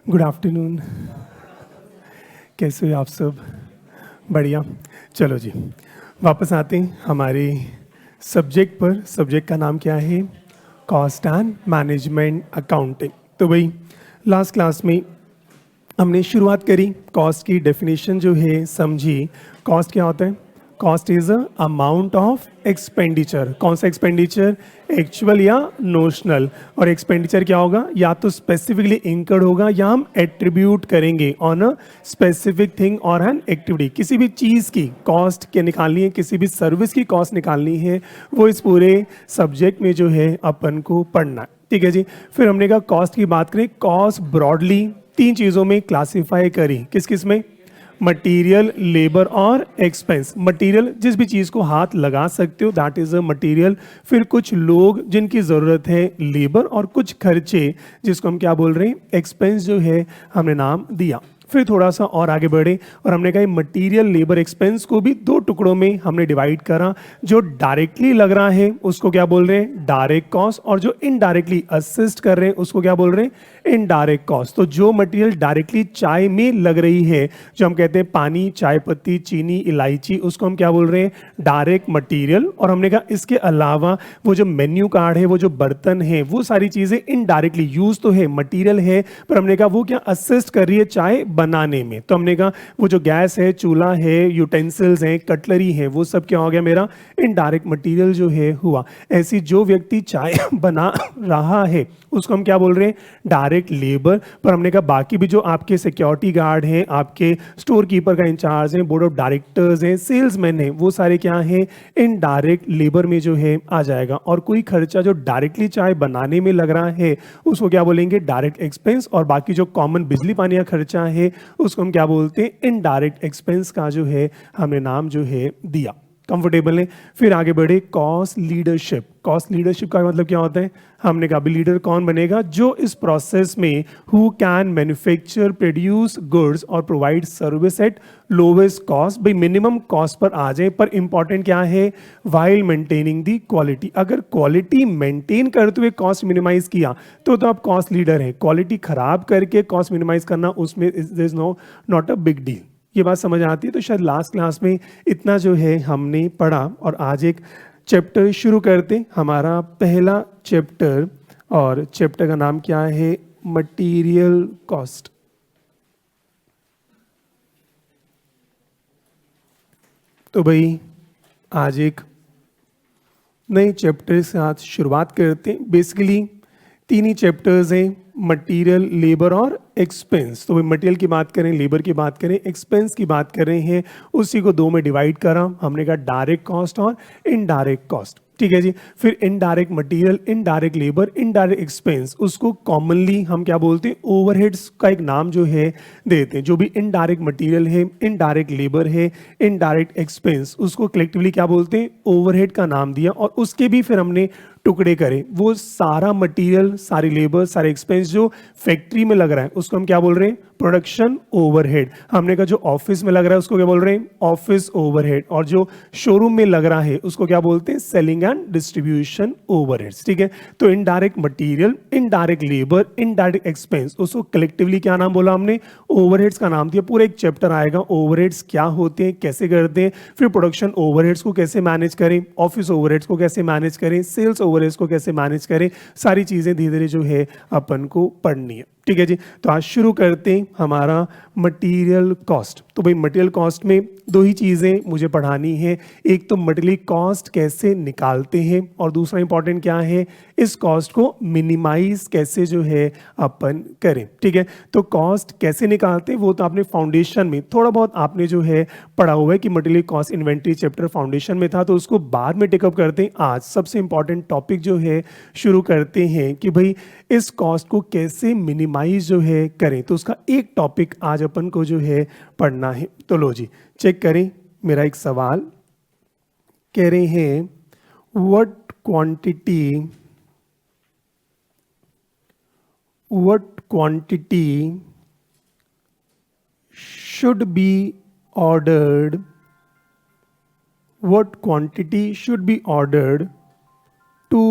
Good afternoon. कैसे हो आप सब? बढ़िया। चलो जी, वापस आते हैं हमारे सब्जेक्ट पर। सब्जेक्ट का नाम क्या है? Cost and management accounting. तो भाई लास्ट क्लास में हमने शुरुआत करी, कॉस्ट की डेफिनेशन जो है समझी। कॉस्ट क्या होता है? Cost is a amount of expenditure. कौन सा एक्सपेंडिचर? एक्चुअल या नोशनल। और एक्सपेंडिचर क्या होगा? या तो स्पेसिफिकली इंकर्ड होगा या हम एट्रीब्यूट करेंगे ऑन अ स्पेसिफिक थिंग और एन एक्टिविटी। किसी भी चीज़ की कॉस्ट के निकालनी है, किसी भी सर्विस की कॉस्ट निकालनी है, वो इस पूरे सब्जेक्ट में जो है अपन को पढ़ना है। ठीक है जी। फिर हमने कहा कॉस्ट की बात करें, कॉस्ट ब्रॉडली तीन चीज़ों में क्लासिफाई करी। किस किस में? मटेरियल, लेबर और एक्सपेंस। मटेरियल जिस भी चीज़ को हाथ लगा सकते हो, दैट इज़ अ मटेरियल। फिर कुछ लोग जिनकी ज़रूरत है, लेबर। और कुछ खर्चे जिसको हम क्या बोल रहे हैं? एक्सपेंस जो है हमने नाम दिया। फिर थोड़ा सा और आगे बढ़े और हमने कहा मटेरियल, लेबर, एक्सपेंस को भी दो टुकड़ों में हमने डिवाइड करा। जो डायरेक्टली लग रहा है उसको क्या बोल रहे हैं? Direct cost. और जो इनडायरेक्टली असिस्ट कर रहे हैं उसको क्या बोल रहे हैं? Indirect cost. तो जो मटेरियल डायरेक्टली चाय में लग रही है, जो हम कहते हैं पानी, चाय पत्ती, चीनी, इलायची, उसको हम क्या बोल रहे हैं? Direct material. और हमने कहा इसके अलावा वो जो मेन्यू कार्ड है, वो जो बर्तन है, वो सारी चीजें इनडायरेक्टली यूज तो है, मटेरियल है, पर हमने कहा वो क्या असिस्ट कर रही है चाय बनाने में। तो हमने कहा वो जो गैस है, चूल्हा है, यूटेंसिल्स हैं, कटलरी है, वो सब क्या हो गया? मेरा इनडायरेक्ट मटेरियल जो है हुआ। ऐसी जो व्यक्ति चाय बना रहा है उसको हम क्या बोल रहे हैं? Direct labour. पर हमने कहा बाकी भी जो आपके सिक्योरिटी गार्ड हैं, आपके स्टोर कीपर का इंचार्ज हैं, बोर्ड ऑफ डायरेक्टर्स हैं, सेल्समैन हैं, वो सारे क्या हैं? इनडायरेक्ट लेबर में जो है आ जाएगा। और कोई खर्चा जो डायरेक्टली चाय बनाने में लग रहा है उसको क्या बोलेंगे? Direct expense. और बाकी जो कॉमन बिजली पानी का खर्चा है उसको हम क्या बोलते हैं? इनडायरेक्ट एक्सपेंस का जो है हमने नाम जो है दिया। कंफर्टेबल है? फिर आगे बढ़े, कॉस्ट लीडरशिप। कॉस्ट लीडरशिप का मतलब क्या होता है? हमने कहा लीडर कौन बनेगा? जो इस प्रोसेस में who can manufacture, produce goods और provide service at lowest cost. भाई मिनिमम कॉस्ट पर आ जाए, पर इंपॉर्टेंट क्या है? While maintaining the quality. अगर क्वालिटी मेंटेन करते हुए कॉस्ट मिनिमाइज किया तो आप कॉस्ट लीडर हैं। क्वालिटी खराब करके कॉस्ट मिनिमाइज करना, उसमें is no not a big deal. ये बात समझ आती है? तो शायद लास्ट क्लास में इतना जो है हमने पढ़ा। और आज एक चैप्टर शुरू करते, हमारा पहला चैप्टर। और चैप्टर का नाम क्या है? Material cost. तो भाई आज एक नए चैप्टर के साथ शुरुआत करते हैं। बेसिकली तीन ही चैप्टर्स हैं, मटेरियल, लेबर और एक्सपेंस। तो मटेरियल की बात करें, लेबर की बात करें, एक्सपेंस की बात कर रहे हैं, उसी को दो में डिवाइड करा। हमने कहा डायरेक्ट कॉस्ट और इनडायरेक्ट कॉस्ट। ठीक है जी। फिर indirect material, indirect labour, indirect expense, उसको कॉमनली हम क्या बोलते हैं? ओवरहेड्स का एक नाम जो है देते हैं। जो भी इनडायरेक्ट मटेरियल है, इनडायरेक्ट लेबर है, इनडायरेक्ट एक्सपेंस, उसको कलेक्टिवली क्या बोलते हैं? ओवरहेड का नाम दिया। और उसके भी फिर हमने टुकड़े करें। वो सारा मटेरियल, सारी लेबर, सारे एक्सपेंस जो फैक्ट्री में लग रहा है उसको हम क्या बोल रहे हैं? Production overhead. हमने कहा जो ऑफिस में लग रहा है उसको क्या बोल रहे हैं? Office overhead. और जो शोरूम में लग रहा है उसको क्या बोलते हैं? Selling and distribution overheads. ठीक है। तो indirect material, indirect labour, indirect expense, उसको कलेक्टिवली क्या नाम बोला हमने? ओवरहेड्स का नाम दिया। पूरा एक चैप्टर आएगा ओवरहेड्स क्या होते हैं, कैसे करते हैं, फिर प्रोडक्शन ओवरहेड्स को कैसे मैनेज करें, ऑफिस ओवरहेड्स को कैसे मैनेज करें, सेल्स ओवरहेड्स को कैसे मैनेज करें, सारी चीजें धीरे धीरे जो है अपन को पढ़नी है। ठीक है जी। तो आज शुरू करते हैं हमारा मटेरियल कॉस्ट। तो भाई मटेरियल कॉस्ट में दो ही चीज़ें मुझे पढ़ानी है। एक तो मटेरियल कॉस्ट कैसे निकालते हैं, और दूसरा इंपॉर्टेंट क्या है? इस कॉस्ट को मिनिमाइज कैसे जो है अपन करें। ठीक है। तो कॉस्ट कैसे निकालते हैं वो तो आपने फाउंडेशन में थोड़ा बहुत आपने जो है पढ़ा हुआ है कि material cost inventory chapter foundation में था, तो उसको बाद में टेकअप करते हैं। आज सबसे इंपॉर्टेंट टॉपिक जो है शुरू करते हैं कि भाई इस कॉस्ट को कैसे मिनिमाइज जो है करें। तो उसका एक टॉपिक आज अपन को जो है पढ़ना है। तो लो जी चेक करें मेरा एक सवाल। कह रहे हैं what quantity should be ordered, what quantity should be ordered to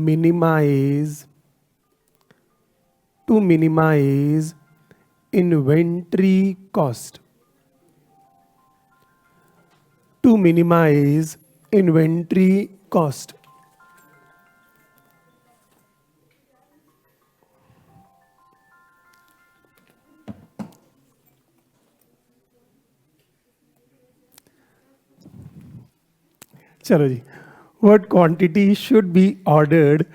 minimize inventory cost. To minimize inventory cost. चलो जी, what quantity should be ordered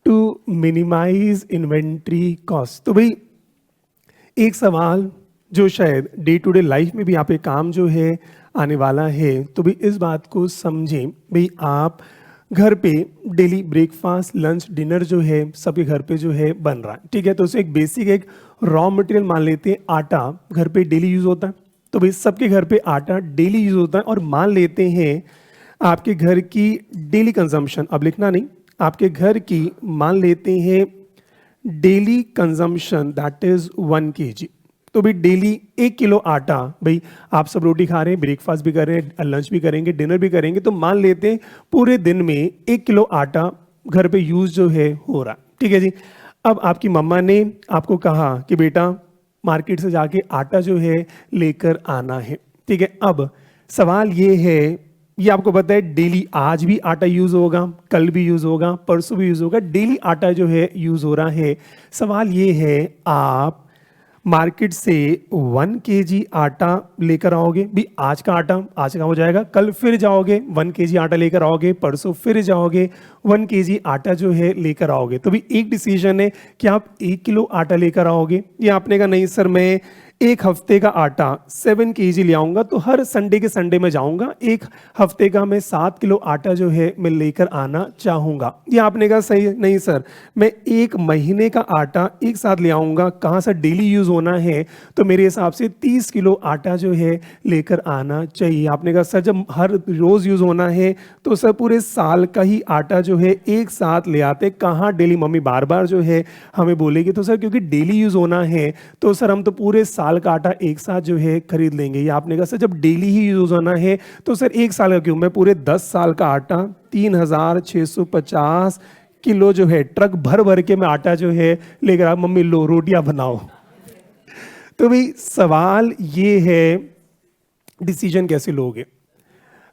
to minimize inventory cost? तो भाई एक सवाल जो शायद डे टू डे लाइफ में भी आप एक काम जो है आने वाला है, तो भाई इस बात को समझें। भाई आप घर पे डेली ब्रेकफास्ट लंच डिनर जो है सबके घर पे जो है बन रहा है, ठीक है। तो उसे एक बेसिक एक रॉ मटेरियल मान लेते हैं, आटा घर पे डेली यूज होता है। तो भाई सबके घर पे आटा डेली यूज होता है, और मान लेते हैं आपके घर की डेली कंजम्पशन, अब लिखना नहीं, आपके घर की मान लेते हैं daily consumption that is 1 kg। तो भाई डेली 1 किलो आटा, भाई आप सब रोटी खा रहे हैं, ब्रेकफास्ट भी कर रहे हैं, लंच भी करेंगे, डिनर भी करेंगे, तो मान लेते हैं पूरे दिन में 1 किलो आटा घर पे यूज जो है हो रहा, ठीक है जी। अब आपकी मम्मा ने आपको कहा कि बेटा मार्केट से जाके आटा जो है लेकर आना है, ठीक है। अब सवाल ये है, ये आपको पता है डेली आज भी आटा यूज होगा, कल भी यूज होगा, परसों भी यूज होगा, डेली आटा जो है यूज हो रहा है। सवाल ये है, आप मार्केट से 1 kg आटा लेकर आओगे, भी आज का आटा आज का हो जाएगा, कल फिर जाओगे 1 kg आटा लेकर आओगे, परसों फिर जाओगे 1 kg आटा जो है लेकर आओगे। तो भी एक डिसीजन है कि आप 1 किलो आटा लेकर आओगे, या आपने कहा नहीं सर मैं एक हफ्ते का आटा 7 kg ले आऊंगा, तो हर संडे के संडे में जाऊंगा, एक हफ्ते का मैं 7 किलो आटा जो है मैं लेकर आना चाहूंगा। या आपने कहा सही नहीं सर मैं 1 महीने का आटा एक साथ ले आऊंगा, कहाँ सर डेली यूज होना है, तो मेरे हिसाब से 30 किलो आटा जो है लेकर आना चाहिए। आपने कहा सर जब हर रोज यूज होना है तो सर पूरे साल का ही आटा जो है एक साथ ले आते, कहाँ डेली मम्मी बार बार जो है हमें बोलेगी, तो सर क्योंकि डेली यूज होना है तो सर हम तो पूरे साल का आटा एक साथ जो है खरीद लेंगे। या आपने कहा सर जब डेली ही यूज होना है तो सर एक साल का क्यों, मैं पूरे 10 साल का आटा 3650 किलो जो है ट्रक भर भर के मैं आटा जो है लेकर आ, मम्मी लो रोटियां बनाओ। तो भाई सवाल ये है डिसीजन कैसे लोगे।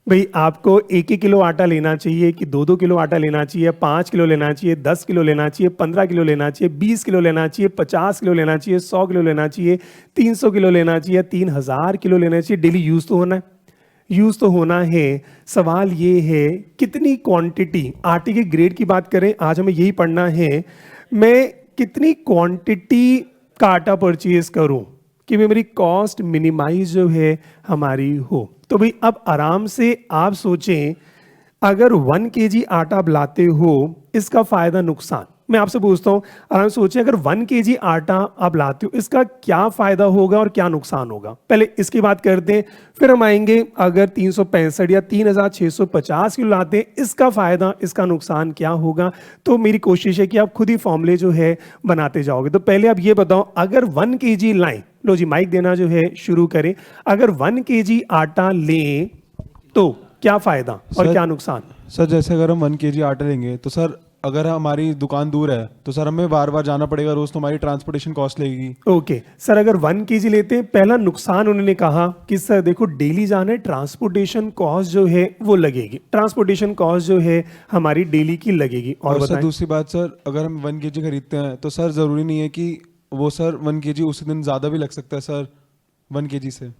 भाई आपको 1-1 किलो आटा लेना चाहिए कि 2-2 किलो आटा लेना चाहिए, 5 किलो लेना चाहिए, 10 किलो लेना चाहिए, 15 किलो लेना चाहिए, 20 किलो लेना चाहिए, 50 किलो लेना चाहिए, 100 किलो लेना चाहिए, 300 किलो लेना चाहिए, 3000 किलो लेना चाहिए, डेली यूज तो होना है, यूज तो होना है। सवाल ये है कितनी क्वांटिटी, आटे के ग्रेड की बात करें आज हमें यही पढ़ना है, मैं कितनी क्वांटिटी का आटा परचेज करूं कि मेरी कॉस्ट मिनिमाइज जो है हमारी हो। तो भाई अब आराम से आप सोचें, अगर 1 kg आटा आप लाते हो, इसका फायदा नुकसान मैं आपसे पूछता हूं, आराम से सोचें अगर 1 kg आटा आप लाते हो इसका क्या फायदा होगा और क्या नुकसान होगा। पहले इसकी बात करते हैं, फिर हम आएंगे अगर 365 या 3650 किलो लाते हैं इसका फायदा इसका नुकसान क्या होगा। तो मेरी कोशिश है कि आप खुद ही फॉर्मूले जो है बनाते जाओगे। तो पहले आप ये बताओ, अगर 1 kg लाएं, लो जी माइक देना जो है शुरू करें, अगर 1 kg आटा लें तो क्या फायदा और क्या नुकसान। सर जैसे अगर हम 1 kg आटा लेंगे तो सर अगर हमारी दुकान दूर है तो सर हमें बार बार जाना पड़ेगा, रोज तो हमारी ट्रांसपोर्टेशन कॉस्ट लगेगी। ओके सर, अगर 1 kg लेते हैं, पहला नुकसान उन्होंने कहा कि सर देखो डेली जाना है, ट्रांसपोर्टेशन कॉस्ट जो है वो लगेगी, ट्रांसपोर्टेशन कॉस्ट जो है हमारी डेली की लगेगी। और सर दूसरी बात सर, अगर हम 1 kg खरीदते हैं तो सर जरूरी नहीं है कि वो सर 1 kg उसी दिन ज्यादा भी लग सकता है सर 1 kg से।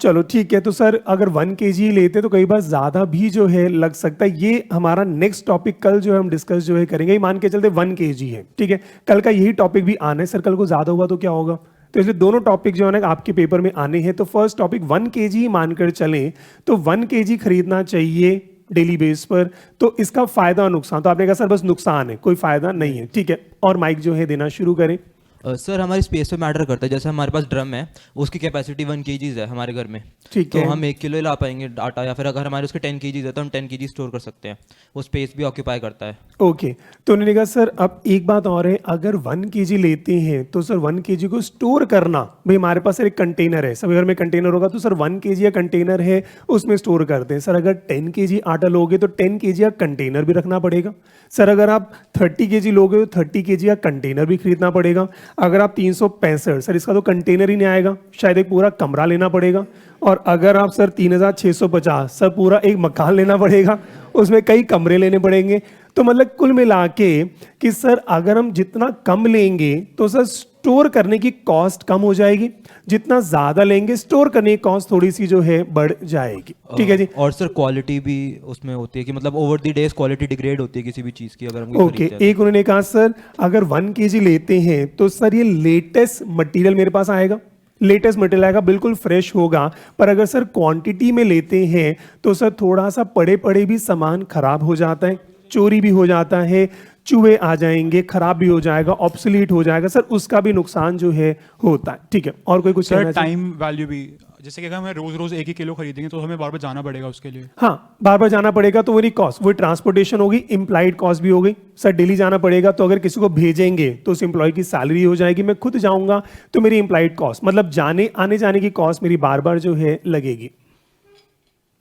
चलो ठीक है, तो सर अगर 1 kg लेते तो कई बार ज्यादा भी जो है लग सकता है। ये हमारा नेक्स्ट टॉपिक कल जो है हम डिस्कस जो है करेंगे। मान के चलते 1 kg है, ठीक है, कल का यही टॉपिक भी आना है। सर कल को ज्यादा हुआ तो क्या होगा, तो इसलिए दोनों टॉपिक जो है ना आपके पेपर में आने हैं। तो फर्स्ट टॉपिक 1 kg मानकर चलें तो 1 kg खरीदना चाहिए डेली बेस पर, तो इसका फायदा और नुकसान। तो आपने कहा सर बस नुकसान है, कोई फायदा नहीं है, ठीक है। और माइक जो है देना शुरू करें। सर हमारी स्पेस पे मैटर करता है, जैसे हमारे पास ड्रम है उसकी कैपेसिटी 1 kg है हमारे घर में, ठीक तो है, हम 1 किलो ला पाएंगे आटा, या फिर अगर हमारे उसके 10 kg है तो हम 10 kg स्टोर कर सकते हैं, वो स्पेस भी ऑक्यूपाई करता है। ओके तो उन्होंने कहा सर अब एक बात और है, अगर 1 kg लेते हैं तो सर 1 kg को स्टोर करना, भाई हमारे पास सर एक कंटेनर है, सभी घर में कंटेनर होगा, तो सर 1 kg या कंटेनर है उसमें स्टोर करते हैं। सर अगर 10 kg आटा लोगे तो 10 kg का कंटेनर भी रखना पड़ेगा। सर अगर आप 30 kg लोगे तो 30 kg का कंटेनर भी खरीदना पड़ेगा। अगर आप 365 सर इसका तो कंटेनर ही नहीं आएगा, शायद एक पूरा कमरा लेना पड़ेगा। और अगर आप सर 3650 सर पूरा एक मकान लेना पड़ेगा, उसमें कई कमरे लेने पड़ेंगे। तो मतलब कुल मिला के कि सर अगर हम जितना कम लेंगे तो सर स्टोर करने की कॉस्ट कम हो जाएगी, जितना ज़्यादा लेंगे स्टोर करने की कॉस्ट थोड़ी सी जो है बढ़ जाएगी। ठीक है जी। और सर क्वालिटी भी उसमें होती है कि मतलब over the days quality degrade होती है किसी भी चीज़ की अगर हम कोई ओके खरीदते हैं एक उन्होंने कहा सर अगर 1 kg लेते हैं तो सर ये लेटेस्ट मटेरियल मेरे पास आएगा, लेटेस्ट मटेरियल आएगा, बिल्कुल फ्रेश होगा। पर अगर सर क्वांटिटी में लेते हैं तो सर थोड़ा सा पड़े पड़े भी सामान खराब हो जाता है, चोरी भी हो जाता है, चूहे आ जाएंगे, खराब भी हो जाएगा, ऑब्सोलीट हो जाएगा सर, उसका भी नुकसान जो है होता है। ठीक है, और कोई कुछ सर कहना चाहिए? टाइम वैल्यू भी, जैसे कि अगर हमें रोज रोज 1 ही किलो खरीदेंगे तो हमें बार बार जाना पड़ेगा उसके लिए। हाँ बार बार जाना पड़ेगा तो वही कॉस्ट, वही ट्रांसपोर्टेशन होगी, इम्प्लाइड कॉस्ट भी हो गई। सर डेली जाना पड़ेगा तो अगर किसी को भेजेंगे तो उस एम्प्लॉय की सैलरी हो जाएगी, मैं खुद जाऊंगा तो मेरी इम्प्लाइड कॉस्ट मतलब जाने आने जाने की कॉस्ट मेरी बार बार जो है लगेगी।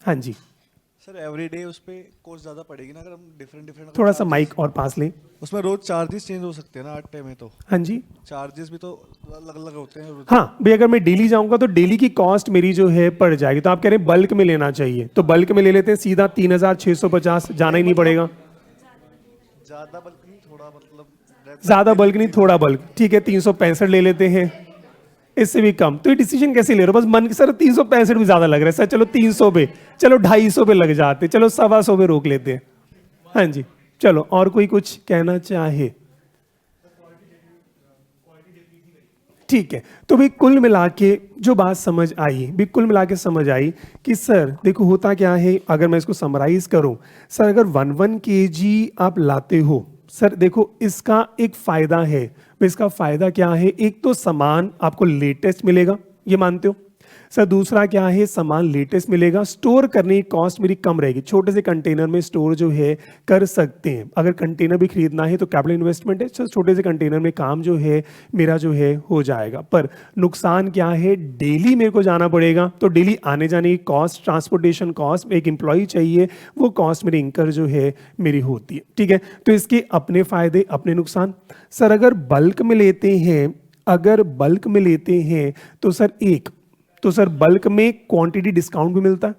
हाँ जी सर एवरीडे उस पे कॉस्ट ज़्यादा पड़ेगी ना, अगर हम डिफरेंट थोड़ा सा माइक और पास लें। उसमें रोज चार्जेस चेंज हो सकते हैं ना आटे में, तो हाँ जी चार्जेस भी तो अलग अलग होते हैं। हाँ भाई अगर मैं डेली जाऊंगा तो डेली की कॉस्ट मेरी जो है पड़ जाएगी। तो आप कह रहे हैं बल्क में लेना चाहिए, तो बल्क में ले लेते हैं सीधा 3650, जाना ही नहीं पड़ेगा। ज़्यादा बल्क नहीं, थोड़ा मतलब ज्यादा बल्क नहीं थोड़ा बल्क, ठीक है 365 ले लेते हैं, इससे भी कम। तो ये डिसीजन कैसे ले रहे हो? बस मन सर 365 भी ज्यादा लग रहा है सर, चलो 300 पे, चलो 250 पे लग जाते, चलो 125 पे रोक लेते हैं। हाँ जी चलो, और कोई कुछ कहना चाहे? ठीक है, तो भी कुल मिला के जो बात समझ आई, भी कुल मिला के समझ आई कि सर देखो होता क्या है, अगर मैं इसको समराइज करूं सर, अगर 1 kg आप लाते हो सर, देखो इसका एक फायदा है। इसका फायदा क्या है? एक तो सामान आपको लेटेस्ट मिलेगा, ये मानते हो सर। दूसरा क्या है? सामान लेटेस्ट मिलेगा, स्टोर करने की कॉस्ट मेरी कम रहेगी, छोटे से कंटेनर में स्टोर जो है कर सकते हैं। अगर कंटेनर भी खरीदना है तो कैपिटल इन्वेस्टमेंट है, छोटे से कंटेनर में काम जो है मेरा जो है हो जाएगा। पर नुकसान क्या है? डेली मेरे को जाना पड़ेगा, तो डेली आने जाने की कॉस्ट, ट्रांसपोर्टेशन कॉस्ट, एक एम्प्लॉय चाहिए, वो कॉस्ट मेरी इंकर जो है मेरी होती है। ठीक है, तो इसके अपने फायदे अपने नुकसान। सर अगर बल्क में लेते हैं, अगर बल्क में लेते हैं तो सर तो सर बल्क में क्वांटिटी डिस्काउंट भी मिलता है।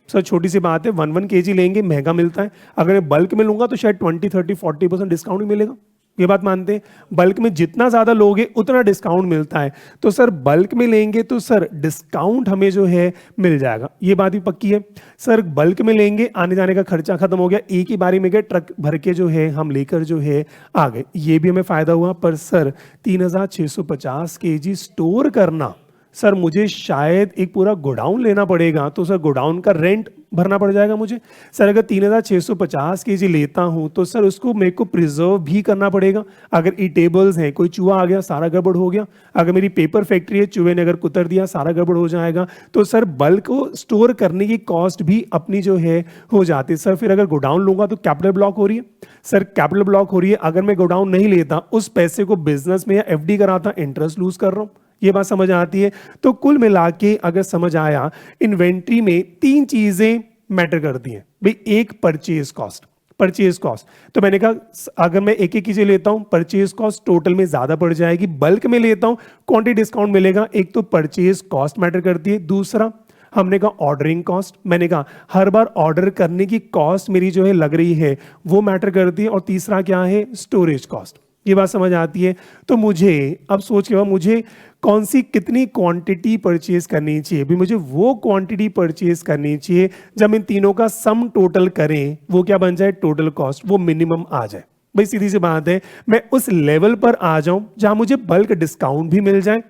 सर छोटी सी बात है, 1 kg लेंगे महंगा मिलता है, अगर मैं बल्क में लूंगा तो शायद 20, 30, 40% डिस्काउंट भी मिलेगा। ये बात मानते हैं? बल्क में जितना ज्यादा लोगे उतना डिस्काउंट मिलता है, तो सर बल्क में लेंगे तो सर डिस्काउंट हमें जो है मिल जाएगा, ये बात भी पक्की है। सर बल्क में लेंगे, आने जाने का खर्चा खत्म हो गया, एक ही बारी में गए ट्रक भर के जो है हम लेकर जो है आ गए, ये भी हमें फायदा हुआ। पर सर 3650 kg स्टोर करना, सर मुझे शायद एक पूरा गोडाउन लेना पड़ेगा, तो सर गोडाउन का रेंट भरना पड़ जाएगा मुझे। सर अगर 3650 kg लेता हूं तो सर उसको मेरे को प्रिजर्व भी करना पड़ेगा। अगर ईटेबल्स हैं, कोई चूहा आ गया, सारा गड़बड़ हो गया। अगर मेरी पेपर फैक्ट्री है, चूहे ने अगर कुतर दिया, सारा गड़बड़ हो जाएगा। तो सर बल्क को स्टोर करने की कॉस्ट भी अपनी जो है हो जाती है। सर फिर अगर गोडाउन लूंगा तो कैपिटल ब्लॉक हो रही है, सर कैपिटल ब्लॉक हो रही है। अगर मैं गोडाउन नहीं लेता, उस पैसे को बिजनेस में या FD कराता, इंटरेस्ट लूज कर रहा हूं, ये बात समझ आती है। तो कुल मिला के अगर समझ आया, इन्वेंट्री में 3 चीजें मैटर करती हैं भाई। एक परचेज कॉस्ट, परचेज कॉस्ट तो मैंने कहा अगर मैं एक चीज लेता हूं, परचेज कॉस्ट टोटल में ज्यादा पड़ जाएगी। बल्क में लेता हूं, क्वांटिटी डिस्काउंट मिलेगा। एक तो परचेज कॉस्ट मैटर करती है, दूसरा हमने कहा ऑर्डरिंग कॉस्ट, मैंने कहा हर बार ऑर्डर करने की कॉस्ट मेरी जो है लग रही है वो मैटर करती है। और तीसरा क्या है? Storage cost. ये बात समझ आती है? तो मुझे अब सोच के बाद मुझे कौन सी कितनी क्वांटिटी परचेज करनी चाहिए, भी मुझे वो क्वांटिटी परचेज करनी चाहिए जब इन तीनों का सम टोटल करें, वो क्या बन जाए? टोटल कॉस्ट, वो मिनिमम आ जाए। भाई सीधी सी बात है, मैं उस लेवल पर आ जाऊं जहां मुझे बल्क डिस्काउंट भी मिल जाए,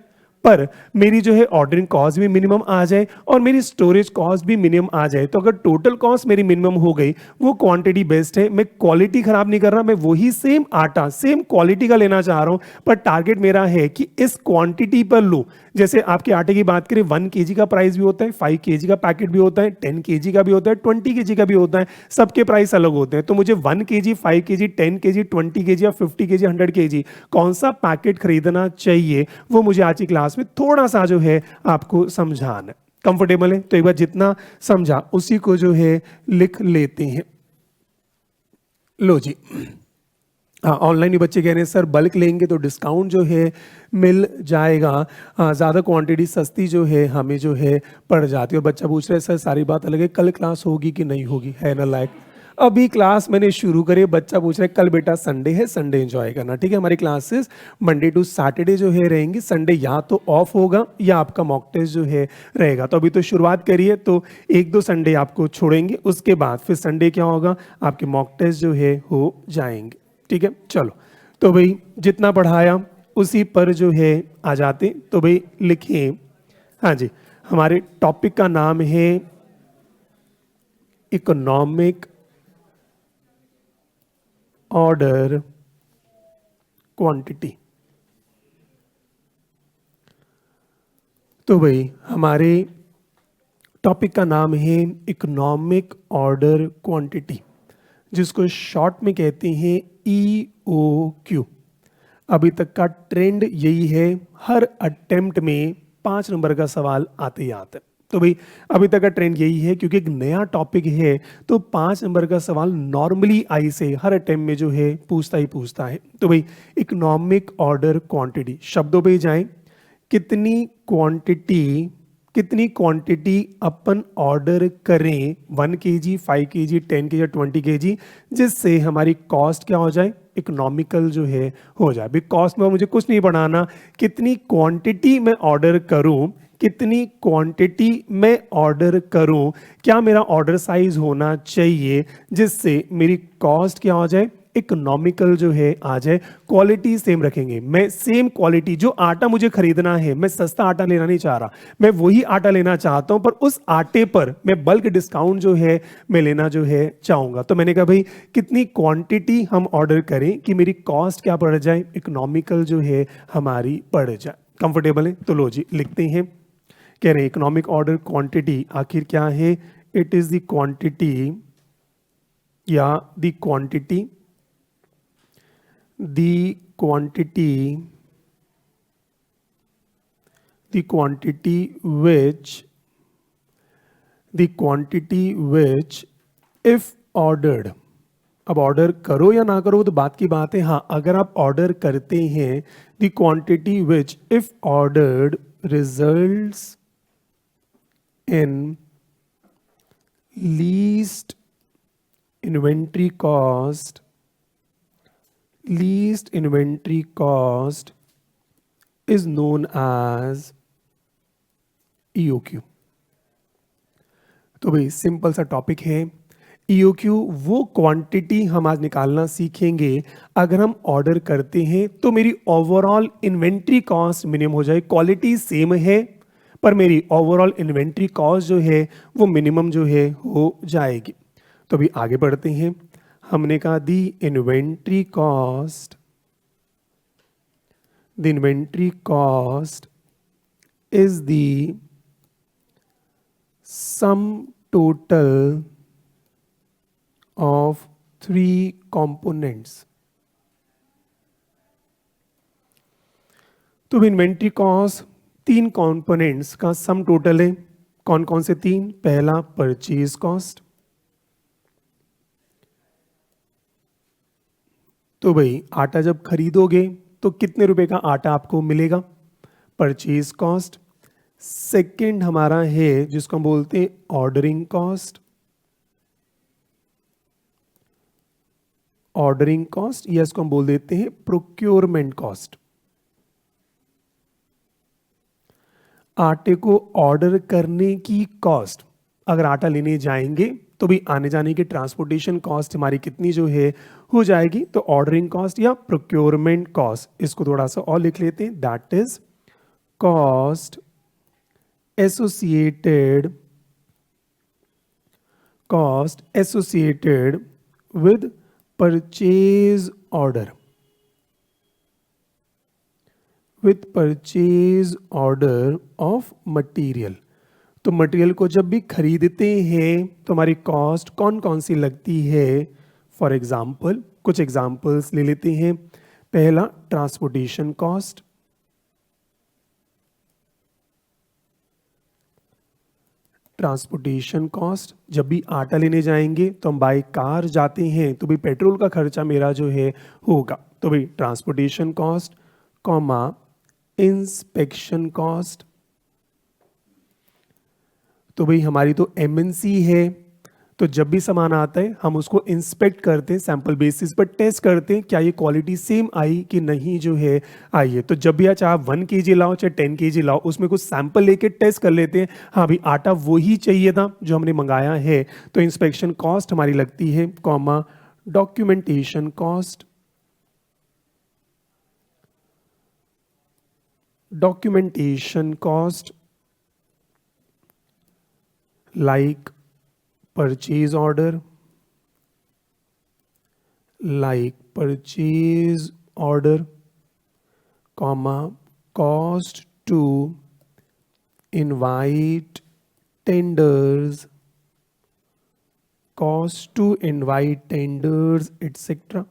पर मेरी जो है ऑर्डरिंग कॉस्ट भी मिनिमम आ जाए और मेरी स्टोरेज कॉस्ट भी मिनिमम आ जाए। तो अगर टोटल कॉस्ट मेरी मिनिमम हो गई, वो क्वांटिटी बेस्ड है, मैं क्वालिटी खराब नहीं कर रहा, मैं वही सेम आटा सेम क्वालिटी का लेना चाह रहा हूं, पर टारगेट मेरा है कि इस क्वांटिटी पर लूं। जैसे आपके आटे की बात करें, 1 kg का प्राइस भी होता है, 5 kg का पैकेट भी होता है, 10 kg का भी होता है, 20 kg का भी होता है, सबके प्राइस अलग होते हैं। तो मुझे 1 kg, 5 kg, 10 kg, 20 kg या 50 kg, 100 kg कौन सा पैकेट खरीदना चाहिए, वो मुझे आज की क्लास में थोड़ा सा जो है आपको समझाना। कंफर्टेबल है? तो एक बार जितना समझा उसी को जो है लिख लेते हैं। लो जी, हाँ, ऑनलाइन भी बच्चे कह रहे हैं सर बल्क लेंगे तो डिस्काउंट जो है मिल जाएगा, ज़्यादा क्वांटिटी सस्ती जो है हमें जो है पड़ जाती है। और बच्चा पूछ रहा है सर सारी बात अलग है, कल क्लास होगी कि नहीं होगी, है ना लाइक। अभी क्लास मैंने शुरू करी, बच्चा पूछ रहा है कल बेटा संडे है, संडे एंजॉय करना। ठीक है, हमारी क्लासेस मंडे टू सैटरडे जो है रहेंगी, संडे या तो ऑफ होगा या आपका मॉक टेस्ट जो है रहेगा। तो अभी तो शुरुआत करिए, तो एक दो संडे आपको छोड़ेंगे, उसके बाद फिर संडे क्या होगा, आपके मॉक टेस्ट जो है हो जाएंगे। ठीक है, चलो तो भाई जितना पढ़ाया उसी पर जो है आ जाते। तो भाई लिखिए, हाँ जी, हमारे टॉपिक का नाम है इकोनॉमिक ऑर्डर क्वांटिटी। तो भाई हमारे टॉपिक का नाम है इकोनॉमिक ऑर्डर क्वांटिटी, जिसको शॉर्ट में कहते हैं EOQ। अभी तक का ट्रेंड यही है, हर अटेम्प्ट में 5 नंबर का सवाल आते ही आता है। तो भाई अभी तक का ट्रेंड यही है, क्योंकि एक नया टॉपिक है तो 5 नंबर का सवाल नॉर्मली आई से हर अटेम्प्ट में जो है पूछता ही पूछता है। तो भाई इकोनॉमिक ऑर्डर क्वांटिटी, शब्दों पे जाएं, कितनी क्वांटिटी अपन ऑर्डर करें 1 kg, 5 kg, 10 kg या 20 kg, जिससे हमारी कॉस्ट क्या हो जाए, इकोनॉमिकल जो है हो जाए। भाई कॉस्ट में मुझे कुछ नहीं बढ़ाना, कितनी क्वांटिटी मैं ऑर्डर करूं, कितनी क्वांटिटी मैं ऑर्डर करूं, क्या मेरा ऑर्डर साइज होना चाहिए जिससे मेरी कॉस्ट क्या हो जाए, इकोनॉमिकल जो है आ जाए। क्वालिटी सेम रखेंगे, मैं सेम क्वालिटी, जो आटा मुझे खरीदना है, मैं सस्ता आटा लेना नहीं चाह रहा, मैं वही आटा लेना चाहता हूं, पर उस आटे पर मैं बल्क डिस्काउंट जो है मैं लेना जो है चाहूंगा। तो मैंने कहा भाई कितनी क्वांटिटी हम ऑर्डर करें कि मेरी कॉस्ट क्या पड़ जाए, इकोनॉमिकल जो है हमारी पड़ जाए। कंफर्टेबल है, तो लो जी लिखते हैं। कह रहे हैं इकोनॉमिक ऑर्डर क्वांटिटी आखिर क्या है, इट इज द क्वांटिटी या the quantity which if ordered, अब ऑर्डर करो या ना करो तो बात की बात है। हाँ, अगर आप ऑर्डर करते हैं, the quantity which if ordered results in least inventory cost is known as EOQ। तो भाई सिंपल सा टॉपिक है EOQ। वो क्वांटिटी हम आज निकालना सीखेंगे, अगर हम ऑर्डर करते हैं तो मेरी ओवरऑल इन्वेंट्री कॉस्ट मिनिमम हो जाए। क्वालिटी सेम है पर मेरी ओवरऑल इन्वेंट्री कॉस्ट जो है वो मिनिमम जो है हो जाएगी। तो अभी आगे बढ़ते हैं। हमने कहा the inventory cost is the sum total of 3 components। तो इन्वेंट्री कॉस्ट 3 कंपोनेंट्स का सम टोटल है। कौन कौन से 3? पहला परचेज कॉस्ट, तो भाई आटा जब खरीदोगे तो कितने रुपए का आटा आपको मिलेगा, परचेज कॉस्ट। सेकंड हमारा है जिसको हम बोलते हैं ऑर्डरिंग कॉस्ट, या इसको हम बोल देते हैं प्रोक्योरमेंट कॉस्ट। आटे को ऑर्डर करने की कॉस्ट, अगर आटा लेने जाएंगे तो भी आने जाने की ट्रांसपोर्टेशन कॉस्ट हमारी कितनी जो है हो जाएगी, तो ऑर्डरिंग कॉस्ट या प्रोक्योरमेंट कॉस्ट। इसको थोड़ा सा और लिख लेते हैं, that is cost associated with purchase order of material. तो मटेरियल को जब भी खरीदते हैं तो हमारी कॉस्ट कौन कौन सी लगती है। फॉर एग्जाम्पल कुछ एग्जाम्पल्स ले लेते हैं। पहला ट्रांसपोर्टेशन कॉस्ट, ट्रांसपोर्टेशन कॉस्ट, जब भी आटा लेने जाएंगे तो हम बाय कार जाते हैं तो भाई पेट्रोल का खर्चा मेरा जो है होगा, तो भाई transportation cost comma inspection cost. तो भाई हमारी तो एमएनसी है, तो जब भी सामान आता है हम उसको इंस्पेक्ट करते हैं, सैंपल बेसिस पर टेस्ट करते हैं क्या ये क्वालिटी सेम आई कि नहीं जो है आई है। तो जब भी चाहे आप 1 kg लाओ चाहे 10 kg लाओ, उसमें कुछ सैंपल लेके टेस्ट कर लेते हैं, हाँ भाई आटा वही चाहिए था जो हमने मंगाया है, तो इंस्पेक्शन कॉस्ट हमारी लगती है comma documentation cost. Documentation cost like purchase order, comma cost to invite tenders, etc.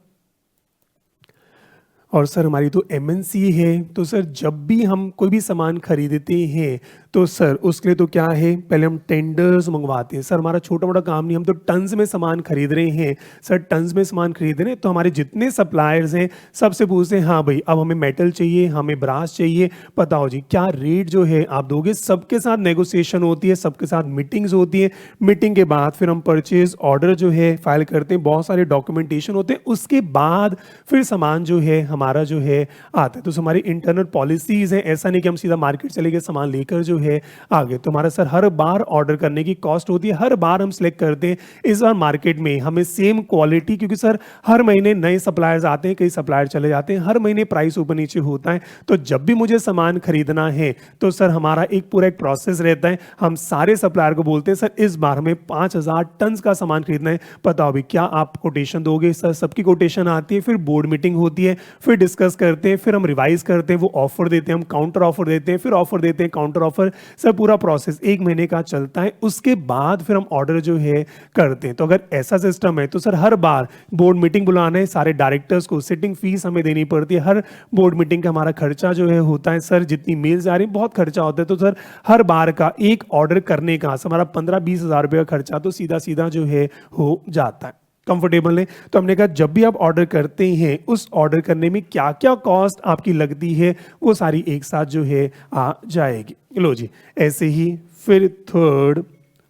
और सर हमारी तो एमएनसी है, तो सर जब भी हम कोई भी सामान खरीदते हैं तो सर उसके लिए तो क्या है, पहले हम टेंडर्स मंगवाते हैं। सर हमारा छोटा मोटा काम नहीं, हम तो टन्स में सामान खरीद रहे हैं। सर टन्स में सामान खरीद रहे हैं तो हमारे जितने सप्लायर्स हैं सबसे पूछते हैं हाँ भाई अब हमें मेटल चाहिए, हमें ब्रास चाहिए, बताओ जी क्या रेट जो है आप दोगे। सबके साथ नेगोशिएशन होती है, सबके साथ मीटिंग्स होती है। मीटिंग के बाद फिर हम परचेज ऑर्डर जो है फाइल करते हैं, बहुत सारे डॉक्यूमेंटेशन होते हैं, उसके बाद फिर सामान जो है हमारा जो है आता है। तो हमारी इंटरनल पॉलिसीज हैं, ऐसा नहीं कि हम सीधा मार्केट चले गए सामान लेकर जो है आगे। तो हमारा सर हर बार ऑर्डर करने की कॉस्ट होती है, हर बार हम सिलेक्ट करते हैं इस बार मार्केट में हमें सेम क्वालिटी, क्योंकि सर हर महीने नए सप्लायर्स आते हैं, कई सप्लायर चले जाते हैं, हर महीने प्राइस ऊपर नीचे होता है। तो जब भी मुझे सामान खरीदना है तो सर हमारा पूरा एक प्रोसेस रहता है। हम सारे सप्लायर को बोलते हैं सर इस बार हमें 5000 टन का सामान खरीदना है, बताओ भी क्या आप कोटेशन दोगे। सर सबकी कोटेशन आती है, फिर बोर्ड मीटिंग होती है, फिर डिस्कस करते हैं, फिर हम रिवाइज करते हैं, वो ऑफर देते हैं, हम काउंटर ऑफर देते हैं, फिर ऑफर देते हैं, काउंटर ऑफर। सर पूरा प्रोसेस 1 महीने का चलता है, उसके बाद फिर हम ऑर्डर जो है करते हैं। तो अगर ऐसा सिस्टम है तो सर हर बार बोर्ड मीटिंग बुलाना है, सारे डायरेक्टर्स को सिटिंग फीस हमें देनी पड़ती है, हर बोर्ड मीटिंग का हमारा खर्चा जो है होता है। सर जितनी मेल्स आ रही है बहुत खर्चा होता है, तो सर हर बार का एक ऑर्डर करने का हमारा 15-20 हज़ार रुपये का खर्चा तो सीधा सीधा जो है हो जाता है। कंफर्टेबल है, तो हमने कहा जब भी आप ऑर्डर करते हैं उस ऑर्डर करने में क्या क्या कॉस्ट आपकी लगती है वो सारी एक साथ जो है आ जाएगी। लो जी, ऐसे ही फिर थर्ड,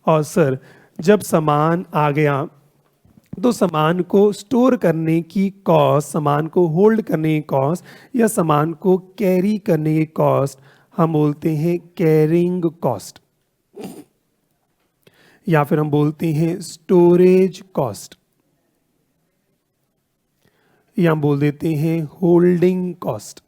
और सर जब सामान आ गया तो सामान को स्टोर करने की कॉस्ट, सामान को होल्ड करने की कॉस्ट या सामान को कैरी करने की कॉस्ट हम बोलते हैं कैरिंग कॉस्ट, या फिर हम बोलते हैं स्टोरेज कॉस्ट, या हम बोल देते हैं होल्डिंग कॉस्ट।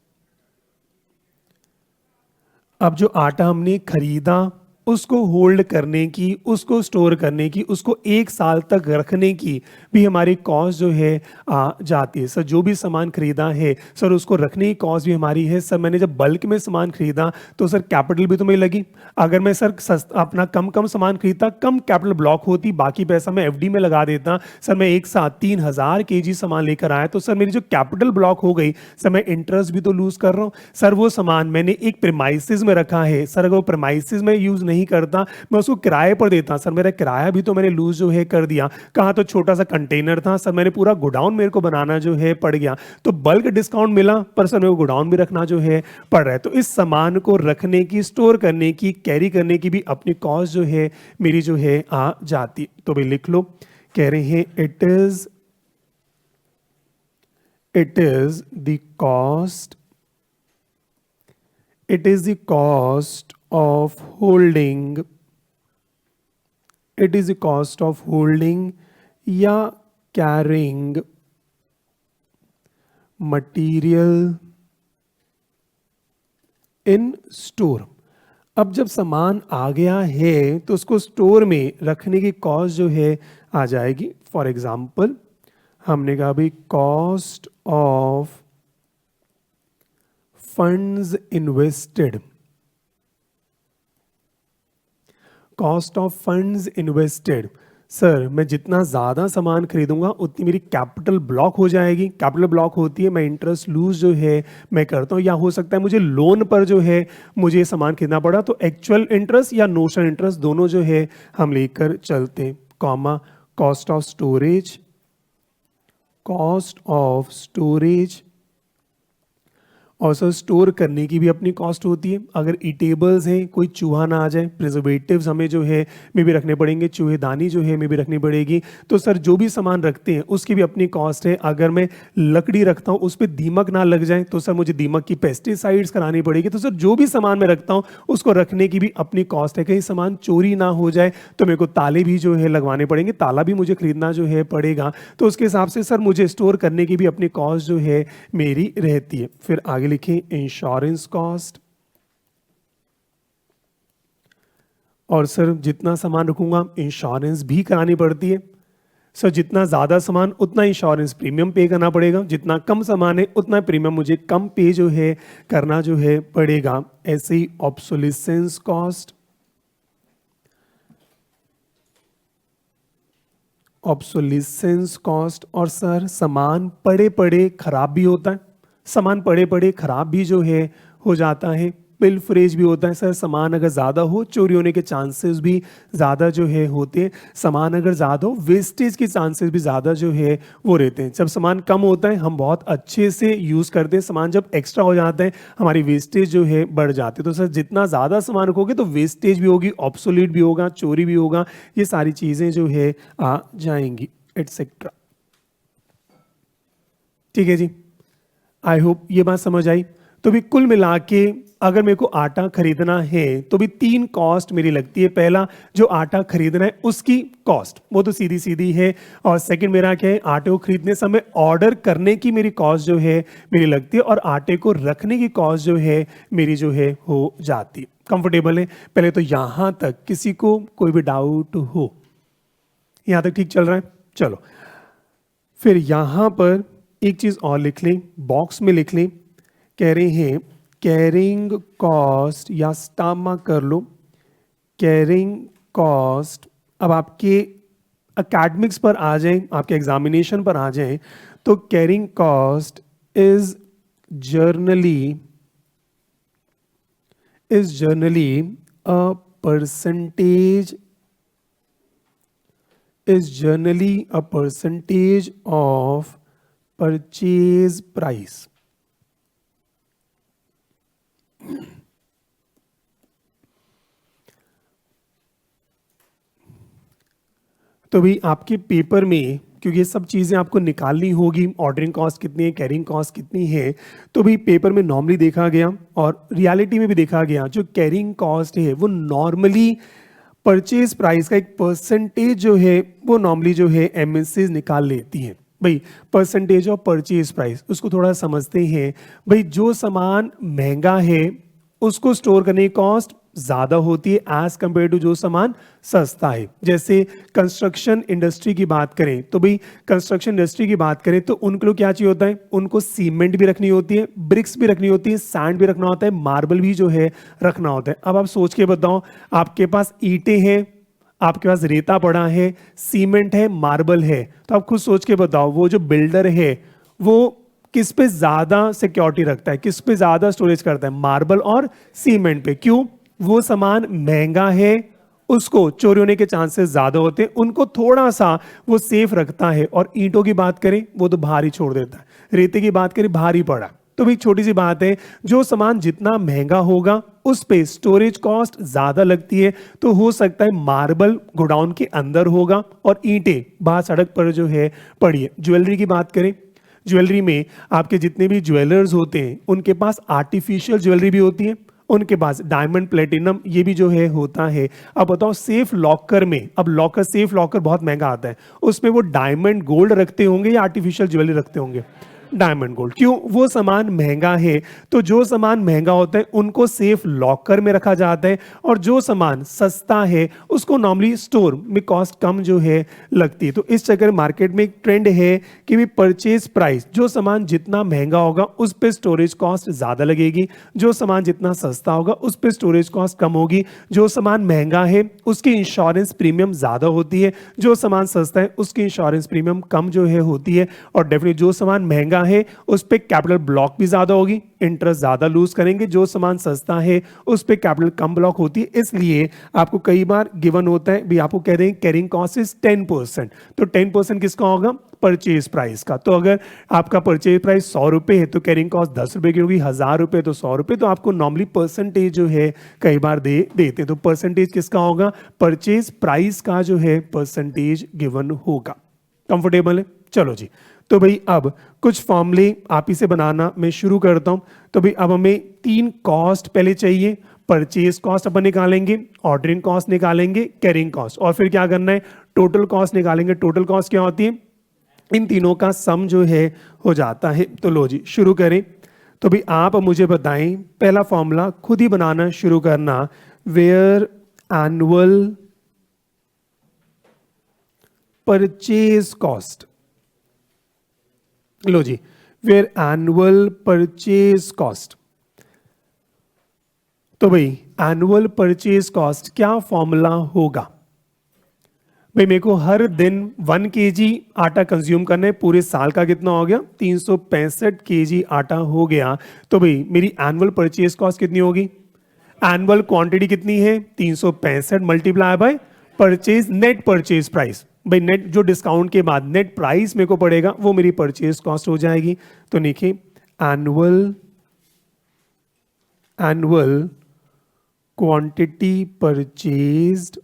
अब जो आटा हमने खरीदा उसको होल्ड करने की, उसको स्टोर करने की, उसको 1 साल तक रखने की भी हमारी कॉस्ट जो है आ जाती है। सर जो भी सामान खरीदा है सर उसको रखने की कॉस्ट भी हमारी है। सर मैंने जब बल्क में सामान खरीदा तो सर कैपिटल भी तो मुझे लगी। अगर मैं सर अपना कम सामान खरीदता, कम कैपिटल ब्लॉक होती, बाकी पैसा मैं एफडी में लगा देता। सर मैं एक साथ 3000 kg सामान लेकर आया तो सर मेरी जो कैपिटल ब्लॉक हो गई, सर मैं इंटरेस्ट भी तो लूज कर रहा हूँ। सर वो सामान मैंने एक प्रेमाइसिस में रखा है, सर अगर वो प्रेमाइसिस में यूज नहीं करता मैं उसको किराए पर देता, सर मेरा किराया भी तो मैंने लूज जो है कर दिया। कहा तो छोटा सा कंटेनर था, सर मैंने पूरा गोडाउन मेरे को बनाना जो है पड़ गया। तो बल्क डिस्काउंट मिला पर सर मेरे को गोडाउन भी रखना जो है पड़ रहा है। तो इस सामान को रखने की, स्टोर करने की, कैरी करने की भी अपनी कॉस्ट जो है मेरी जो है आ जाती। तो भाई लिख लो, कह रहे हैं it is the cost, it is the cost of holding, it is the cost of holding या carrying material in store। अब जब सामान आ गया है तो उसको स्टोर में रखने की कॉस्ट जो है आ जाएगी। फॉर एग्जाम्पल हमने कहा भाई cost of funds invested, cost of funds invested. Sir मैं जितना ज़्यादा सामान खरीदूंगा उतनी मेरी कैपिटल ब्लॉक हो जाएगी। कैपिटल ब्लॉक होती है, मैं इंटरेस्ट लूज जो है मैं करता हूँ, या हो सकता है मुझे लोन पर जो है मुझे सामान खरीदना पड़ा, तो एक्चुअल इंटरेस्ट या नोशनल इंटरेस्ट दोनों जो है हम लेकर चलते हैं। Comma cost of storage, cost of storage, और सर स्टोर करने की भी अपनी कॉस्ट होती है। अगर ईटेबल्स हैं, कोई चूहा ना आ जाए, प्रिजर्वेटिव्स हमें जो है में भी रखने पड़ेंगे, चूहेदानी जो है में भी रखनी पड़ेगी। तो सर जो भी सामान रखते हैं उसकी भी अपनी कॉस्ट है। अगर मैं लकड़ी रखता हूँ उस पर दीमक ना लग जाए तो सर मुझे दीमक की पेस्टिसाइड्स करानी पड़ेगी। तो सर जो भी सामान मैं रखता हूँ उसको रखने की भी अपनी कॉस्ट है। कहीं सामान चोरी ना हो जाए तो मेरे को ताले भी जो है लगवाने पड़ेंगे, ताला भी मुझे खरीदना जो है पड़ेगा। तो उसके हिसाब से सर मुझे स्टोर करने की भी अपनी कॉस्ट जो है मेरी रहती है। फिर आगे लिखें इंश्योरेंस कॉस्ट, और सर जितना सामान रखूंगा इंश्योरेंस भी करानी पड़ती है। सर जितना ज्यादा सामान उतना इंश्योरेंस प्रीमियम पे करना पड़ेगा, जितना कम सामान है उतना प्रीमियम मुझे कम पे जो है करना जो है पड़ेगा। ऐसे ही ऑब्सोलिसेंस कॉस्ट, ऑब्सोलिसेंस कॉस्ट, और सर सामान पड़े पड़े खराब भी होता है, सामान पड़े पड़े खराब भी जो है हो जाता है। पिलफरेज भी होता है सर, सामान अगर ज़्यादा हो चोरी होने के चांसेस भी ज़्यादा जो है होते हैं। सामान अगर ज़्यादा हो वेस्टेज के चांसेस भी ज़्यादा जो है वो रहते हैं। जब सामान कम होता है हम बहुत अच्छे से यूज़ करते हैं, सामान जब एक्स्ट्रा हो जाता है हमारी वेस्टेज जो है बढ़ जाती है। तो सर जितना ज़्यादा सामान रखोगे तो वेस्टेज भी होगी, ऑब्सोलीट भी होगा, चोरी भी होगा, ये सारी चीज़ें जो है आ जाएंगी एटसेट्रा। ठीक है जी, आई होप ये बात समझ आई। तो भी कुल मिला के अगर मेरे को आटा खरीदना है तो भी 3 कॉस्ट मेरी लगती है। पहला जो आटा खरीदना है उसकी कॉस्ट, वो तो सीधी सीधी है। और सेकंड मेरा क्या है, आटे को खरीदने समय ऑर्डर करने की मेरी कॉस्ट जो है मेरी लगती है, और आटे को रखने की कॉस्ट जो है मेरी जो है हो जाती है। कंफर्टेबल है? पहले तो यहां तक किसी को कोई भी डाउट हो? यहां तक ठीक चल रहा है? चलो फिर यहां पर एक चीज और लिख लें, बॉक्स में लिख लें। कह रहे हैं कैरिंग कॉस्ट, या स्टामा कर लो, कैरिंग कॉस्ट। अब आपके अकेडमिक्स पर आ जाएं, आपके एग्जामिनेशन पर आ जाएं, तो carrying cost is generally a percentage, is generally a percentage of purchase price. तो भी आपके पेपर में, क्योंकि ये सब चीज़ें आपको निकालनी होगी, ऑर्डरिंग कॉस्ट कितनी है, कैरिंग कॉस्ट कितनी है, तो भी पेपर में नॉर्मली देखा गया और रियलिटी में भी देखा गया, जो कैरिंग कॉस्ट है वो नॉर्मली परचेज प्राइस का एक परसेंटेज जो है वो नॉर्मली जो है एमएनसीज निकाल लेती हैं। भाई परसेंटेज ऑफ परचेज प्राइस, उसको थोड़ा समझते हैं। भाई जो सामान महंगा है उसको स्टोर करने की कॉस्ट ज्यादा होती है एज कंपेयर टू जो सामान सस्ता है। जैसे कंस्ट्रक्शन इंडस्ट्री की बात करें तो भाई कंस्ट्रक्शन इंडस्ट्री की बात करें तो उनको लोग क्या चाहिए होता है, उनको सीमेंट भी रखनी होती है, ब्रिक्स भी रखनी होती है, सैंड भी रखना होता है, मार्बल भी जो है रखना होता है। अब आप सोच के बताओ, आपके पास ईंटें हैं, आपके पास रेता पड़ा है, सीमेंट है, मार्बल है, तो आप खुद सोच के बताओ वो जो बिल्डर है वो किस पे ज्यादा सिक्योरिटी रखता है, किस पे ज्यादा स्टोरेज करता है, मार्बल और सीमेंट पे। क्यों? वो सामान महंगा है, उसको चोरी होने के चांसेस ज्यादा होते हैं, उनको थोड़ा सा वो सेफ रखता है। और ईंटों की बात करें वो तो बाहर ही छोड़ देता है, रेते की बात करें बाहर ही पड़ा। तो भाई छोटी सी बात है, जो सामान जितना महंगा होगा उस पे स्टोरेज कॉस्ट ज्यादा लगती है। तो हो सकता है मार्बल गोडाउन के अंदर होगा और ईंटें बाहर सड़क पर जो है पड़ी है। ज्वेलरी की बात करें, ज्वेलरी में आपके जितने भी ज्वेलर्स होते हैं उनके पास आर्टिफिशियल ज्वेलरी भी होती है, उनके पास डायमंड प्लेटिनम ये भी जो है होता है। अब बताओ सेफ लॉकर में, अब लॉकर, सेफ लॉकर बहुत महंगा आता है, उसमें वो डायमंड गोल्ड रखते होंगे या आर्टिफिशियल ज्वेलरी रखते होंगे? Diamond gold. क्यों? वो सामान महंगा है, तो जो सामान महंगा होता है उनको सेफ लॉकर में रखा जाता है, और जो सामान सस्ता है उसको नॉर्मली स्टोर में कॉस्ट कम जो है लगती है। तो इस चक्कर मार्केट में एक ट्रेंड है कि भी परचेज प्राइस, जो सामान जितना महंगा होगा उस पर स्टोरेज कॉस्ट ज़्यादा लगेगी, जो सामान जितना सस्ता होगा उस पर स्टोरेज कॉस्ट कम होगी, जो सामान महंगा है उसकी इंश्योरेंस प्रीमियम ज़्यादा होती है, जो सामान सस्ता है उसकी इंश्योरेंस प्रीमियम कम जो है होती है, और डेफिनेटली जो सामान महंगा है उस पे कैपिटल ब्लॉक भी ज्यादा होगी, इंटरेस्ट ज्यादा लूज करेंगे, जो सामान सस्ता है उस पे कैपिटल कम ब्लॉक होती है। इसलिए आपको कई बार गिवन होता है भी, आपको कह देंगे कैरिंग कॉस्ट इज 10%, तो 10% किसका होगा? परचेज प्राइस का। तो अगर आपका परचेज प्राइस 100 रुपए है तो कैरिंग कॉस्ट 10 रुपए की होगी, 1000 रुपए तो 100 रुपए, तो आपको नॉर्मली परसेंटेज जो है कई बार देते हैं, तो परसेंटेज किसका होगा? परचेज प्राइस का जो है परसेंटेज गिवन होगा। कंफर्टेबल है? चलो जी, तो भाई अब कुछ फॉर्मूले आप ही से बनाना मैं शुरू करता हूं। तो भाई अब हमें 3 कॉस्ट पहले चाहिए। परचेज कॉस्ट अपन निकालेंगे, ऑर्डरिंग कॉस्ट निकालेंगे, कैरिंग कॉस्ट, और फिर क्या करना है? टोटल कॉस्ट निकालेंगे। टोटल कॉस्ट क्या होती है? इन तीनों का सम जो है हो जाता है। तो लो जी शुरू करें। तो भाई आप मुझे बताएं, पहला फॉर्मूला खुद ही बनाना शुरू करना। वेयर एनुअल परचेज कॉस्ट, लो जी, वेयर एनुअल परचेज कॉस्ट। तो भाई एनुअल परचेज कॉस्ट क्या फॉर्मूला होगा? भाई मेरे को हर दिन 1 kg आटा कंज्यूम करना है, पूरे साल का कितना हो गया? 365 kg आटा हो गया। तो भाई मेरी एनुअल परचेज कॉस्ट कितनी होगी? एनुअल क्वांटिटी कितनी है? 365 multiply by purchase, net purchase price. भाई नेट जो डिस्काउंट के बाद नेट प्राइस मेरे को पड़ेगा वो मेरी परचेज कॉस्ट हो जाएगी। तो देखिए annual quantity purchased,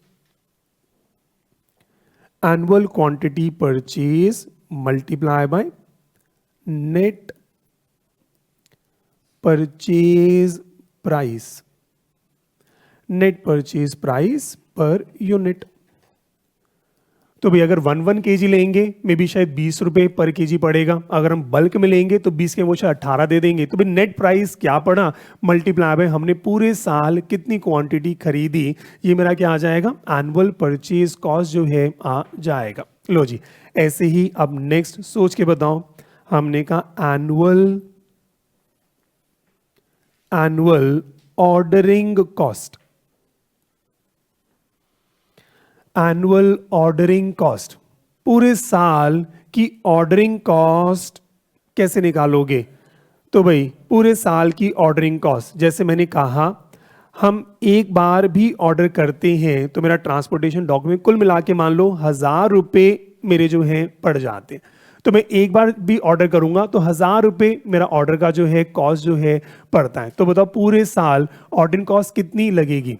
annual quantity purchase multiply by net purchase price, net purchase price per unit. तो भाई अगर 1 kg लेंगे मे बी शायद 20 रुपए पर केजी पड़ेगा, अगर हम बल्क में लेंगे तो 20 के वो शायद 18 दे देंगे। तो भाई नेट प्राइस क्या पड़ा? मल्टीप्लाई बाय हमने पूरे साल कितनी क्वांटिटी खरीदी, ये मेरा क्या आ जाएगा? एनुअल परचेज कॉस्ट जो है आ जाएगा। लो जी ऐसे ही अब नेक्स्ट सोच के बताओ। हमने कहा annual ordering cost, annual ordering cost, पूरे साल की ऑर्डरिंग कॉस्ट कैसे निकालोगे? तो भाई पूरे साल की ऑर्डरिंग कॉस्ट, जैसे मैंने कहा हम एक बार भी ऑर्डर करते हैं तो मेरा ट्रांसपोर्टेशन डॉक्यूमेंट कुल मिला के मान लो 1000 रुपए मेरे जो हैं पड़ जाते हैं। तो मैं एक बार भी ऑर्डर करूंगा तो 1000 रुपए मेरा ऑर्डर का जो है कॉस्ट जो है पड़ता है। तो बताओ पूरे साल ऑर्डरिंग कॉस्ट कितनी लगेगी?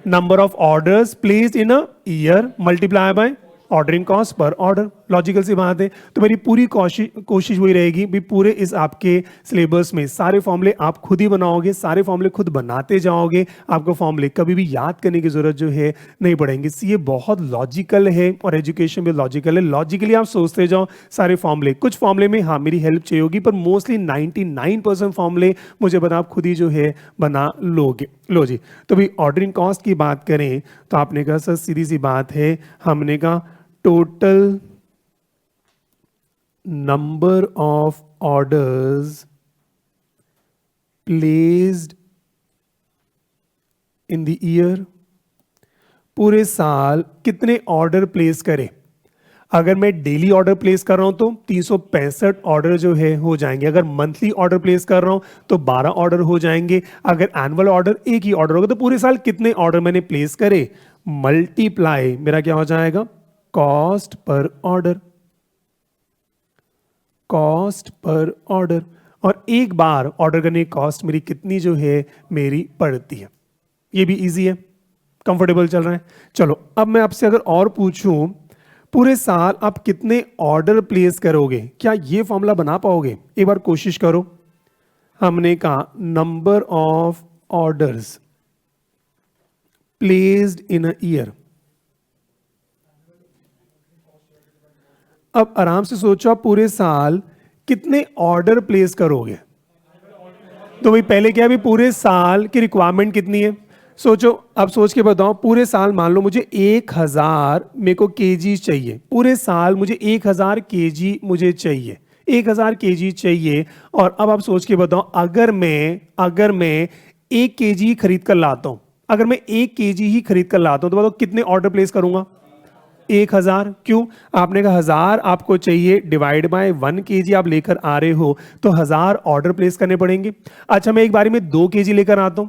Number of orders placed in a year multiply by ordering cost per order. Logical सी बात है। तो मेरी पूरी कोशिश वही रहेगी भी पूरे इस आपके सिलेबस में सारे फॉर्मूले आप खुद ही बनाओगे, सारे फॉर्मूले खुद बनाते जाओगे, आपको फॉर्मूले कभी भी याद करने की जरूरत जो है नहीं पड़ेगी। ये बहुत लॉजिकल है और एजुकेशन भी लॉजिकल है। लॉजिकली आप सोचते जाओ सारे फॉर्मूले, कुछ फॉर्मूले में हाँ मेरी हेल्प चाहिए होगी, पर मोस्टली 99% फॉर्मूले मुझे बता आप खुद ही जो है बना लोगे। लो जी तो भाई ऑर्डरिंग कॉस्ट की बात करें तो आपने कहा सर सीधी सी बात है, हमने कहा total number of orders placed in the year, पूरे साल कितने ऑर्डर प्लेस करें। अगर मैं डेली ऑर्डर प्लेस कर रहा हूं तो 365 ऑर्डर जो है हो जाएंगे। अगर मंथली ऑर्डर प्लेस कर रहा हूं तो 12 ऑर्डर हो जाएंगे। अगर एनुअल ऑर्डर एक ही ऑर्डर होगा तो पूरे साल कितने ऑर्डर मैंने प्लेस करे, मल्टीप्लाई मेरा क्या हो जाएगा? Cost per order, cost per order. और एक बार ऑर्डर करने की कॉस्ट मेरी कितनी जो है मेरी पड़ती है। ये भी इजी है, कंफर्टेबल चल रहा है। चलो अब मैं आपसे अगर और पूछूं पूरे साल आप कितने ऑर्डर प्लेस करोगे, क्या ये फॉर्मूला बना पाओगे? एक बार कोशिश करो। हमने कहा number of orders placed in a year. अब आराम से सोचो आप पूरे साल कितने ऑर्डर प्लेस करोगे? तो भाई पहले क्या है, भाई पूरे साल की रिक्वायरमेंट कितनी है? सोचो, अब सोच के बताओ, पूरे साल मान लो मुझे 1000 मेरे को केजी चाहिए, पूरे साल मुझे 1000 केजी मुझे चाहिए, 1000 केजी चाहिए। और अब आप सोच के बताओ, अगर मैं 1 केजी खरीद कर लाता हूं, अगर मैं 1 केजी ही खरीद कर लाता हूं, तो बताओ कितने ऑर्डर प्लेस करूंगा? 1000। क्यों? आपने कहा 1000 आपको चाहिए, डिवाइड बाय 1 केजी आप लेकर आ रहे हो, तो 1000 ऑर्डर प्लेस करने पड़ेंगे। अच्छा, मैं एक बारी में 2 केजी लेकर आता हूं,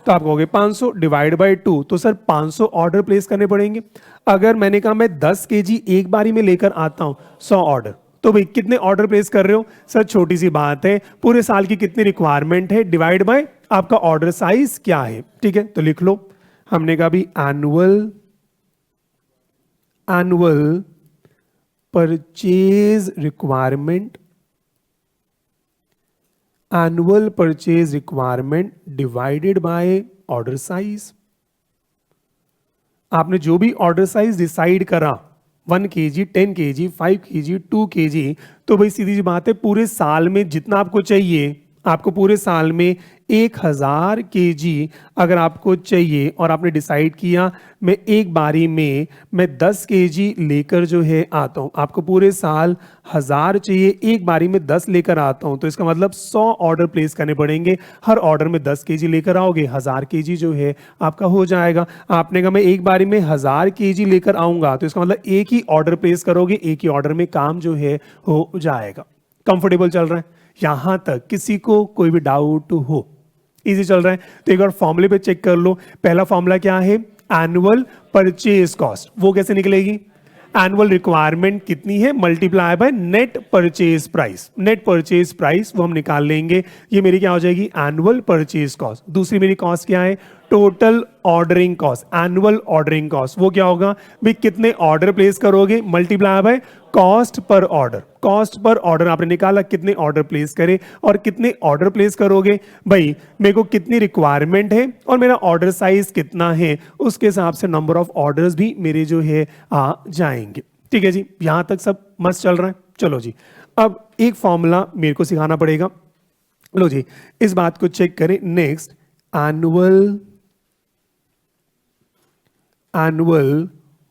तो आप कहोगे 500 डिवाइड बाय 2, तो सर 500 ऑर्डर प्लेस करने पड़ेंगे। अगर मैंने कहा मैं 10 केजी एक बारी में लेकर आता हूं, 100 ऑर्डर, तो भाई कितने ऑर्डर प्लेस कर रहे हो? सर छोटी सी बात है, पूरे साल की कितनी रिक्वायरमेंट है डिवाइड बाय आपका ऑर्डर साइज क्या है। ठीक है, तो लिख लो, हमने कहा भी annual purchase requirement, annual purchase requirement divided by order size. आपने जो भी ऑर्डर साइज डिसाइड करा, 1 केजी, 10 केजी, 5 केजी, 2 केजी, तो भाई सीधी सी बात है, पूरे साल में जितना आपको चाहिए, आपको पूरे साल में 1000 केजी अगर आपको चाहिए, और आपने डिसाइड किया मैं एक बारी में मैं 10 केजी लेकर जो है आता हूं, आपको पूरे साल 1000 चाहिए, एक बारी में 10 लेकर आता हूं, तो इसका मतलब 100 ऑर्डर प्लेस करने पड़ेंगे। हर ऑर्डर में 10 केजी लेकर आओगे, 1000 केजी जो है आपका हो जाएगा। आपने कहा मैं एक बारी में 1000 केजी लेकर आऊंगा, तो इसका मतलब एक ही ऑर्डर प्लेस करोगे, एक ही ऑर्डर में काम जो है हो जाएगा। कंफर्टेबल चल रहा है यहां तक? किसी को कोई भी डाउट हो? इजी चल रहा है? तो एक बार फॉर्मूले पे चेक कर लो। पहला फॉर्मूला क्या है? Annual purchase cost. वो कैसे निकलेगी? एनुअल रिक्वायरमेंट कितनी है multiply by net purchase price. Net purchase price वो हम निकाल लेंगे, ये मेरी क्या हो जाएगी? Annual purchase cost. दूसरी मेरी कॉस्ट क्या है? Total ordering cost, annual ordering cost. वो क्या होगा भाई? कितने ऑर्डर प्लेस करोगे multiply by cost per order. Cost per order आपने निकाला, कितने ऑर्डर प्लेस करे और कितने ऑर्डर प्लेस करोगे, भाई मेरे को कितनी रिक्वायरमेंट है और मेरा ऑर्डर साइज कितना है, उसके हिसाब से नंबर ऑफ ऑर्डर्स भी मेरे जो है आ जाएंगे। ठीक है जी, यहां तक सब मस्त चल रहा है? चलो जी, अब एक फॉर्मूला मेरे को सिखाना पड़ेगा। लो जी, इस बात को चेक करें। नेक्स्ट, एनुअल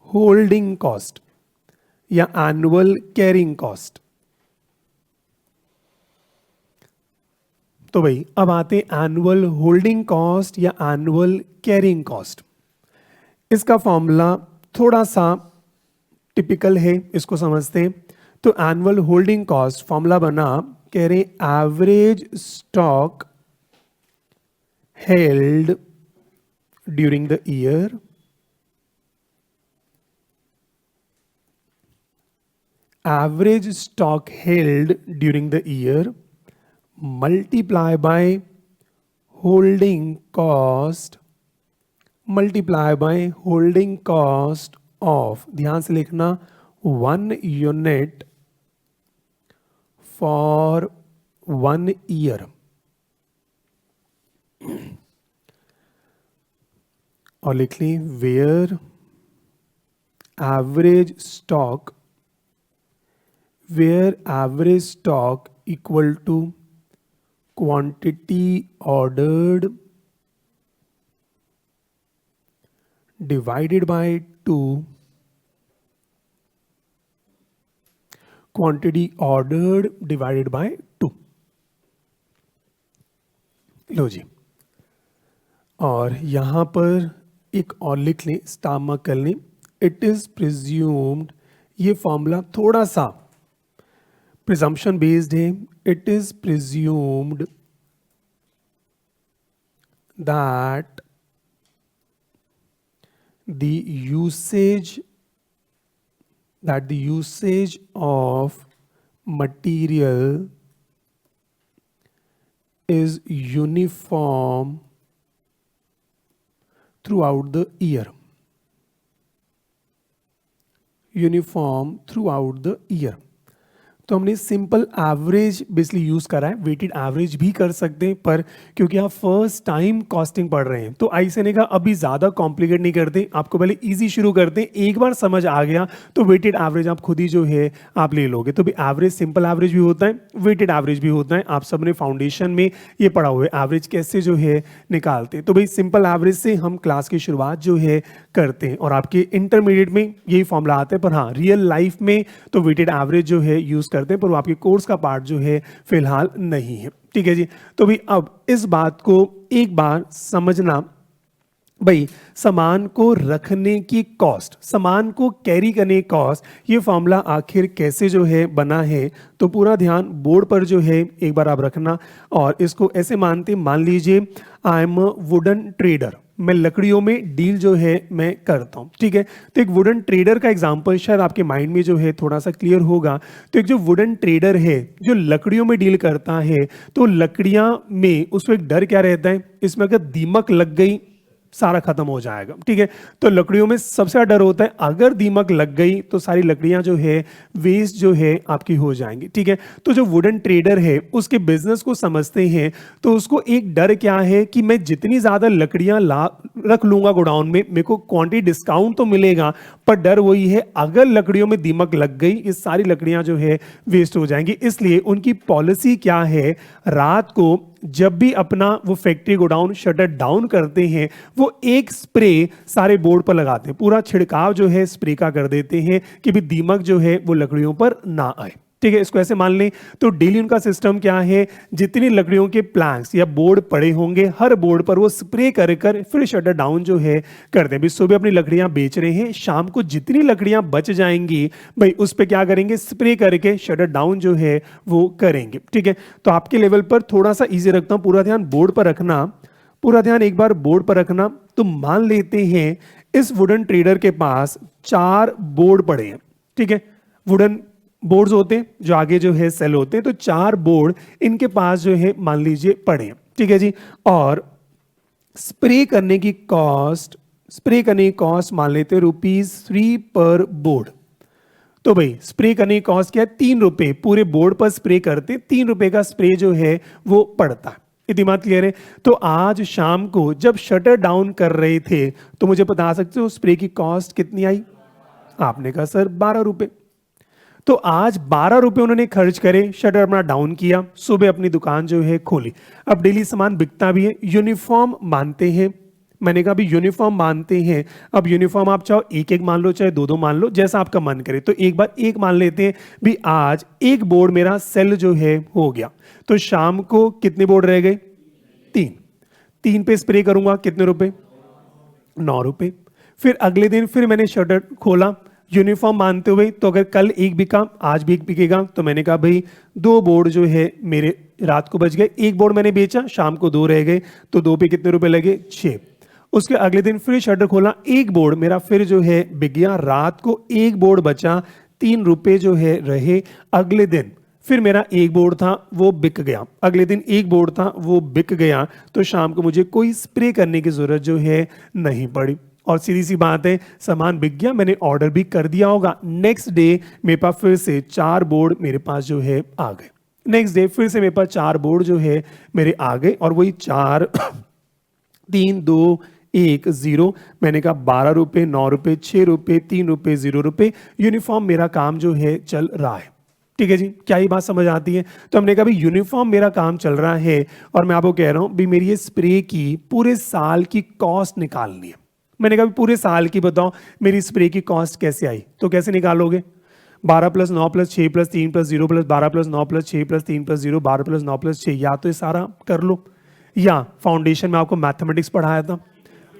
होल्डिंग कॉस्ट या एनुअल कैरिंग कॉस्ट। तो भाई अब आते हैं एनुअल होल्डिंग कॉस्ट या एनुअल कैरिंग कॉस्ट। इसका फॉर्मूला थोड़ा सा टिपिकल है, इसको समझते हैं। तो एनुअल होल्डिंग कॉस्ट फॉर्मूला बना, कह रहे average stock held during the year average stock held during the year multiply by holding cost of, ध्यान से लिखना, 1 unit for 1 year। और लिख लें where average stock equal to quantity ordered divided by 2, quantity ordered divided by 2। लो जी, और यहां पर एक और लिख लें, स्टार मार्क कर लें। इट इज प्रिज्यूम्ड, ये फॉर्मूला थोड़ा सा प्रिजम्पशन बेस्ड है। It is presumed that the usage of material is uniform throughout the year। तो हमने सिंपल एवरेज बेसिकली यूज करा है, वेटेड एवरेज भी कर सकते हैं, पर क्योंकि आप फर्स्ट टाइम कॉस्टिंग पढ़ रहे हैं तो आईसीए ने कहा अभी ज्यादा कॉम्प्लिकेट नहीं करते, आपको पहले इजी शुरू करते हैं, एक बार समझ आ गया तो वेटेड एवरेज आप खुद ही जो है आप ले लोगे। तो भी एवरेज सिंपल एवरेज भी होता है, वेटेड एवरेज भी होता है, आप सबने फाउंडेशन में ये पढ़ा हुआ है एवरेज कैसे जो है निकालते हैं। तो भाई सिंपल एवरेज से हम क्लास की शुरुआत जो है करते हैं और आपके इंटरमीडिएट में यही फॉर्मूला आता है, पर हाँ रियल लाइफ में तो वेटेड एवरेज जो है यूज करते हैं, पर वो आपके कोर्स का पार्ट जो है फिलहाल नहीं है। ठीक है जी। तो भाई अब इस बात को एक बार समझना, भाई सामान को रखने की कॉस्ट, सामान को कैरी करने की कॉस्ट, ये फॉर्मूला आखिर कैसे जो है बना है, तो पूरा ध्यान बोर्ड पर जो है एक बार आप रखना और इसको ऐसे मानते, मान लीजिए आई एम वुडन ट्रेडर, मैं लकड़ियों में डील जो है मैं करता हूँ। ठीक है, तो एक वुडन ट्रेडर का एग्जांपल शायद आपके माइंड में जो है थोड़ा सा क्लियर होगा। तो एक जो वुडन ट्रेडर है जो लकड़ियों में डील करता है, तो लकड़ियां में उसको एक डर क्या रहता है, इसमें अगर दीमक लग गई सारा खत्म हो जाएगा। ठीक है, तो लकड़ियों में सबसे ज्यादा डर होता है अगर दीमक लग गई तो सारी लकड़ियां जो है वेस्ट जो है आपकी हो जाएंगी। ठीक है, तो जो वुडन ट्रेडर है उसके बिजनेस को समझते हैं, तो उसको एक डर क्या है कि मैं जितनी ज्यादा लकड़ियां रख लूंगा गोडाउन में, मेरे को क्वांटिटी डिस्काउंट तो मिलेगा, पर डर वही है अगर लकड़ियों में दीमक लग गई ये सारी लकड़ियां जो है वेस्ट हो जाएंगी। इसलिए उनकी पॉलिसी क्या है, रात को जब भी अपना वो फैक्ट्री गोडाउन शटर डाउन करते हैं वो एक स्प्रे सारे बोर्ड पर लगाते हैं, पूरा छिड़काव जो है स्प्रे का कर देते हैं कि भी दीमक जो है वो लकड़ियों पर ना आए। ठीक है, इसको ऐसे मान लें। तो डेली उनका सिस्टम क्या है, जितनी लकड़ियों के प्लैंक्स या बोर्ड पड़े होंगे हर बोर्ड पर वो स्प्रे कर फिर शटर डाउन जो है करते हैं। सुबह अपनी लकड़ियां बेच रहे हैं, शाम को जितनी लकड़ियां बच जाएंगी भाई उस पर क्या करेंगे, स्प्रे करके शटर डाउन जो है वो करेंगे। ठीक है, तो आपके लेवल पर थोड़ा सा ईजी रखता हूं, पूरा ध्यान बोर्ड पर रखना, पूरा ध्यान एक बार बोर्ड पर रखना। तो मान लेते हैं इस वुडन ट्रेडर के पास 4 बोर्ड पड़े हैं। ठीक है, वुडन बोर्ड्स होते हैं जो आगे जो है सेल होते हैं, तो 4 बोर्ड इनके पास जो है मान लीजिए पड़े हैं। ठीक है जी, और स्प्रे करने की कॉस्ट मान लेते हैं ₹3 पर बोर्ड। तो भाई स्प्रे करने की कॉस्ट क्या है, ₹3 पूरे बोर्ड पर स्प्रे करते, ₹3 का स्प्रे जो है वो पड़ता है। इतनी बात क्लियर है। तो आज शाम को जब शटर डाउन कर रहे थे तो मुझे बता सकते हो स्प्रे की कॉस्ट कितनी आई, आपने कहा सर ₹12। तो आज ₹12 उन्होंने खर्च करे, शटर अपना डाउन किया, सुबह अपनी दुकान जो है खोली। अब डेली सामान बिकता भी है, यूनिफॉर्म मानते हैं, मैंने कहा भी यूनिफॉर्म मानते हैं। अब यूनिफॉर्म आप चाहो एक एक मान लो, चाहे दो दो मान लो, जैसा आपका मन करे। तो एक बार एक मान लेते हैं भी आज एक बोर्ड मेरा सेल जो है हो गया, तो शाम को कितने बोर्ड रह गए, 3 पे स्प्रे करूंगा, कितने रुपए, ₹9। फिर अगले दिन फिर मैंने शटर खोला यूनिफॉर्म मानते हुए, तो अगर कल एक बिका आज भी एक बिकेगा, तो मैंने कहा भाई 2 बोर्ड जो है मेरे रात को बच गए, एक बोर्ड मैंने बेचा, शाम को 2 रह गए, तो 2 पे कितने रुपए लगे, 6। उसके अगले दिन फिर शटर खोला, एक बोर्ड मेरा फिर जो है बिक गया, रात को एक बोर्ड बचा, ₹3 जो है रहे। अगले दिन फिर मेरा एक बोर्ड था वो बिक गया, अगले दिन एक बोर्ड था वो बिक गया, तो शाम को मुझे कोई स्प्रे करने की जरूरत जो है नहीं पड़ी। और सीधी सी बात है, सामान बिक गया, मैंने ऑर्डर भी कर दिया होगा, नेक्स्ट डे मेरे पास फिर से 4 बोर्ड मेरे पास जो है आ गए। नेक्स्ट डे फिर से मेरे पास 4 बोर्ड जो है मेरे आ गए, और वही 4 3 2 1 0, मैंने कहा ₹12, ₹9, ₹6, ₹3, ₹0। यूनिफॉर्म मेरा काम जो है चल रहा है। ठीक है जी, क्या ये बात समझ आती है। तो हमने कहा भी यूनिफॉर्म मेरा काम चल रहा है, और मैं आपको कह रहा हूं भी मेरी ये स्प्रे की पूरे साल की कॉस्ट निकालनी है। मैंने कहा पूरे साल की बताओ मेरी स्प्रे की कॉस्ट कैसे आई, तो कैसे निकालोगे, 12 + 9 + 6 + 3 + 0 + 12 + 9 + 6 + 3 + 0 12 + 9 + 6, या तो ये सारा कर लो, या फाउंडेशन में आपको मैथमेटिक्स पढ़ाया था।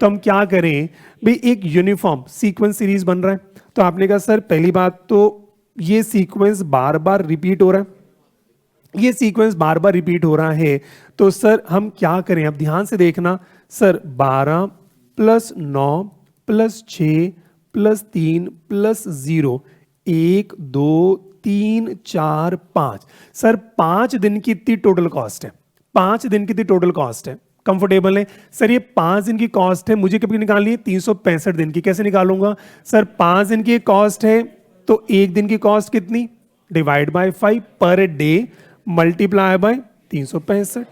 तो हम क्या करें भाई, एक यूनिफॉर्म सीक्वेंस सीरीज बन रहा है, तो आपने कहा सर पहली बात तो ये सीक्वेंस बार बार रिपीट हो रहा है, ये सीक्वेंस बार बार रिपीट हो रहा है, तो सर हम क्या करें, अब ध्यान से देखना, सर 12 + 9 + 6 + 3 + 0 1 2 3 4 5, सर 5 दिन की इतनी टोटल कॉस्ट है, 5 दिन की इतनी टोटल कॉस्ट है। कंफर्टेबल है सर, ये 5 दिन की कॉस्ट है, मुझे कभी निकालनी है 365 दिन की, कैसे निकालूंगा सर, 5 दिन की कॉस्ट है तो 1 दिन की कॉस्ट कितनी, divide by 5 per day multiply by 365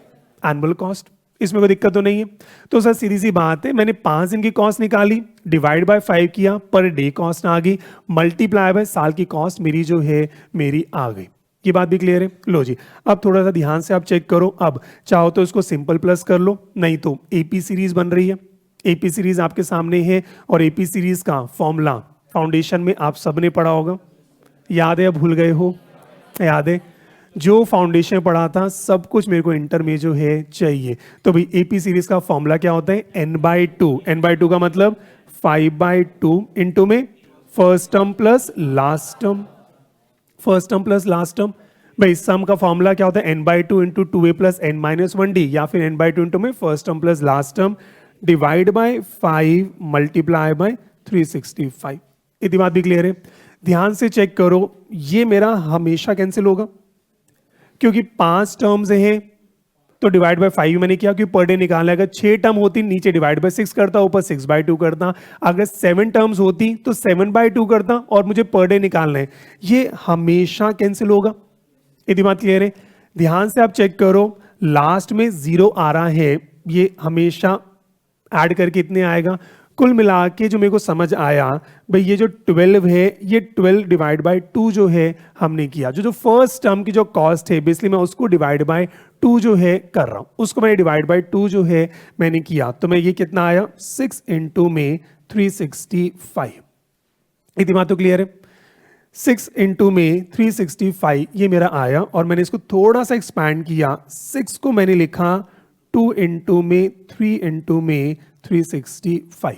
annual cost. इसमें कोई दिक्कत तो नहीं है। तो सर सीधी सी बात है, मैंने 5 दिन की कॉस्ट निकाली, डिवाइड बाय 5 किया, पर डे कॉस्ट आ गई, मल्टीप्लाई बाय साल की कॉस्ट मेरी जो है मेरी आ गई। ये बात भी क्लियर है। लो जी, अब थोड़ा सा ध्यान से आप चेक करो। अब चाहो तो इसको सिंपल प्लस कर लो, नहीं तो एपी सीरीज बन रही है। एपी सीरीज आपके सामने है और एपी सीरीज का फॉर्मूला फाउंडेशन में आप सबने पढ़ा होगा, याद है या भूल गए हो? याद है। जो फाउंडेशन पढ़ा था सब कुछ मेरे को इंटर में जो है चाहिए। तो भाई एपी सीरीज का फॉर्मूला क्या होता है? n/2। n/2 का मतलब 5/2 इंटू में first term plus last term, first term plus last term. भाई सम का फॉर्मूला क्या होता है? n/2 into 2a plus n-1d, या फिर n/2 इंटू में first term plus last term divide by 5 multiply by 365। इतनी बात भी क्लियर है। ध्यान से चेक करो, ये मेरा हमेशा कैंसिल होगा क्योंकि 5 टर्म्स हैं, तो डिवाइड बाय 5 मैंने किया क्योंकि पर डे निकालना है। अगर 6 टर्म होती नीचे डिवाइड बाय 6 करता, ऊपर 6/2 करता। अगर 7 टर्म्स होती तो 7/2 करता और मुझे पर डे निकालना है। ये हमेशा कैंसिल होगा। इतनी बात क्लियर है। ध्यान से आप चेक करो, लास्ट में 0 आ रहा है, ये हमेशा ऐड करके इतने आएगा। कुल मिला के जो मेरे को समझ आया भाई, ये जो 12 है, ये 12 डिवाइड बाय 2 जो है हमने किया। जो फर्स्ट टर्म की जो कॉस्ट है बेसिकली मैं उसको डिवाइड बाय 2 जो है कर रहा हूं, उसको मैंने डिवाइड बाय 2 जो है मैंने किया। तो मैं ये कितना आया? 6 इंटू में 365। इतनी बात तो क्लियर है। 6 इंटू में 365 ये मेरा आया और मैंने इसको थोड़ा सा एक्सपैंड किया। 6 को मैंने लिखा 2 इंटू में 3 इंटू में 365।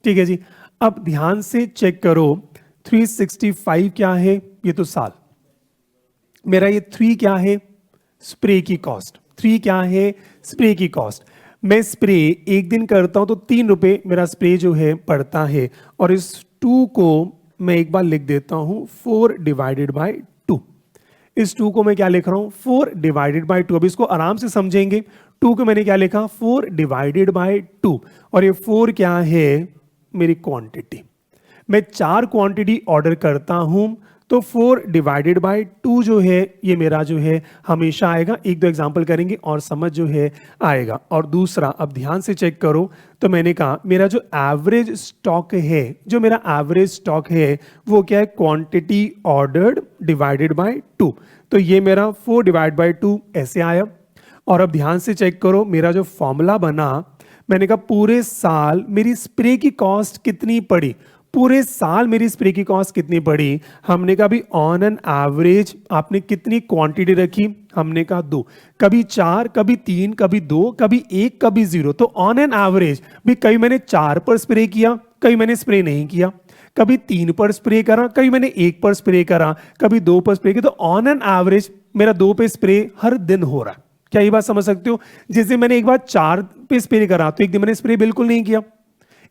ठीक है जी। अब ध्यान से चेक करो, 365 क्या है? ये तो साल। मेरा ये 3 क्या है? स्प्रे की कॉस्ट। 3 क्या है? स्प्रे की कॉस्ट। मैं स्प्रे एक दिन करता हूं तो 3 रुपए मेरा स्प्रे जो है पड़ता है। और इस 2 को मैं एक बार लिख देता हूं 4 डिवाइडेड बाय 2। इस 2 को मैं क्या लिख रहा हूं? 4 डिवाइडेड बाय 2। अब इसको आराम से समझेंगे। 2 को मैंने क्या लिखा? 4 डिवाइडेड बाय 2। और ये 4 क्या है? मेरी क्वांटिटी। मैं 4 क्वांटिटी ऑर्डर करता हूं तो 4 डिवाइडेड बाय 2 जो है ये मेरा जो है हमेशा आएगा। एक दो एग्जांपल करेंगे और समझ जो है आएगा। और दूसरा, अब ध्यान से चेक करो, तो मैंने कहा मेरा जो एवरेज स्टॉक है, जो मेरा एवरेज स्टॉक है वो क्या है? Quantity ordered divided by 2। तो ये मेरा 4 डिवाइड बाय 2 ऐसे आया। और अब ध्यान से चेक करो, मेरा जो फॉर्मूला बना, मैंने कहा पूरे साल मेरी स्प्रे की कॉस्ट कितनी पड़ी? पूरे साल मेरी स्प्रे की कॉस्ट कितनी पड़ी? हमने कहा भी ऑन एन एवरेज आपने कितनी क्वांटिटी रखी? हमने कहा 2। कभी 4, कभी 3, कभी 2, कभी 1, कभी 0। तो ऑन एन एवरेज भी कभी मैंने 4 पर स्प्रे किया, कभी मैंने स्प्रे नहीं किया, कभी 3 पर स्प्रे करा, कभी मैंने 1 पर स्प्रे करा, कभी 2 पर स्प्रे किया। तो ऑन एन एवरेज मेरा 2 पे स्प्रे हर दिन हो रहा है। क्या ये बात समझ सकते हो? जैसे मैंने एक बार 4 पे स्प्रे करा तो एक दिन मैंने स्प्रे बिल्कुल नहीं किया,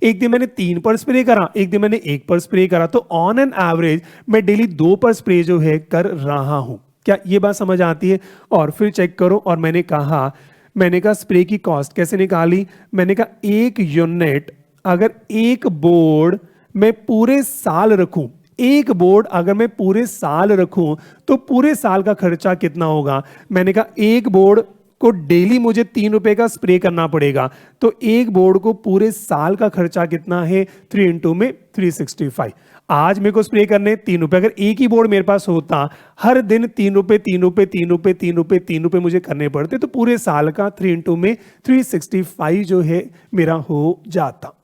एक दिन मैंने 3 पर स्प्रे करा, एक दिन मैंने 1 पर स्प्रे करा। तो ऑन एन एवरेज मैं डेली 2 पर स्प्रे जो है कर रहा हूं। क्या ये बात समझ आती है? और फिर चेक करो, और मैंने कहा स्प्रे की कॉस्ट कैसे निकाली? मैंने कहा 1 यूनिट अगर 1 बोर्ड मैं पूरे साल रखूं, 1 बोर्ड अगर मैं पूरे साल रखूं तो पूरे साल का खर्चा कितना होगा? मैंने कहा 1 बोर्ड को डेली मुझे 3 रुपए का स्प्रे करना पड़ेगा, तो 1 बोर्ड को पूरे साल का खर्चा कितना है? 3 इंटू में 365। आज मेरे को स्प्रे करने 3 रुपए, अगर एक ही बोर्ड मेरे पास होता, हर दिन 3 रुपए 3 रुपए 3 रुपए 3 रुपए 3 रुपए मुझे करने पड़ते, तो पूरे साल का 3 इंटू में 365 जो है मेरा हो जाता।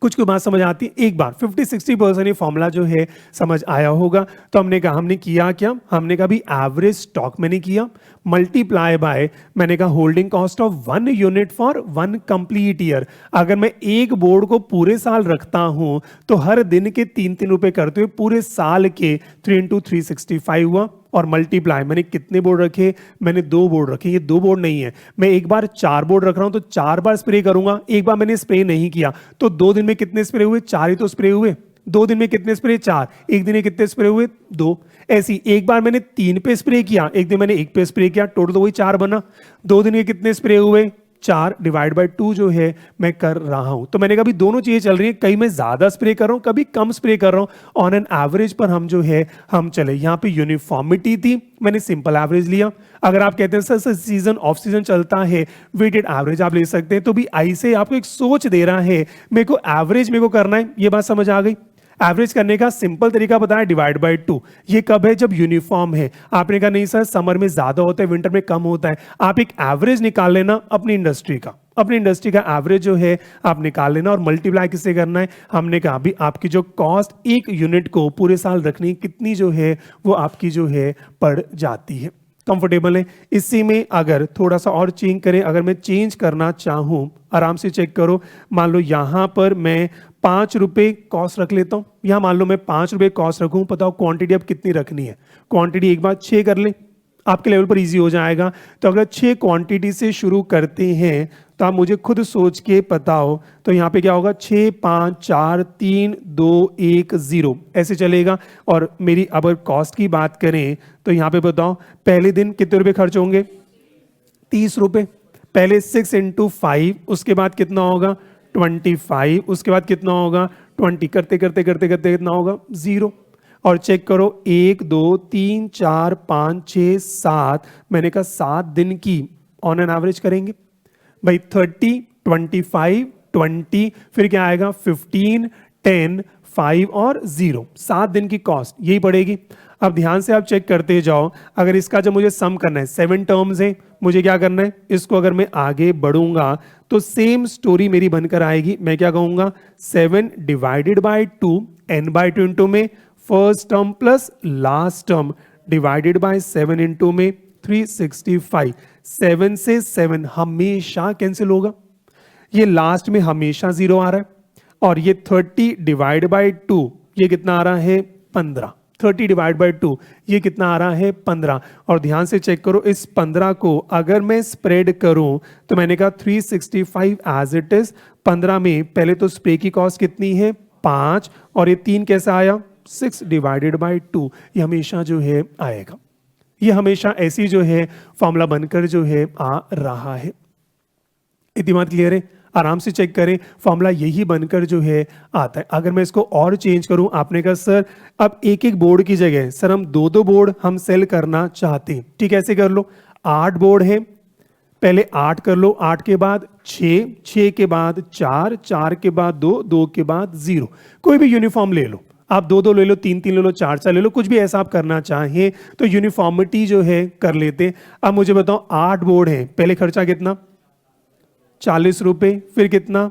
कुछ बात समझ आती है? एक बार 50-60% ये फॉर्मूला जो है समझ आया होगा। तो हमने किया क्या? हमने कहा भी एवरेज स्टॉक मैंने किया, मल्टीप्लाई बाय मैंने कहा holding cost of 1 unit for 1 complete year. अगर मैं 1 बोर्ड को पूरे साल रखता हूं तो हर दिन के 3-3 रुपए करते हुए पूरे साल के 3 इंटू 365 हुआ। और मल्टीप्लाई मैंने कितने बोर्ड रखे? मैंने 2 बोर्ड रखे। ये 2 बोर्ड नहीं है, मैं एक बार 4 बोर्ड रख रहा हूं तो 4 बार स्प्रे करूंगा। एक बार मैंने स्प्रे नहीं किया तो 2 दिन में कितने स्प्रे हुए? 4 ही तो स्प्रे हुए। 2 दिन में कितने स्प्रे? 4। एक दिन में कितने स्प्रे हुए? 2। ऐसी एक बार मैंने 3 पे स्प्रे किया, एक दिन मैंने 1 पे स्प्रे किया, टोटल तो वही 4 बना। 2 दिन में कितने स्प्रे हुए? 4 डिवाइड बाय 2 जो है मैं कर रहा हूं। तो मैंने कहा भी दोनों चीजें चल रही है, कहीं मैं ज्यादा स्प्रे कर रहा हूं, कभी कम स्प्रे कर रहा हूं। ऑन एन एवरेज पर हम जो है हम चले। यहां पे यूनिफॉर्मिटी थी, मैंने सिंपल एवरेज लिया। अगर आप कहते हैं सर सीजन ऑफ सीजन चलता है, वेटेड एवरेज आप ले सकते हैं। तो भी आई से आपको एक सोच दे रहा है, मेरे को एवरेज मेरे को करना है। ये बात समझ आ गई। एवरेज करने का सिंपल तरीका बताया, डिवाइड बाय 2। ये कब है? जब यूनिफॉर्म है। आपने कहा नहीं सर समर में ज्यादा होता है, विंटर में कम होता है। आप एक एवरेज निकाल लेना अपनी इंडस्ट्री का, अपनी इंडस्ट्री का एवरेज जो है आप निकाल लेना और मल्टीप्लाई किससे करना है? हमने कहा भी आपकी जो कॉस्ट एक यूनिट को पूरे साल रखनी कितनी जो है वो आपकी जो है पड़ जाती है। कंफर्टेबल है? इसी में अगर थोड़ा सा और चेंज करें, अगर मैं चेंज करना चाहूं, आराम से चेक करो। मान लो यहां पर मैं 5 रुपए कॉस्ट रख लेता हूं। यहां मान लो मैं 5 रुपए कॉस्ट रखूं, बताओ क्वांटिटी अब कितनी रखनी है? क्वांटिटी एक बार 6 कर ले, आपके लेवल पर इजी हो जाएगा। तो अगर 6 क्वांटिटी से शुरू करते हैं तो आप मुझे खुद सोच के बताओ, तो यहाँ पे क्या होगा? 6 5 4 3 2 1 0 ऐसे चलेगा। और मेरी अगर कॉस्ट की बात करें तो यहाँ पे बताओ पहले दिन कितने रुपए खर्च होंगे? 30 रुपए। पहले 6 × 5, उसके बाद कितना होगा? 25, उसके बाद कितना होगा? 20। करते करते करते करते कितना होगा? 0। और चेक करो 1 2 3 4 5 6 7, मैंने कहा 7 दिन की ऑन एन एवरेज करेंगे भाई। 30 25 20, फिर क्या आएगा? 15 10 5 और 0। 7 दिन की कॉस्ट यही पड़ेगी। अब ध्यान से आप चेक करते जाओ। अगर इसका जब मुझे सम करना है, 7 टर्म्स है, मुझे क्या करना है? इसको अगर मैं आगे बढ़ूंगा तो सेम स्टोरी मेरी बनकर आएगी। मैं क्या कहूंगा? 7 divided by 2 n by 2 into में first term plus last term divided by 7 into में 365। 7 से 7 हमेशा कैंसिल होगा, ये लास्ट में हमेशा 0 आ रहा है। और ये 30 डिवाइड बाय 2 ये कितना आ रहा है? 15। 30 डिवाइड बाय 2 ये कितना आ रहा है? 15। और ध्यान से चेक करो, इस 15 को अगर मैं स्प्रेड करूं तो मैंने कहा 365 एज इट इज। 15 में पहले तो स्प्रे की कॉस्ट कितनी है? 5, और ये 3 कैसा आया? 6 डिवाइडेड बाय 2। ये हमेशा जो है आएगा। ये हमेशा ऐसी जो है फॉर्मूला बनकर जो है आ रहा है। इतनी बात क्लियर है? आराम से चेक करें, फॉर्मूला यही बनकर जो है आता है। अगर मैं इसको और चेंज करूं, आपने कहा सर अब एक एक बोर्ड की जगह सर हम 2-2 बोर्ड हम सेल करना चाहते हैं। ठीक है, ऐसे कर लो। 8 बोर्ड है, पहले 8 कर लो, 8 के बाद 6, 6 के बाद 4, 4 के बाद 2, 2 के बाद 0। कोई भी यूनिफॉर्म ले लो, आप 2-2 ले लो, 3-3 ले लो, 4-4 ले लो, कुछ भी ऐसा आप करना चाहें तो यूनिफॉर्मिटी जो है कर लेते। अब मुझे बताओ 8 बोर्ड है, पहले खर्चा कितना? 40 रुपए, फिर कितना?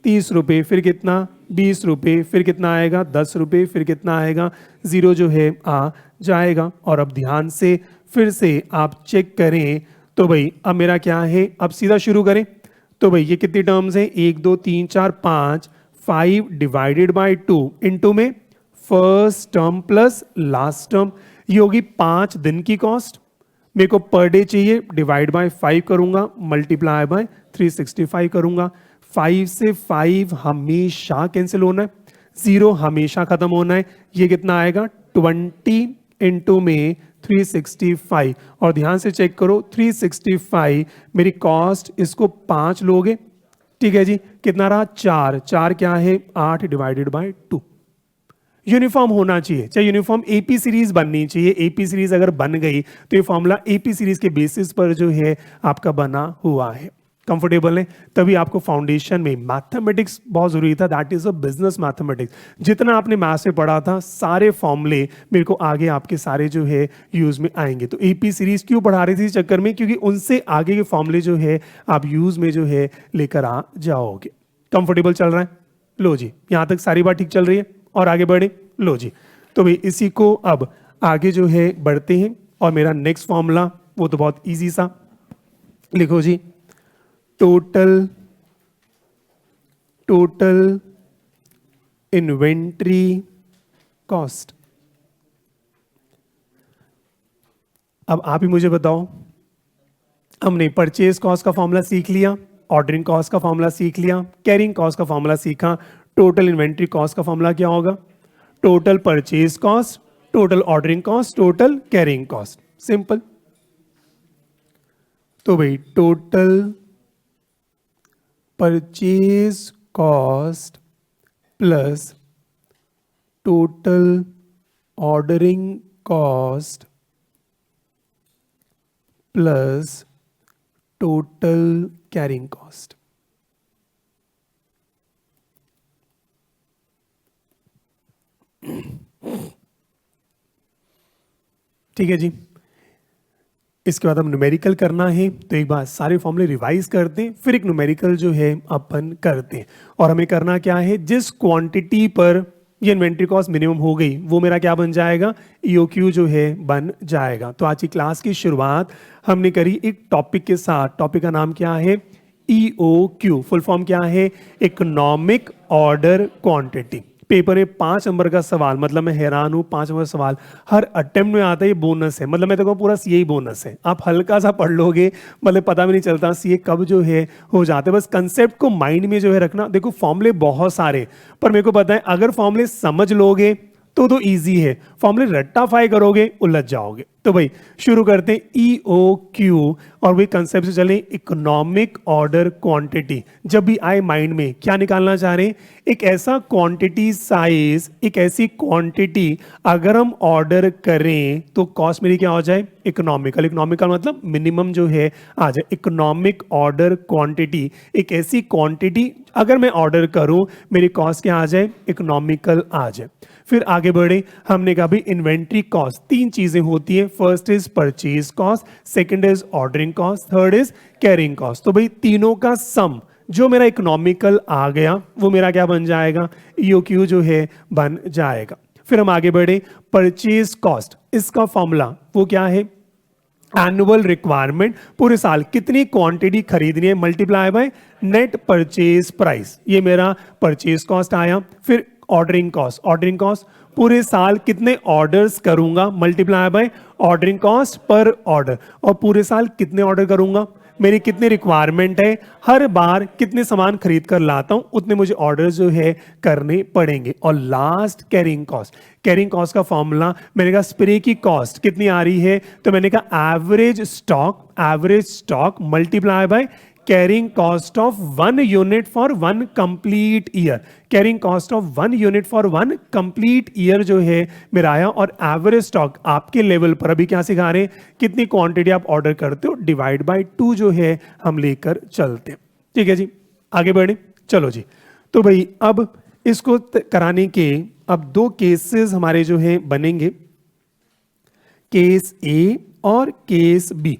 30 रुपए, फिर कितना? 20 रुपए, फिर कितना आएगा? 10 रुपए, फिर कितना आएगा? 0 जो है आ जाएगा। और अब ध्यान से फिर से आप चेक करें तो भाई अब मेरा क्या है? अब सीधा शुरू करें तो भाई ये कितनी टर्म्स है? 1 2 3 4 5। 5 डिवाइडेड बाय 2 इंटू में first term plus last term, ये होगी 5 दिन की कॉस्ट। मेरे को पर डे चाहिए, डिवाइड बाय 5 करूंगा, मल्टीप्लाई बाय 365 करूंगा। 5 से 5 हमेशा कैंसिल होना है, 0 हमेशा खत्म होना है। ये कितना आएगा? 20 इंटू में 365। और ध्यान से चेक करो 365 मेरी कॉस्ट, इसको 5 लोगे, ठीक है जी, कितना रहा? 4। 4 क्या है? 8 डिवाइडेड बाय 2। यूनिफॉर्म होना चाहिए, चाहे यूनिफॉर्म एपी सीरीज बननी चाहिए। एपी सीरीज अगर बन गई तो ये फॉर्मूला एपी सीरीज के बेसिस पर जो है आपका बना हुआ है। कंफर्टेबल है? तभी आपको फाउंडेशन में मैथमेटिक्स बहुत जरूरी था, that is a business mathematics. जितना आपने मैथ्स में पढ़ा था सारे फॉर्मूले मेरे को आगे आपके सारे जो है यूज में आएंगे। तो एपी सीरीज क्यों पढ़ा रही थी इस चक्कर में? क्योंकि उनसे आगे के फॉर्मूले जो है आप यूज में जो है लेकर आ जाओगे। कंफर्टेबल चल रहा है? लो जी, यहां तक सारी बात ठीक चल रही है और आगे बढ़े? लो जी, तो भाई इसी को अब आगे जो है बढ़ते हैं। और मेरा नेक्स्ट फॉर्मूला वो तो बहुत इजी सा, लिखो जी, टोटल इन्वेंट्री कॉस्ट। अब आप ही मुझे बताओ, हमने परचेज कॉस्ट का फॉर्मूला सीख लिया, ऑर्डरिंग कॉस्ट का फॉर्मूला सीख लिया, कैरिंग कॉस्ट का फॉर्मूला सीखा। टोटल इन्वेंट्री कॉस्ट का फॉर्मूला क्या होगा? Total purchase cost, total ordering cost, total carrying cost. Simple. तो भाई total purchase cost plus total ordering cost plus total carrying cost. ठीक है जी, इसके बाद हम न्यूमेरिकल करना है, तो एक बार सारे फॉर्मूले रिवाइज करते हैं, फिर एक न्यूमेरिकल जो है अपन करते हैं। और हमें करना क्या है, जिस क्वांटिटी पर ये इन्वेंट्री कॉस्ट मिनिमम हो गई वो मेरा क्या बन जाएगा, ईओक्यू जो है बन जाएगा। तो आज की क्लास की शुरुआत हमने करी एक टॉपिक के साथ। टॉपिक का नाम क्या है, ईओक्यू। फुल फॉर्म क्या है, इकोनॉमिक ऑर्डर क्वांटिटी। पेपर में 5 नंबर का सवाल, मतलब मैं हैरान हूं, 5 नंबर सवाल हर अटेम्प्ट में आता है, ये सीए मतलब मैं तो कहूँ पूरा सीए ही बोनस है। आप हल्का सा पढ़ लोगे, मतलब पता भी नहीं चलता सीए कब जो है हो जाते हैं। बस कंसेप्ट को माइंड में जो है रखना। देखो फॉर्मूले बहुत सारे, पर मेरे को पता है अगर फॉर्मूले समझ लोगे तो इजी है, फॉर्मूले रट्टाफाई करोगे उलझ जाओगे। तो भाई शुरू करते हैं ईओक्यू, और वही कंसेप्ट से चलें, इकोनॉमिक ऑर्डर क्वांटिटी। जब भी आए माइंड में क्या निकालना चाह रहे हैं, एक ऐसा क्वांटिटी साइज, एक ऐसी क्वांटिटी अगर हम ऑर्डर करें तो कॉस्ट मेरी क्या हो जाए, इकोनॉमिकल। इकोनॉमिकल मतलब मिनिमम जो है आ जाए। इकोनॉमिक ऑर्डर क्वांटिटी, एक ऐसी क्वांटिटी अगर मैं ऑर्डर करूं मेरी कॉस्ट क्या आ जाए, इकोनॉमिकल आ जाए। फिर आगे बढ़े, हमने कहा भी इन्वेंट्री कॉस्ट 3 चीजें होती है। First is purchase cost, second is ordering cost, third is carrying cost. तो भाई तीनों का सम जो मेरा इकोनॉमिकल आ गया वो मेरा क्या बन जाएगा, ईओक्यू जो है बन जाएगा। फिर हम आगे बढ़े, परचेज कॉस्ट, इसका फॉर्मूला वो क्या है, एनुअल रिक्वायरमेंट, पूरे साल कितनी क्वांटिटी खरीदनी है multiply by net purchase price, ये मेरा परचेज कॉस्ट आया। फिर ऑर्डरिंग कॉस्ट, ऑर्डरिंग कॉस्ट पूरे साल कितने ऑर्डर्स करूंगा multiply by ordering cost per order, और पूरे साल कितने ऑर्डर करूंगा, मेरी कितनी रिक्वायरमेंट है, हर बार कितने सामान खरीद कर लाता हूं उतने मुझे ऑर्डर जो है करने पड़ेंगे। और last carrying cost, carrying cost का फॉर्मूला मैंने कहा स्प्रे की कॉस्ट कितनी आ रही है, तो मैंने कहा average stock multiply by carrying cost of 1 unit for 1 complete year. Carrying cost of 1 unit for 1 complete year जो है मेरा आया। और एवरेज स्टॉक आपके लेवल पर अभी क्या सिखा रहे हैं, कितनी क्वांटिटी आप ऑर्डर करते हो डिवाइड बाय 2 जो है हम लेकर चलते हैं। ठीक है जी, आगे बढ़े, चलो जी। तो भाई अब इसको कराने के अब 2 केसेस हमारे जो है बनेंगे, केस ए और केस बी।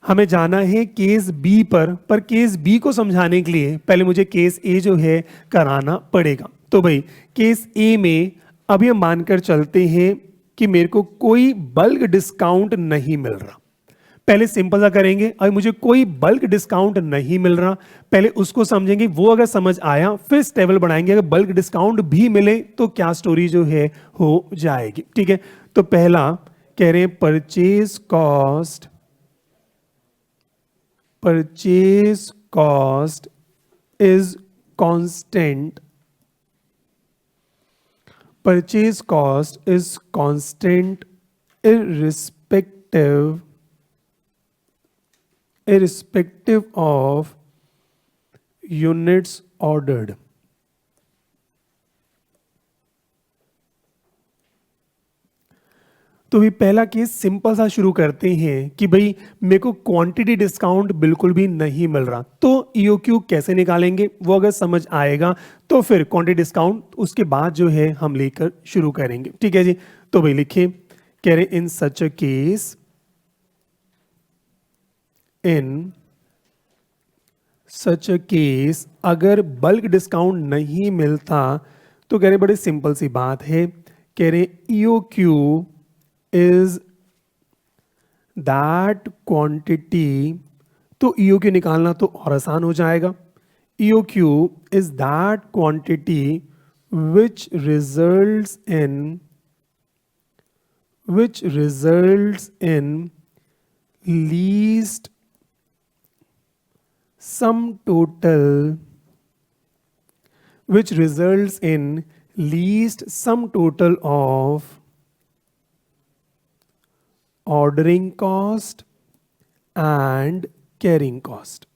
हमें जाना है केस बी पर केस बी को समझाने के लिए पहले मुझे केस ए जो है कराना पड़ेगा। तो भाई केस ए में अभी हम मानकर चलते हैं कि मेरे को कोई बल्क डिस्काउंट नहीं मिल रहा। पहले सिंपल सा करेंगे, अभी मुझे कोई बल्क डिस्काउंट नहीं मिल रहा, पहले उसको समझेंगे। वो अगर समझ आया फिर स्टेबल बढ़ाएंगे, अगर बल्क डिस्काउंट भी मिले तो क्या स्टोरी जो है हो जाएगी। ठीक है, तो पहला कह रहे हैं purchase cost is constant. Purchase cost is constant irrespective of units ordered. तो भी पहला केस सिंपल सा शुरू करते हैं कि भाई मेरे को क्वांटिटी डिस्काउंट बिल्कुल भी नहीं मिल रहा, तो ईओक्यू कैसे निकालेंगे वो अगर समझ आएगा तो फिर क्वांटिटी डिस्काउंट उसके बाद जो है हम लेकर शुरू करेंगे। ठीक है जी, तो भाई लिखिए, कह रहे इन सच अ केस अगर बल्क डिस्काउंट नहीं मिलता तो कह रहे बड़े सिंपल सी बात है, कह रहे ईओक्यू is that quantity, तो EOQ निकालना तो और आसान हो जाएगा। EOQ is that quantity which results in least sum total of ordering cost and carrying cost.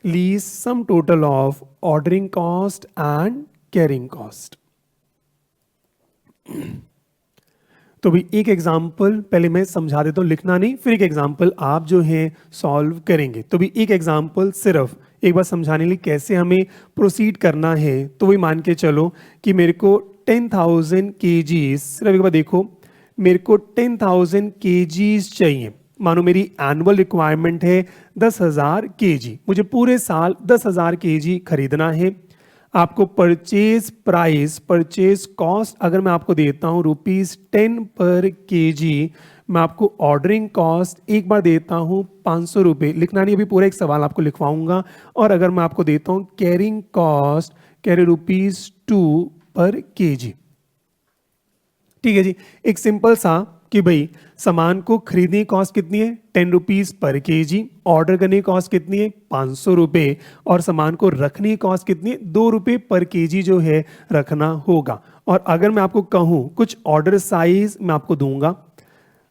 Lease sum total of ordering cost and carrying cost. तो भी एक एग्जाम्पल पहले मैं समझा देता हूँ, लिखना नहीं, फिर एक एग्जाम्पल आप जो है सॉल्व करेंगे। तो भी एक एग्जाम्पल सिर्फ एक बार समझाने के लिए कैसे हमें प्रोसीड करना है। तो वही मान के चलो कि मेरे को 10,000 kgs, सिर्फ एक बार देखो, मेरे को 10,000 kgs चाहिए। मानो मेरी एनुअल रिक्वायरमेंट है 10,000 kg, मुझे पूरे साल 10,000 kg खरीदना है। आपको परचेज प्राइस, परचेज कॉस्ट अगर मैं आपको देता हूं ₹10 पर kg, मैं आपको ऑर्डरिंग कॉस्ट एक बार देता हूं 500 रुपये। लिखना नहीं, अभी पूरा एक सवाल आपको लिखवाऊंगा। और अगर मैं आपको देता हूं कैरिंग कॉस्ट, कैरी ₹2 पर kg। ठीक है जी, एक सिंपल सा कि भाई सामान को खरीदने की कॉस्ट कितनी है 10 रुपीज पर kg, ऑर्डर करने की कॉस्ट कितनी है 500 रुपये, और सामान को रखने की कॉस्ट कितनी है 2 रुपये पर kg जो है रखना होगा। और अगर मैं आपको कहूं कुछ ऑर्डर साइज मैं आपको दूंगा,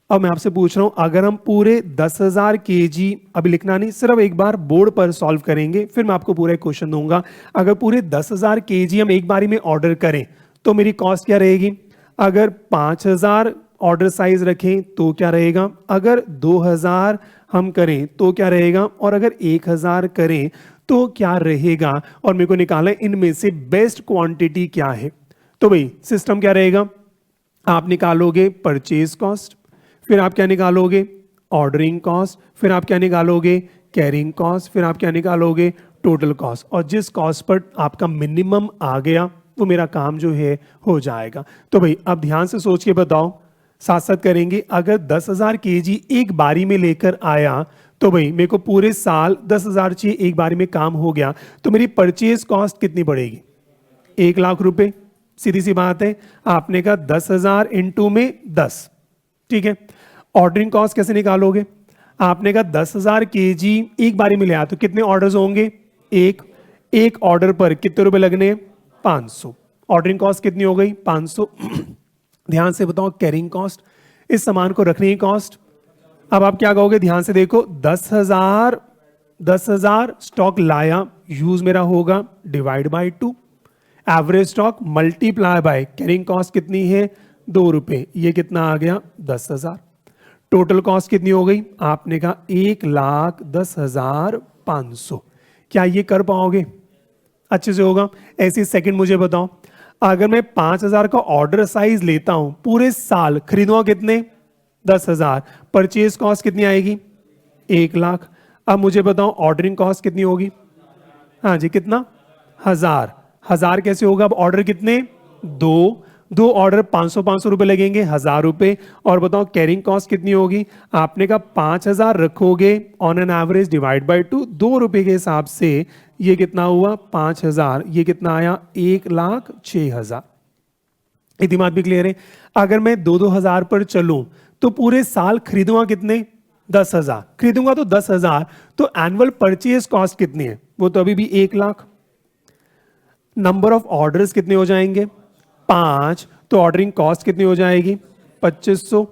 अब मैं आपसे पूछ रहा हूं अगर हम पूरे 10,000 kg, अभी लिखना नहीं, सिर्फ एक बार बोर्ड पर सॉल्व करेंगे, फिर मैं आपको पूरा एक क्वेश्चन दूंगा। अगर पूरे 10,000 kg हम एक बारी में ऑर्डर करें तो मेरी कॉस्ट क्या रहेगी। अगर 5,000 ऑर्डर साइज रखें तो क्या रहेगा, अगर 2,000 हम करें तो क्या रहेगा, और अगर 1,000 करें तो क्या रहेगा। और मेरे को निकालना है इनमें से बेस्ट क्वांटिटी क्या है। तो भाई सिस्टम क्या रहेगा, आप निकालोगे परचेज कॉस्ट, फिर आप क्या निकालोगे ऑर्डरिंग कॉस्ट, फिर आप क्या निकालोगे कैरिंग कॉस्ट, फिर आप क्या निकालोगे टोटल कॉस्ट। और जिस कॉस्ट पर आपका मिनिमम आ गया वो मेरा काम जो है हो जाएगा। तो भाई अब ध्यान से सोच के बताओ, साथ साथ करेंगे। अगर 10,000 kg एक बारी में लेकर आया तो भाई मेरे को पूरे साल 10,000 चाहिए, एक बारी में काम हो गया, तो मेरी परचेज कॉस्ट कितनी पड़ेगी 1 लाख रुपए। सीधी सी बात है, आपने कहा 10,000 इंटू में 10, ठीक है। ऑर्डरिंग कॉस्ट कैसे निकालोगे, आपने कहा 10,000 kg एक बारी में ले आया तो कितने ऑर्डर्स होंगे, एक ऑर्डर पर कितने रुपए लगने 500। ऑर्डरिंग कॉस्ट कितनी हो गई 500। ध्यान से बताओ कैरिंग कॉस्ट, इस सामान को रखने की कॉस्ट। अब आप क्या कहोगे, ध्यान से देखो, 10,000 स्टॉक लाया, यूज मेरा होगा divide by 2, average stock multiply by carrying cost कितनी है 2 रुपए, ये कितना आ गया 10,000। टोटल कॉस्ट कितनी हो गई, आपने कहा 1,10,500। क्या ये कर पाओगे, अच्छे से होगा। ऐसी सेकंड मुझे बताओ, अगर मैं 5,000 का ऑर्डर साइज लेता हूं, पूरे साल खरीदूंगा कितने 10,000, परचेज कॉस्ट कितनी आएगी 1 लाख। अब मुझे बताओ ऑर्डरिंग कॉस्ट कितनी होगी, हाँ जी कितना 1,000 कैसे होगा, अब ऑर्डर कितने 2 ऑर्डर 500 रुपए लगेंगे 1,000 रुपए। और बताओ कैरिंग कॉस्ट कितनी होगी, आपने कहा 5,000 रखोगे on an average divide by 2, 2 रुपए के हिसाब से ये कितना हुआ 5,000, ये कितना आया 1,06,000। ये दिमाग भी क्लियर है। अगर मैं 2,000 पर चलूं तो पूरे साल खरीदूंगा कितने 10,000, खरीदूंगा तो 10,000, तो एनुअल परचेज कॉस्ट कितनी है, वो तो अभी भी 1 लाख। नंबर ऑफ ऑर्डर्स कितने हो जाएंगे 5, तो ऑर्डरिंग कॉस्ट कितनी हो जाएगी 2,500।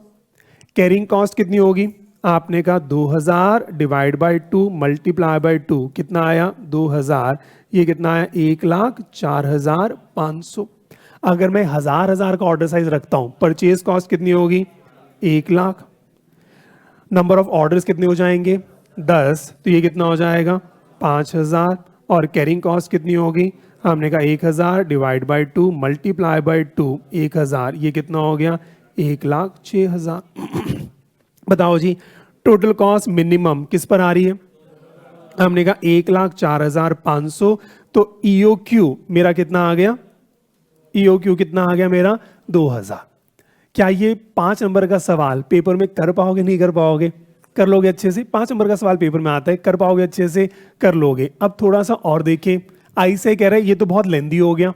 कैरिंग कॉस्ट कितनी होगी, आपने कहा 2,000 डिवाइड बाय 2 मल्टीप्लाई बाय 2, कितना आया 2,000, ये कितना आया 1,04,500। अगर मैं 1,000 का ऑर्डर साइज रखता हूं, परचेज कॉस्ट कितनी होगी 1 लाख। नंबर ऑफ ऑर्डर्स कितने हो जाएंगे 10, तो ये कितना हो जाएगा 5,000। और कैरिंग कॉस्ट कितनी होगी, हमने कहा 1,000 डिवाइड बाय 2 मल्टीप्लाई बाय 2, 1,000, ये कितना हो गया 1,06,000। बताओ जी टोटल कॉस्ट मिनिमम किस पर आ रही है, हमने कहा 1,04,500। तो EOQ मेरा कितना आ गया, EOQ कितना आ गया मेरा 2,000। क्या ये 5 नंबर का सवाल पेपर में कर पाओगे, नहीं कर पाओगे, कर लोगे अच्छे से। 5 नंबर का सवाल पेपर में आता है, कर पाओगे अच्छे से, कर लोगे। अब थोड़ा सा और देखें, आई से कह रहे हैं ये तो बहुत लेंदी हो गया,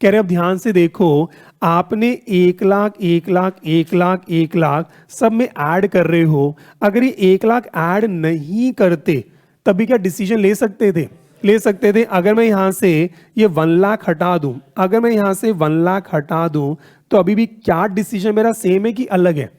कह रहे अब ध्यान से देखो, आपने 1 लाख 1 लाख 1 लाख 1 लाख सब में ऐड कर रहे हो। अगर ये 1 लाख ऐड नहीं करते तभी क्या डिसीजन ले सकते थे, ले सकते थे। अगर मैं यहां से ये 1 लाख हटा दूं, अगर मैं यहां से 1 लाख हटा दूं तो अभी भी क्या डिसीजन मेरा सेम है कि अलग है,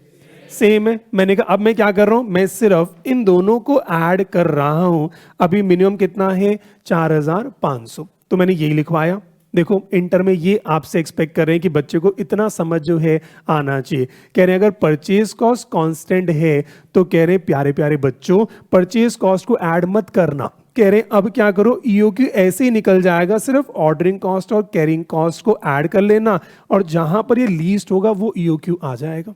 सेम है। मैंने कहा अब मैं क्या कर रहा हूं, मैं सिर्फ इन दोनों को ऐड कर रहा हूं। अभी मिनिमम कितना है, 4500, तो मैंने यही लिखवाया। देखो इंटर में ये आपसे एक्सपेक्ट कर रहे हैं कि बच्चे को इतना समझ जो है आना चाहिए। कह रहे हैं अगर परचेज कॉस्ट कांस्टेंट है तो कह रहे हैं प्यारे प्यारे बच्चों परचेज कॉस्ट को ऐड मत करना। कह रहे हैं अब क्या करो, ईओक्यू ऐसे ही निकल जाएगा, सिर्फ ऑर्डरिंग कॉस्ट और कैरिंग कॉस्ट को ऐड कर लेना और जहां पर ये लीस्ट होगा वो ईओक्यू आ जाएगा।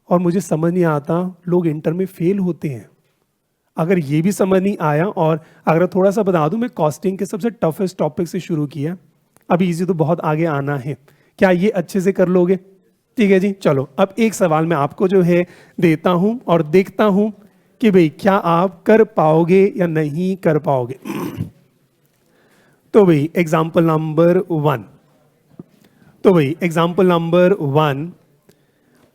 और मुझे समझ नहीं आता लोग इंटर में फेल होते हैं। अगर ये भी समझ नहीं आया, और अगर थोड़ा सा बता दूं, मैं कॉस्टिंग के सबसे टफेस्ट टॉपिक से शुरू किया, अभी इजी तो बहुत आगे आना है। क्या ये अच्छे से कर लोगे? ठीक है जी, चलो अब एक सवाल मैं आपको जो है देता हूं और देखता हूं कि भाई क्या आप कर पाओगे या नहीं कर पाओगे। तो भाई एग्जाम्पल नंबर 1, तो भाई एग्जाम्पल नंबर 1,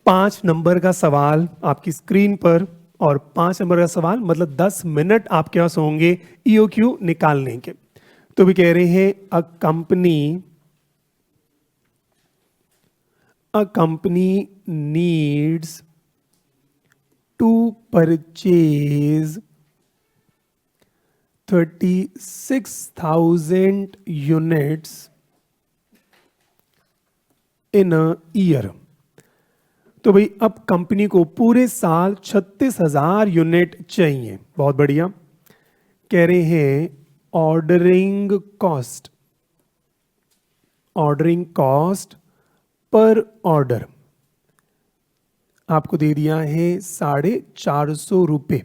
5 नंबर का सवाल आपकी स्क्रीन पर, और 5 नंबर का सवाल मतलब 10 मिनट आपके पास होंगे ईओक्यू निकालने के। तो भी कह रहे हैं a company needs to purchase 36,000 units in a year. तो भाई अब कंपनी को पूरे साल 36,000 यूनिट चाहिए। बहुत बढ़िया। कह रहे हैं ऑर्डरिंग कॉस्ट पर ऑर्डर आपको दे दिया है 450 रुपये।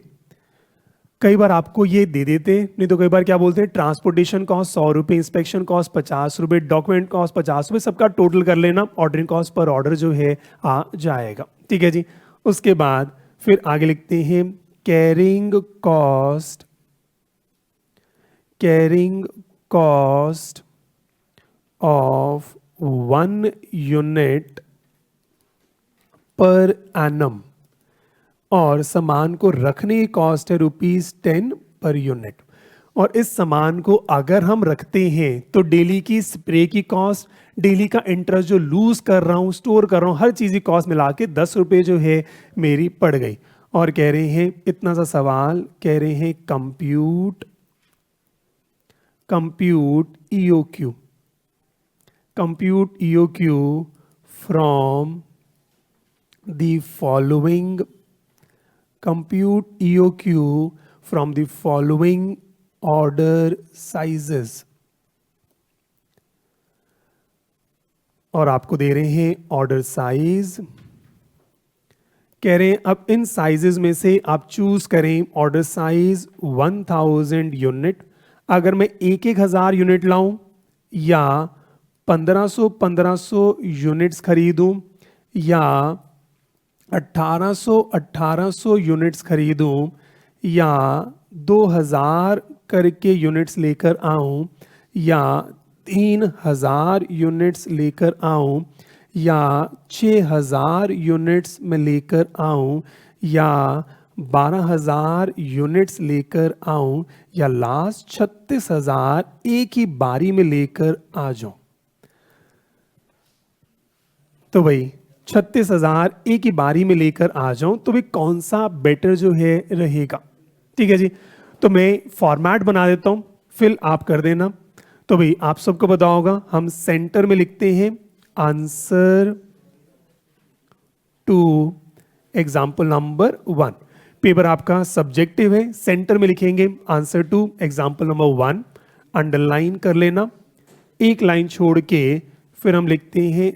कई बार आपको ये दे देते, नहीं तो कई बार क्या बोलते हैं, ट्रांसपोर्टेशन कॉस्ट 100 रुपये, इंस्पेक्शन कॉस्ट 50 रुपये, डॉक्यूमेंट कॉस्ट 50 रुपये, सबका टोटल कर लेना, ऑर्डरिंग कॉस्ट पर ऑर्डर जो है आ जाएगा। ठीक है जी। उसके बाद फिर आगे लिखते हैं carrying cost of 1 unit per annum, और सामान को रखने की कॉस्ट है ₹10 पर यूनिट। और इस सामान को अगर हम रखते हैं तो डेली की स्प्रे की कॉस्ट, डेली का इंटरेस्ट जो लूज कर रहा हूं, स्टोर कर रहा हूं, हर चीज की कॉस्ट मिला के 10 रुपये जो है मेरी पड़ गई। और कह रहे हैं इतना सा सवाल, कह रहे हैं compute EOQ from the following order sizes। और आपको दे रहे हैं ऑर्डर साइज। कह रहे हैं अब इन साइजेस में से आप चूज करें ऑर्डर साइज 1000 यूनिट। अगर मैं 1,000 यूनिट लाऊं या 1500 यूनिट्स खरीदूं या 1800 यूनिट्स खरीदूं या 2000 करके यूनिट्स लेकर आऊं या 3000 यूनिट्स लेकर आऊं या 6000 यूनिट्स में लेकर आऊं या 12,000 यूनिट्स लेकर आऊं या लास्ट 36,000 एक ही बारी में लेकर आ जाऊं। तो भाई 36,000 एक ही बारी में लेकर आ जाऊं, तो भाई कौन सा बेटर जो है रहेगा। ठीक है जी, तो मैं फॉर्मेट बना देता हूं, फिल आप कर देना। तो भाई आप सबको पता होगा, हम सेंटर में लिखते हैं answer to example number 1। Paper आपका सब्जेक्टिव है, सेंटर में लिखेंगे answer to example number 1, underline कर लेना। एक लाइन छोड़ के फिर हम लिखते हैं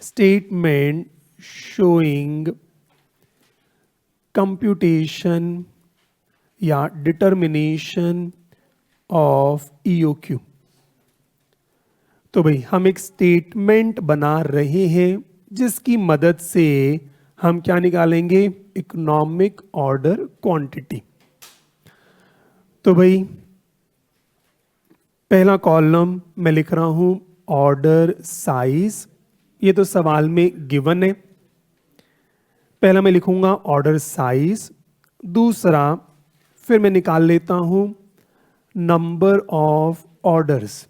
स्टेटमेंट शोइंग कंप्यूटेशन या डिटर्मिनेशन ऑफ EOQ। तो भाई हम एक स्टेटमेंट बना रहे हैं जिसकी मदद से हम क्या निकालेंगे, इकोनॉमिक ऑर्डर क्वांटिटी। तो भाई पहला कॉलम मैं लिख रहा हूं ऑर्डर साइज, ये तो सवाल में गिवन है। पहला मैं लिखूंगा ऑर्डर साइज। दूसरा फिर मैं निकाल लेता हूं नंबर ऑफ ऑर्डर्स,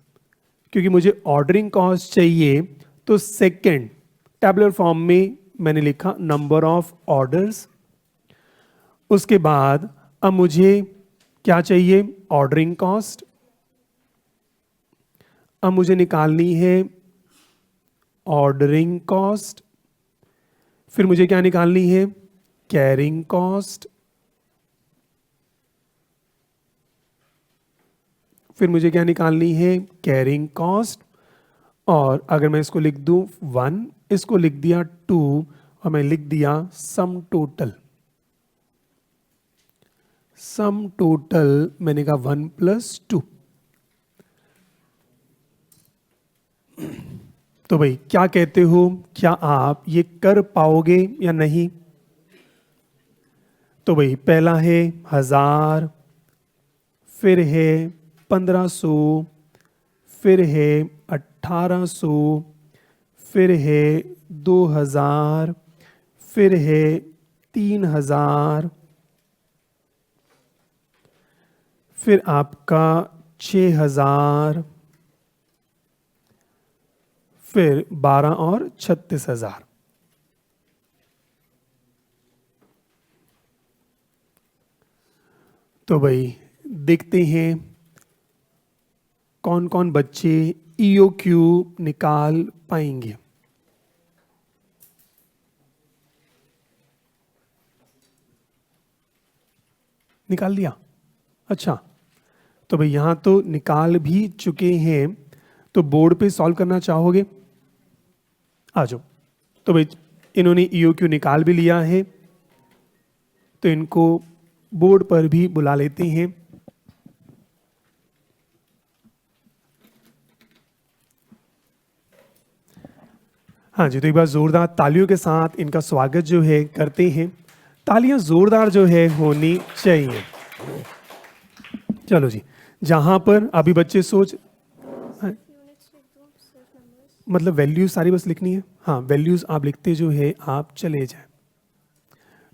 क्योंकि मुझे ऑर्डरिंग कॉस्ट चाहिए। तो सेकंड टैबुलर फॉर्म में मैंने लिखा नंबर ऑफ ऑर्डर्स। उसके बाद अब मुझे क्या चाहिए, ऑर्डरिंग कॉस्ट। अब मुझे निकालनी है ऑर्डरिंग कॉस्ट। फिर मुझे क्या निकालनी है, कैरिंग कॉस्ट। फिर मुझे क्या निकालनी है, कैरिंग कॉस्ट। और अगर मैं इसको लिख दूं 1, इसको लिख दिया 2 और मैं लिख दिया सम टोटल। सम टोटल मैंने कहा 1 + 2। तो भाई क्या कहते हो, क्या आप ये कर पाओगे या नहीं? तो भाई पहला है 1000, फिर है 1500, फिर है 1800, फिर है 2000, फिर है 3000, फिर आपका 6000, फिर 12 और 36,000। तो भाई देखते हैं कौन कौन बच्चे EOQ निकाल पाएंगे। निकाल दिया? अच्छा, तो भाई यहां तो निकाल भी चुके हैं, तो बोर्ड पे सॉल्व करना चाहोगे? आ जाओ। तो भाई इन्होंने EOQ निकाल भी लिया है, तो इनको बोर्ड पर भी बुला लेते हैं। हाँ जी, तो एक बार जोरदार तालियों के साथ इनका स्वागत जो है करते हैं। तालियां जोरदार जो है होनी चाहिए। चलो जी, जहां पर अभी बच्चे सोच, मतलब वैल्यूज सारी बस लिखनी है। हाँ, वैल्यूज आप लिखते जो है आप चले जाएं।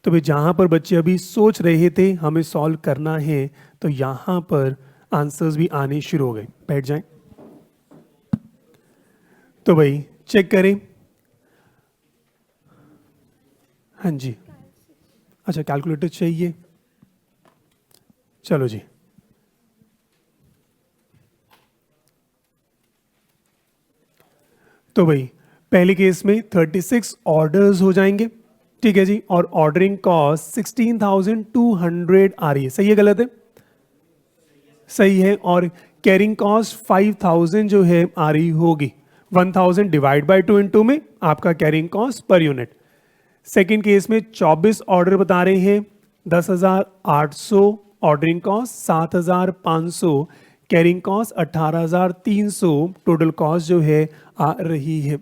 तो भाई जहां पर बच्चे अभी सोच रहे थे हमें सॉल्व करना है, तो यहां पर आंसर्स भी आने शुरू हो गए। बैठ जाएं। तो भाई चेक करें। हाँ जी, अच्छा कैलकुलेटर चाहिए। चलो जी, तो भाई पहले केस में 36 ऑर्डर्स हो जाएंगे, ठीक है जी, और ऑर्डरिंग कॉस्ट 16,200 आ रही है। सही है गलत है? सही है। और कैरिंग कॉस्ट 5,000 जो है आ रही होगी। 1000 डिवाइड बाय 2 × में आपका carrying cost per unit. Second case में 24 ऑर्डर बता रहे हैं, 10,800 ordering cost, 7,500 carrying cost, 18,300 total cost जो है आ रही है।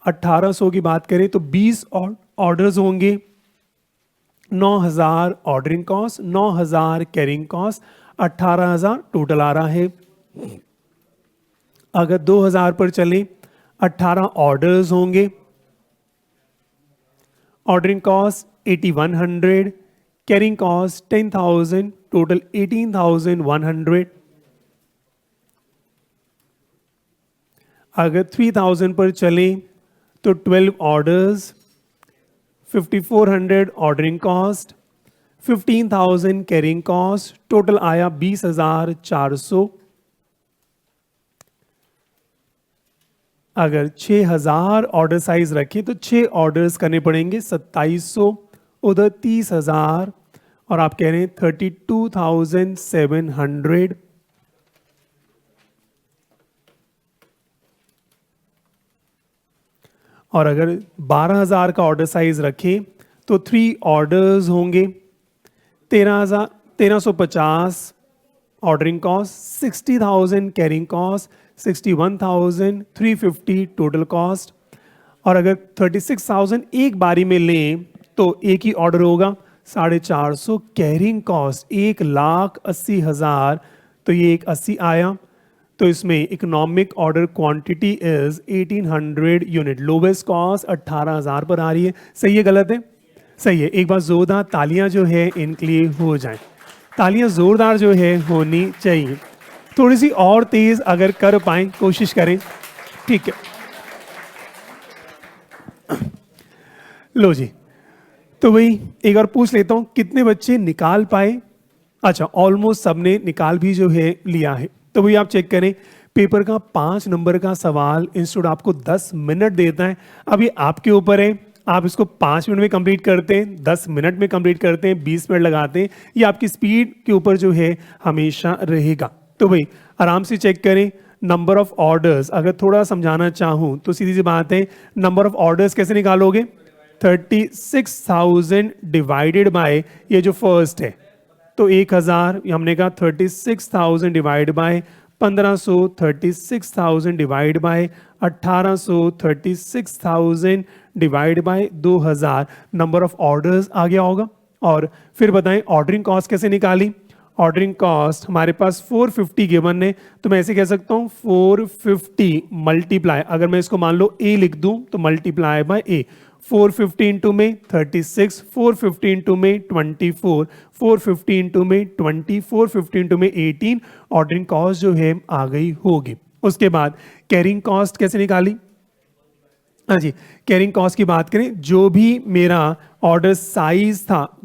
1800 की बात करें तो 20 ऑर्डर्स होंगे, 9,000 ordering cost, 9,000 carrying cost, 18,000 total आ रहा है। अगर 2000 पर चलें, 18 ऑर्डर्स होंगे, ordering cost 8,100, carrying cost 10,000, total 18,100। अगर 3,000 पर चलें तो 12 orders, 5,400 ordering cost, 15,000 carrying cost, total आया 20,400। अगर 6,000 ऑर्डर साइज रखें तो 6 ऑर्डर्स करने पड़ेंगे, 2,700, उधर 30,000, और आप कह रहे हैं 32,700। और अगर 12,000 का ऑर्डर साइज रखें तो 3 ऑर्डर्स होंगे, 13,50 ordering cost, 60,000 carrying cost, 61,350 total cost. और अगर 36,000 एक बारी में लें तो एक ही ऑर्डर होगा, 450 कैरिंग कॉस्ट, 1,80,000, तो ये एक 80 आया। तो इसमें economic order quantity is 1,800 unit, lowest cost 18,000 पर आ रही है। सही है गलत है? सही है। एक बार जोरदार तालियां जो है इनके लिए हो जाएं। तालियां जोरदार जो है होनी चाहिए। थोड़ी सी और तेज अगर कर पाएं, कोशिश करें। ठीक है, लो जी, तो वही एक और पूछ लेता हूँ, कितने बच्चे निकाल पाए? अच्छा, ऑलमोस्ट सबने निकाल भी जो है लिया है। तो वही आप चेक करें, पेपर का 5 नंबर का सवाल इंस्टीट्यूट आपको 10 मिनट देता है। अब ये आपके ऊपर है, आप इसको 5 मिनट में कंप्लीट करते हैं, 10 मिनट में कंप्लीट करते हैं, 20 मिनट लगाते हैं, ये आपकी स्पीड के ऊपर जो है हमेशा रहेगा। तो भाई आराम से चेक करें। नंबर ऑफ ऑर्डर्स अगर थोड़ा समझाना चाहूँ तो सीधी सी बात है, नंबर ऑफ ऑर्डर्स कैसे निकालोगे? 36,000 डिवाइडेड बाय ये जो फर्स्ट है, तो 1000, हमने कहा 36,000 divide by 1500, 36,000 divide by 1800, 36,000 divide by 2000, number of orders आ गया होगा। और फिर बताएं ऑर्डरिंग कॉस्ट कैसे निकाली? ऑर्डरिंग कॉस्ट हमारे पास 450 गिवन है, तो मैं ऐसे कह सकता हूँ 450 मल्टीप्लाई, अगर मैं इसको मान लो ए लिख दूं तो मल्टीप्लाई बाय ए, 450 इंटू में 36, 450 इंटू में 24, 450 इंटू में 20, 450 इंटू में 18, ऑर्डरिंग कॉस्ट जो है आ गई होगी। उसके बाद कैरिंग कॉस्ट कैसे निकाली? हाँ जी, कैरिंग कॉस्ट की बात करें, जो भी मेरा ऑर्डर साइज था,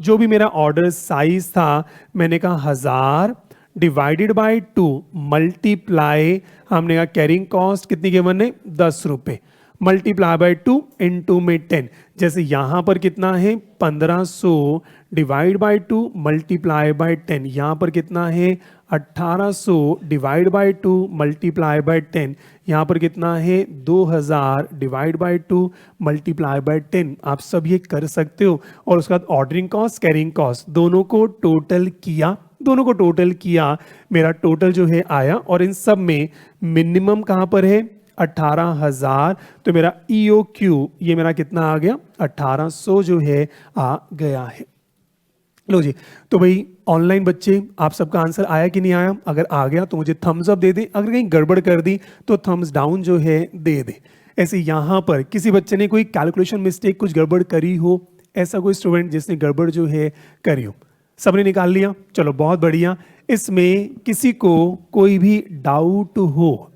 मैंने कहा 1000 डिवाइडेड बाय 2 मल्टीप्लाई, हमने कहा कैरिंग कॉस्ट कितनी गिवन है? 10 रुपए, मल्टीप्लाई बाय 2 इनटू में 10, जैसे यहां पर कितना है 1500 डिवाइड बाय 2 मल्टीप्लाई बाय 10, यहां पर कितना है 1800 डिवाइड बाय 2 मल्टीप्लाई बाय 10, यहां पर कितना है 2000 डिवाइड बाय 2 मल्टीप्लाई बाय 10। आप सब ये कर सकते हो। और उसके बाद ऑर्डरिंग कॉस्ट, कैरिंग कॉस्ट, दोनों को टोटल किया, मेरा टोटल जो है आया, और इन सब में मिनिमम कहां पर है? 18,000, तो मेरा EOQ ये मेरा कितना आ गया? 1800 जो है आ गया है। लो जी, तो भाई ऑनलाइन बच्चे आप सबका आंसर आया कि नहीं आया? अगर आ गया तो मुझे थम्स अप दे दे, अगर कहीं गड़बड़ कर दी तो थम्स डाउन जो है दे दे। ऐसे यहाँ पर किसी बच्चे ने कोई कैलकुलेशन मिस्टेक कुछ गड़बड़ करी हो, ऐसा कोई स्टूडेंट जिसने गड़बड़ जो है करी हो? सबने निकाल लिया, चलो बहुत बढ़िया। इसमें किसी को कोई भी डाउट हो,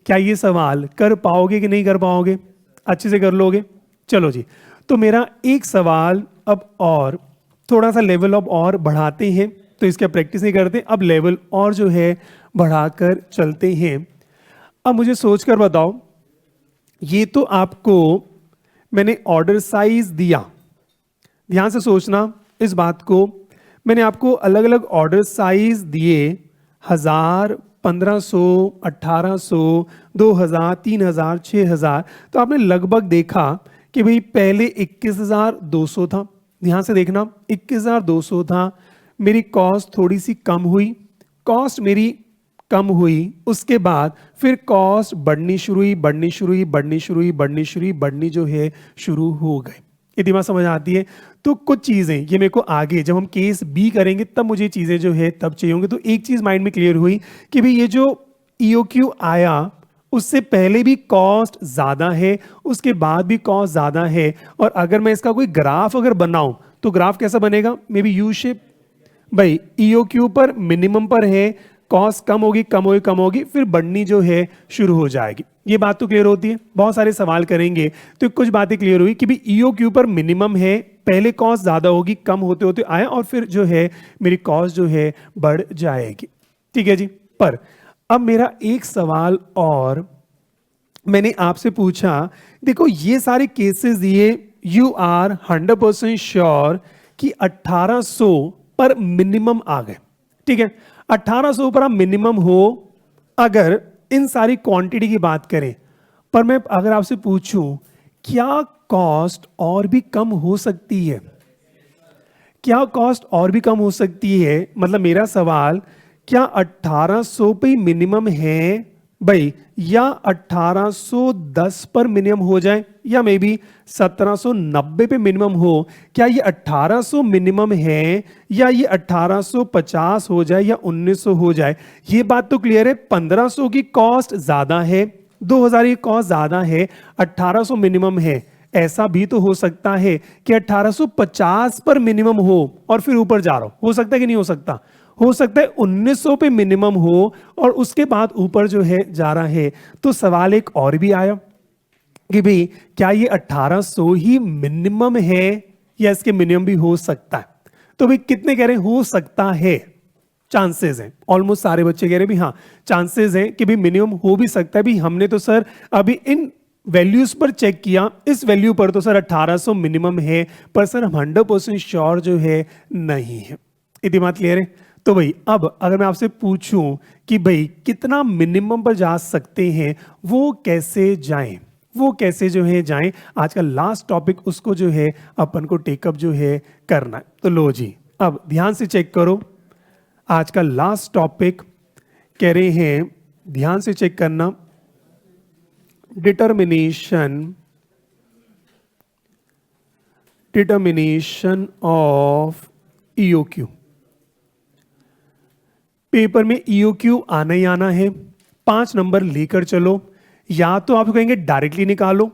क्या ये सवाल कर पाओगे कि नहीं कर पाओगे? अच्छे से कर लोगे? चलो जी, तो मेरा एक सवाल अब और थोड़ा सा लेवल अब और बढ़ाते हैं, तो इसका प्रैक्टिस नहीं करते, अब लेवल और जो है बढ़ाकर चलते हैं। अब मुझे सोचकर बताओ, ये तो आपको मैंने ऑर्डर साइज दिया, ध्यान से सोचना इस बात को, मैंने आपको अलग अलग ऑर्डर साइज दिए, 1000, 1500, 1800, 2000, 3000, 6000, तो आपने लगभग देखा कि भाई पहले 21,200 था, ध्यान से देखना 21,200 था, मेरी कॉस्ट थोड़ी सी कम हुई, उसके बाद फिर कॉस्ट बढ़नी जो है शुरू हो गए। ये दिमाग समझ आती है? तो कुछ चीजें ये मेरे को आगे जब हम केस बी करेंगे तब मुझे चीजें जो है तब चाहिए होंगे। तो एक चीज माइंड में क्लियर हुई कि भाई ये जो EOQ आया उससे पहले भी कॉस्ट ज्यादा है, उसके बाद भी कॉस्ट ज्यादा है, और अगर मैं इसका कोई ग्राफ अगर बनाऊं तो ग्राफ कैसा बनेगा? May be U shape. भाई EOQ पर मिनिमम पर है, कॉस्ट कम होगी, फिर बढ़नी जो है शुरू हो जाएगी। ये बात तो क्लियर होती है? बहुत सारे सवाल करेंगे तो कुछ बातें क्लियर हुई कि भाई EOQ पर मिनिमम है, पहले कॉस्ट ज्यादा होगी, कम होते होते आया, और फिर जो है मेरी कॉस्ट जो है बढ़ जाएगी। ठीक है जी। पर अब मेरा एक सवाल और मैंने आपसे पूछा, देखो ये सारे केसेस दिए, यू आर 100% श्योर कि 1800 पर मिनिमम आ गए। ठीक है, 1800 पर आप मिनिमम हो अगर इन सारी क्वांटिटी की बात करें, पर मैं अगर आपसे पूछूं क्या कॉस्ट और भी कम हो सकती है? क्या कॉस्ट और भी कम हो सकती है? मतलब मेरा सवाल, क्या 1800 पे मिनिमम है भाई, या 1810 पर मिनिमम हो जाए, या मे बी 1790 पे मिनिमम हो? क्या ये 1800 मिनिमम है, या ये 1850 हो जाए, या 1900 हो जाए? ये बात तो क्लियर है, 1500 की कॉस्ट ज्यादा है, 2000 की कॉस्ट ज्यादा है, 1800 मिनिमम है। ऐसा भी तो हो सकता है कि 1850 पर मिनिमम हो और फिर ऊपर जा रहा हो सकता है कि नहीं हो सकता? हो सकता है 1900 पे मिनिमम हो और उसके बाद ऊपर जो है जा रहा है। तो सवाल एक और भी आया, कि भाई क्या ये 1800 ही मिनिमम है या इसके मिनिमम भी हो सकता है। तो भाई कितने कह रहे हैं हो सकता है, चांसेस हैं, ऑलमोस्ट सारे बच्चे कह रहे हैं भी हाँ चांसेस हैं कि भी मिनिमम हो भी सकता है। भी हमने तो सर अभी इन वैल्यूज पर चेक किया, इस वैल्यू पर तो सर 1800 मिनिमम है, पर सर हम 100% श्योर जो है नहीं है। इतनी बात क्लियर है। तो भाई अब अगर मैं आपसे पूछूं कि भाई कितना मिनिमम पर जा सकते हैं, वो कैसे जाएं, वो कैसे जो है जाएं, आज का लास्ट टॉपिक उसको जो है अपन को टेकअप जो है करना है। तो लो जी अब ध्यान से चेक करो, आज का लास्ट टॉपिक कह रहे हैं ध्यान से चेक करना, डिटर्मिनेशन ऑफ ईओक्यू। पेपर में ईओक्यू आना ही आना है, 5 नंबर लेकर चलो, या तो आप कहेंगे डायरेक्टली निकालो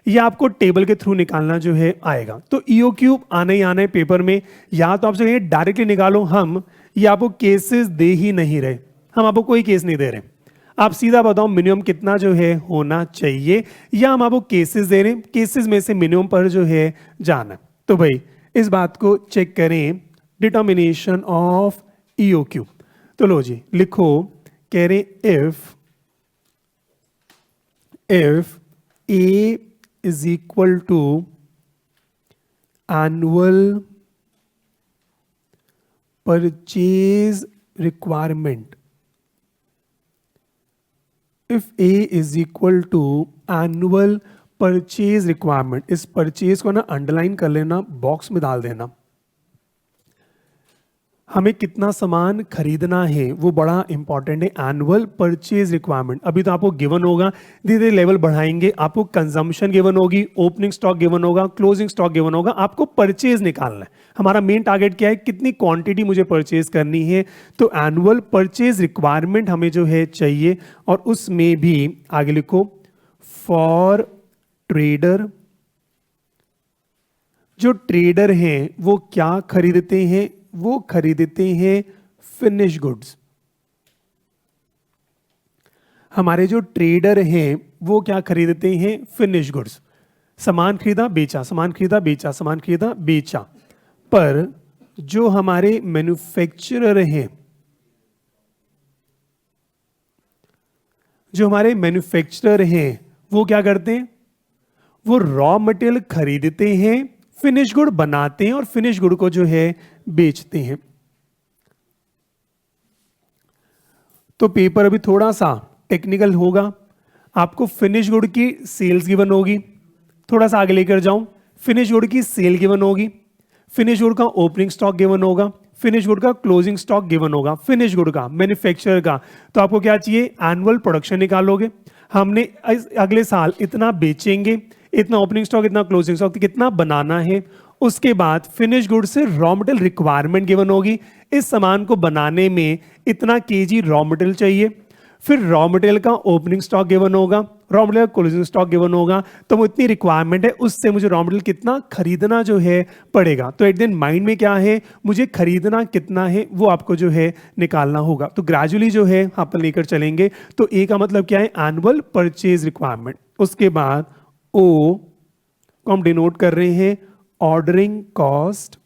या आपको टेबल के थ्रू निकालना जो है आएगा। तो ईओक्यू आना ही आना है पेपर में, या तो आपसे कहेंगे डायरेक्टली निकालो, हम ये आपको केसेस दे ही नहीं रहे, हम आपको कोई केस नहीं दे रहे, आप सीधा बताओ मिनिमम कितना जो है होना चाहिए, या हम आपको केसेस दे रहे हैं, केसेस में से मिनिमम पर जो है जाना। तो भाई इस बात को चेक करें, डिटर्मिनेशन ऑफ ईओक्यू। तो लो जी लिखो, कह रहे if A is equal to annual purchase requirement, if A is equal to annual purchase requirement, इस परचेज को ना अंडरलाइन कर लेना, बॉक्स में डाल देना। हमें कितना सामान खरीदना है वो बड़ा इंपॉर्टेंट है, एनुअल परचेज रिक्वायरमेंट। अभी तो आपको गिवन होगा, धीरे धीरे लेवल बढ़ाएंगे, आपको कंजम्पशन गिवन होगी, ओपनिंग स्टॉक गिवन होगा, क्लोजिंग स्टॉक गिवन होगा, आपको परचेज निकालना है। हमारा मेन टारगेट क्या है, कितनी क्वांटिटी मुझे परचेज करनी है, तो एनुअल परचेज रिक्वायरमेंट हमें जो है चाहिए। और उसमें भी आगे लिखो फॉर ट्रेडर, जो ट्रेडर हैं वो क्या खरीदते हैं, वो खरीदते हैं फिनिश गुड्स। हमारे जो ट्रेडर हैं वो क्या खरीदते हैं, फिनिश गुड्स। सामान खरीदा बेचा, सामान खरीदा बेचा, सामान खरीदा बेचा। पर जो हमारे मैन्युफैक्चरर हैं, जो हमारे मैन्युफैक्चरर हैं वो क्या करते हैं, वो रॉ मटेरियल खरीदते हैं, फिनिश गुड बनाते हैं और फिनिश गुड को जो है बेचते हैं। तो पेपर अभी थोड़ा सा टेक्निकल होगा, आपको फिनिश गुड की सेल्स गिवन होगी, थोड़ा सा आगे लेकर जाऊं, फिनिश गुड की सेल गिवन होगी, फिनिश गुड का ओपनिंग स्टॉक गिवन होगा, फिनिश गुड का क्लोजिंग स्टॉक गिवन होगा, फिनिश गुड का मैन्युफैक्चरर का। तो आपको क्या चाहिए, एनुअल प्रोडक्शन निकालोगे, हमने अगले साल इतना बेचेंगे, इतना ओपनिंग स्टॉक, इतना क्लोजिंग स्टॉक, कितना बनाना है। उसके बाद फिनिश गुड से रॉ मटेरियल रिक्वायरमेंट गिवन होगी, इस सामान को बनाने में इतना केजी रॉ मटेरियल चाहिए। फिर रॉ मटेरियल का ओपनिंग स्टॉक गिवन होगा, रॉ मटेरियल का क्लोजिंग स्टॉक गिवन होगा, तो वो इतनी रिक्वायरमेंट है, उससे मुझे रॉ मटेरियल कितना खरीदना जो है पड़ेगा। तो एट दिन माइंड में क्या है, मुझे खरीदना कितना है वो आपको जो है निकालना होगा। तो ग्रेजुअली जो है अपन लेकर चलेंगे। तो ए का मतलब क्या है, एनुअल परचेज रिक्वायरमेंट। उसके बाद ओ को हम डिनोट कर रहे हैं ordering cost,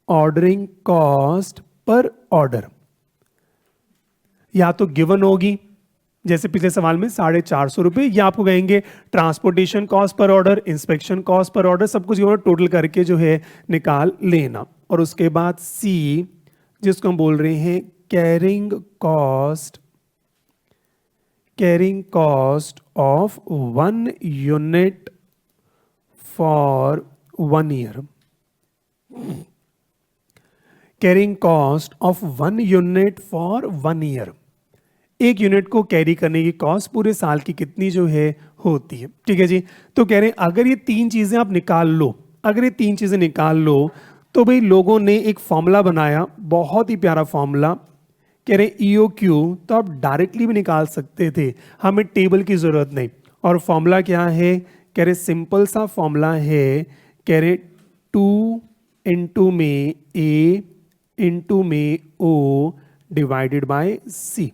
ordering cost per order, या तो गिवन होगी जैसे पिछले सवाल में 450 रुपए, या आपको कहेंगे transportation cost per order, inspection cost per order, सब कुछ टोटल करके जो है निकाल लेना। और उसके बाद सी जिसको हम बोल रहे हैं carrying cost, carrying cost of 1 unit for 1 year, carrying cost of 1 unit for 1 year. एक यूनिट को कैरी करने की कॉस्ट पूरे साल की कितनी जो है होती है। ठीक है जी। तो कह रहे हैं अगर ये 3 चीजें आप निकाल लो, अगर ये 3 चीजें निकाल लो, तो भाई लोगों ने एक फॉर्मूला बनाया, बहुत ही प्यारा फॉर्मूला। कह रहे EOQ तो आप डायरेक्टली भी निकाल सकते थे, हमें टेबल की जरूरत नहीं। और फॉर्मूला क्या है, कह रहे सिंपल सा फॉर्मूला है, कह रहे 2 इंटू में A इंटू में O डिवाइडेड बाय C।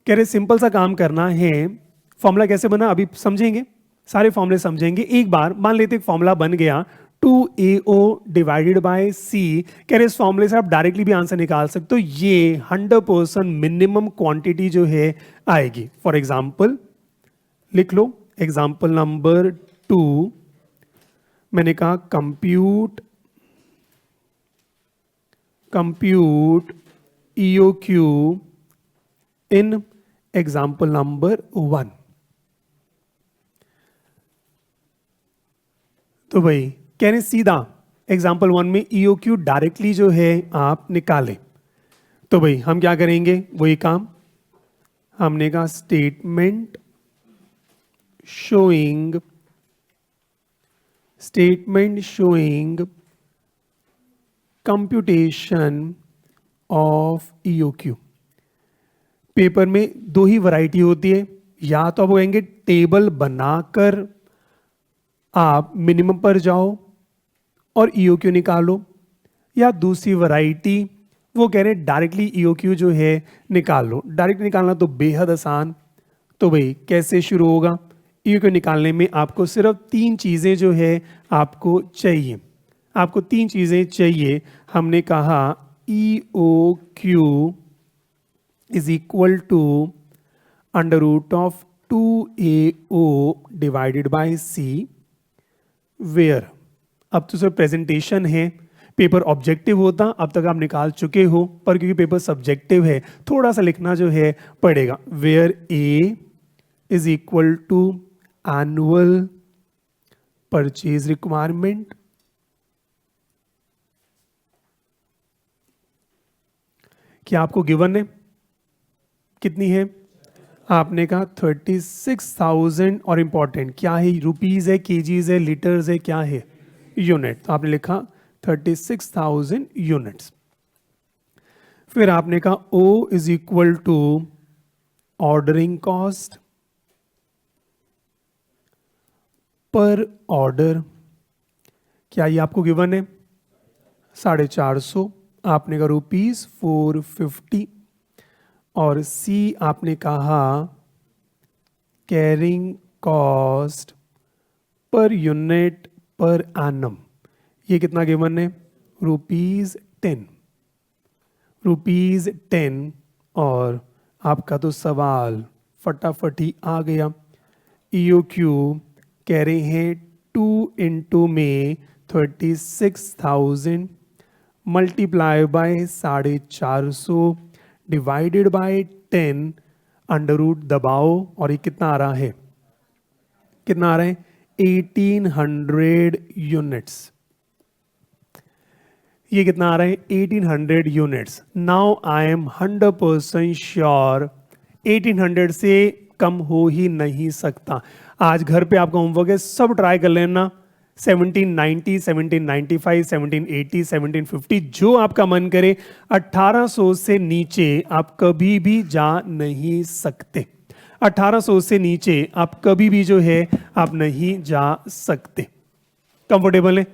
कह रहे सिंपल सा काम करना है। फॉर्मूला कैसे बना अभी समझेंगे, सारे फॉर्मूले समझेंगे। एक बार मान लेते एक फॉर्मूला बन गया 2AO डिवाइडेड बाय C। कह रहे इस फॉर्मूले से आप डायरेक्टली भी आंसर निकाल सकते हो। ये 100% मिनिमम क्वांटिटी जो है आएगी। फॉर एग्जांपल लिख लो, एग्जांपल नंबर 2 मैंने कहा कंप्यूट EOQ इन एग्जांपल नंबर 1। तो भाई कह रहे सीधा एग्जांपल 1 में EOQ डायरेक्टली जो है आप निकालें। तो भाई हम क्या करेंगे, वही काम हमने कहा statement showing computation of EOQ। Paper में दो ही वैरायटी होती है, या तो आप कहेंगे टेबल बनाकर आप मिनिमम पर जाओ और EOQ निकालो, या दूसरी वैरायटी वो कह रहे हैं डायरेक्टली EOQ जो है निकाल लो। डायरेक्ट निकालना तो बेहद आसान। तो भाई कैसे शुरू होगा, EOQ निकालने में आपको सिर्फ 3 चीज़ें जो है आपको चाहिए। आपको 3 चीज़ें चाहिए। हमने कहा EOQ is equal to under root of 2AO divided by C where. अब तो सर प्रेजेंटेशन है, पेपर ऑब्जेक्टिव होता अब तक आप निकाल चुके हो, पर क्योंकि पेपर सब्जेक्टिव है थोड़ा सा लिखना जो है पड़ेगा। Where A is equal to annual purchase requirement, क्या आपको गिवन है कितनी है, आपने कहा 36,000 और इंपॉर्टेंट क्या है, रुपीज है, केजीज है, लीटर्स है, क्या है, यूनिट। तो आपने लिखा 36,000 यूनिट्स। फिर आपने कहा O is equal to ordering cost per order, क्या ये आपको गिवन है 450, आपने कहा ₹450। और C आपने कहा carrying cost per unit per annum, ये कितना गिवन है ₹10। और आपका तो सवाल फटाफट ही आ गया। EOQ कह रहे हैं 2 इंटू में 36,000 multiply by 450 divided by 10 under root दबाओ, और ये कितना आ रहा है, कितना आ रहा है 1800 यूनिट्स। ये कितना आ रहा है 1800 units. Now I am 100% sure 1800 से कम हो ही नहीं सकता। आज घर पे आपका होमवर्क है, सब ट्राई कर लेना। 1790, 1795, 1780, 1750, जो आपका मन करे। 1800 से नीचे आप कभी भी जा नहीं सकते। 1800 से नीचे आप कभी भी जो है आप नहीं जा सकते। कंफर्टेबल है?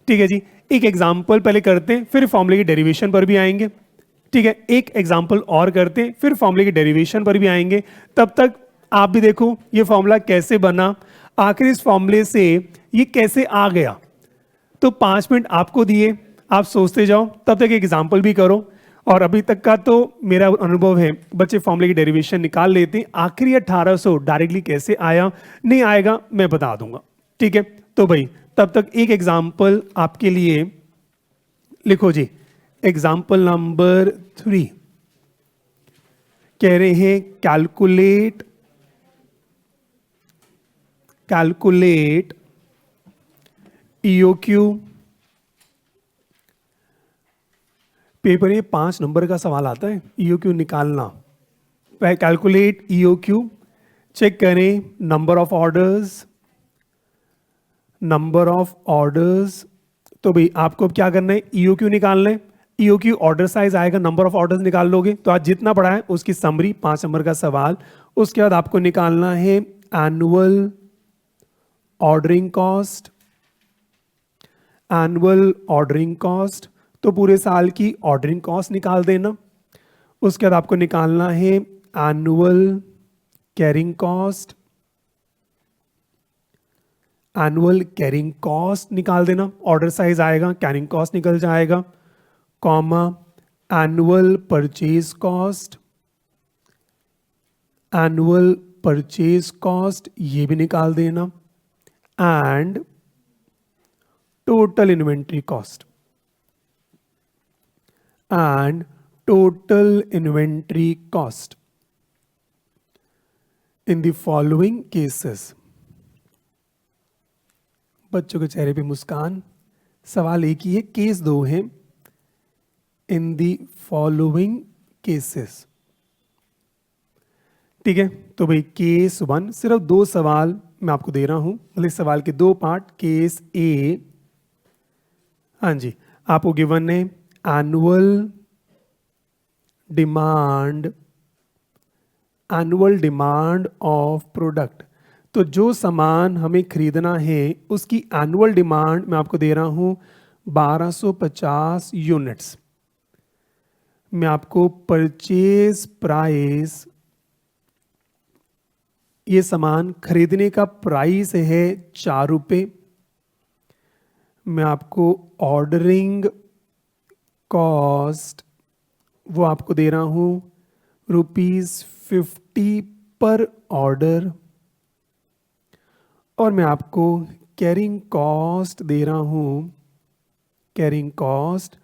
ठीक है जी। एक एग्जाम्पल पहले करते हैं, फिर फॉर्मूले की डेरिवेशन पर भी आएंगे। ठीक है, एक एग्जाम्पल और करते हैं, फिर फॉर्मूले की डेरिवेशन पर भी आएंगे। तब तक आप भी देखो ये फॉर्मूला कैसे बना, आखिर इस फॉर्मूले से ये कैसे आ गया। तो 5 मिनट आपको दिए, आप सोचते जाओ, तब तक एग्जाम्पल भी करो। और अभी तक का तो मेरा अनुभव है बच्चे फॉर्मूले की डेरिवेशन निकाल लेते हैं। आखिरी 1800 डायरेक्टली कैसे आया, नहीं आएगा मैं बता दूंगा। ठीक है, तो भाई तब तक एक एग्जाम्पल आपके लिए लिखो जी। एग्जाम्पल नंबर 3 कह रहे हैं कैलकुलेट EOQ। पेपर में 5 नंबर का सवाल आता है, EOQ निकालना। कैलकुलेट EOQ, चेक करें नंबर ऑफ ऑर्डर्स। तो भाई आपको अब क्या करना है, EOQ निकालना है। EOQ ऑर्डर साइज आएगा, नंबर ऑफ ऑर्डर्स निकाल लोगे। तो आज जितना पढ़ा है उसकी समरी, 5 नंबर का सवाल। उसके बाद आपको निकालना है एनुअल ऑर्डरिंग कॉस्ट। तो पूरे साल की ऑर्डरिंग कॉस्ट निकाल देना। उसके बाद आपको निकालना है annual carrying cost, annual carrying cost निकाल देना, ऑर्डर साइज आएगा, कैरिंग कॉस्ट निकल जाएगा, comma annual purchase cost, annual purchase cost ये भी निकाल देना, and total inventory cost, and total inventory cost in the following cases. बच्चों के चेहरे पे मुस्कान, सवाल एक ही है, केस दो हैं। इन द फॉलोइंग केसेस, ठीक है। तो भाई केस 1, सिर्फ 2 सवाल मैं आपको दे रहा हूं, मतलब सवाल के 2 पार्ट। केस ए, हाँ जी, आपको गिवन है एनुअल डिमांड ऑफ प्रोडक्ट। तो जो सामान हमें खरीदना है उसकी एनुअल डिमांड मैं आपको दे रहा हूं 1250 यूनिट्स। मैं आपको परचेज प्राइस, ये सामान खरीदने का प्राइस है 4 रुपये। मैं आपको ऑर्डरिंग कॉस्ट वो आपको दे रहा हूं ₹50 पर ऑर्डर, और मैं आपको कैरिंग कॉस्ट दे रहा हूं, कैरिंग कॉस्ट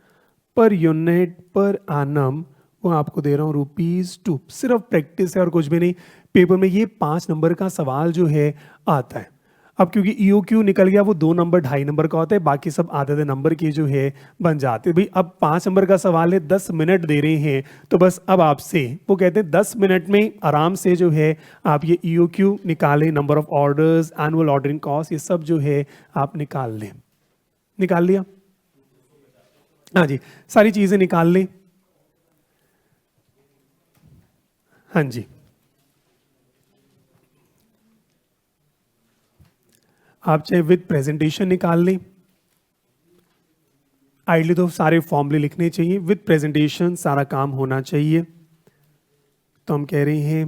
पर यूनिट पर आनम वो आपको दे रहा हूं ₹2। सिर्फ प्रैक्टिस है और कुछ भी नहीं। पेपर में ये 5 नंबर का सवाल जो है आता है। अब क्योंकि EOQ निकल गया, वो 2 नंबर 2.5 नंबर का होता है, बाकी सब आधे नंबर के जो है बन जाते हैं। भाई अब 5 नंबर का सवाल है, 10 मिनट दे रहे हैं, तो बस अब आपसे वो कहते हैं 10 मिनट में आराम से जो है आप ये EOQ निकालें, number of orders, annual ordering cost, ये सब जो है आप निकाल लें। निकाल लिया? हाँ जी, सारी चीजें निकाल लें। हाँ जी, आप चाहे विद प्रेजेंटेशन निकाल लें, आइडली तो सारे फॉर्मूले लिखने चाहिए, विद प्रेजेंटेशन सारा काम होना चाहिए। तो हम कह रहे हैं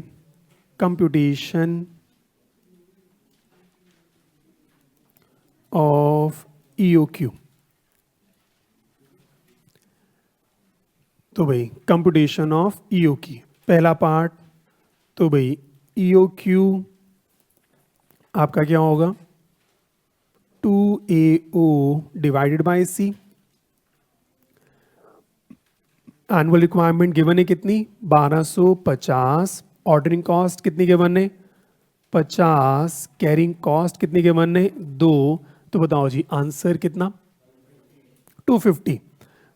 कंप्यूटेशन ऑफ EOQ। तो भाई कंप्यूटेशन ऑफ EOQ पहला पार्ट, तो भाई EOQ आपका क्या होगा 2AO divided by C। Annual requirement given है कितनी 1250, ऑर्डरिंग कॉस्ट कितनी गिवन है 50, कैरिंग कॉस्ट कितनी गिवन है 2। तो बताओ जी आंसर कितना 250।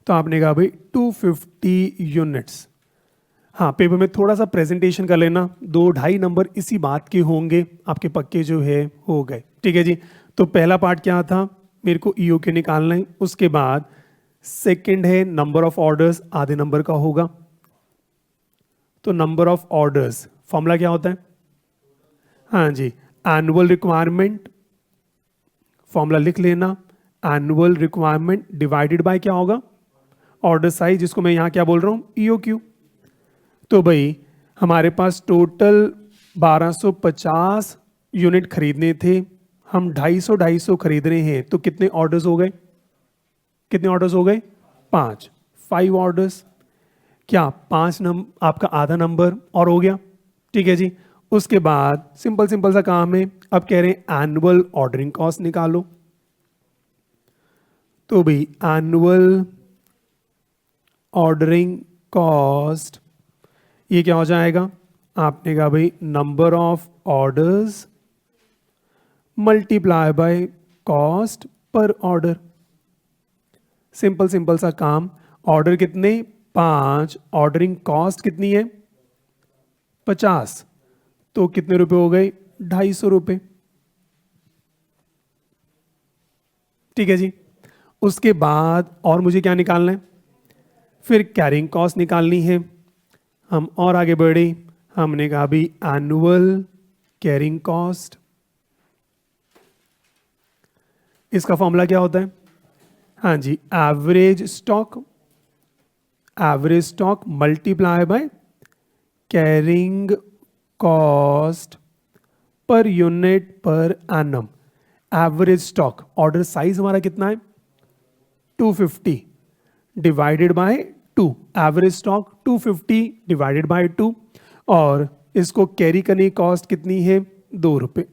तो आपने कहा भाई 250 यूनिट्स। हाँ, पेपर में थोड़ा सा प्रेजेंटेशन कर लेना, 2-2.5 नंबर इसी बात के होंगे, आपके पक्के जो है हो गए। ठीक है जी। तो पहला पार्ट क्या था, मेरे को EOQ निकालना है। उसके बाद सेकंड है नंबर ऑफ ऑर्डर्स, आधे नंबर का होगा। तो नंबर ऑफ ऑर्डर्स फॉर्मूला क्या होता है, हाँ जी, एनुअल रिक्वायरमेंट, फॉर्मूला लिख लेना, एनुअल रिक्वायरमेंट डिवाइडेड बाय क्या होगा ऑर्डर साइज, जिसको मैं यहां क्या बोल रहा हूं EOQ। तो भाई हमारे पास टोटल 1250 यूनिट खरीदने थे, हम 250 खरीद रहे हैं, तो कितने ऑर्डर्स हो गए, कितने ऑर्डर्स हो गए 5 ऑर्डर्स। क्या 5 नंबर आपका आधा नंबर और हो गया। ठीक है जी। उसके बाद सिंपल सा काम है, अब कह रहे हैं एनुअल ऑर्डरिंग कॉस्ट निकालो। तो भाई एनुअल ऑर्डरिंग कॉस्ट ये क्या हो जाएगा, आपने कहा भाई number of orders multiply by cost per order. Simple सा काम, ऑर्डर कितने 5, ऑर्डरिंग कॉस्ट कितनी है 50, तो कितने रुपए हो गए 250 रुपए। ठीक है जी। उसके बाद और मुझे क्या निकालना है, फिर कैरिंग कॉस्ट निकालनी है। हम और आगे बढ़े, हमने कहा भी एनुअल कैरिंग कॉस्ट, इसका फॉर्मूला क्या होता है, हाँ जी, average stock multiply by carrying cost per unit per annum, average stock, order size हमारा कितना है 250 divided by 2, average stock 250 divided by 2, और इसको कैरी करने की कॉस्ट कितनी है 2 रुपये।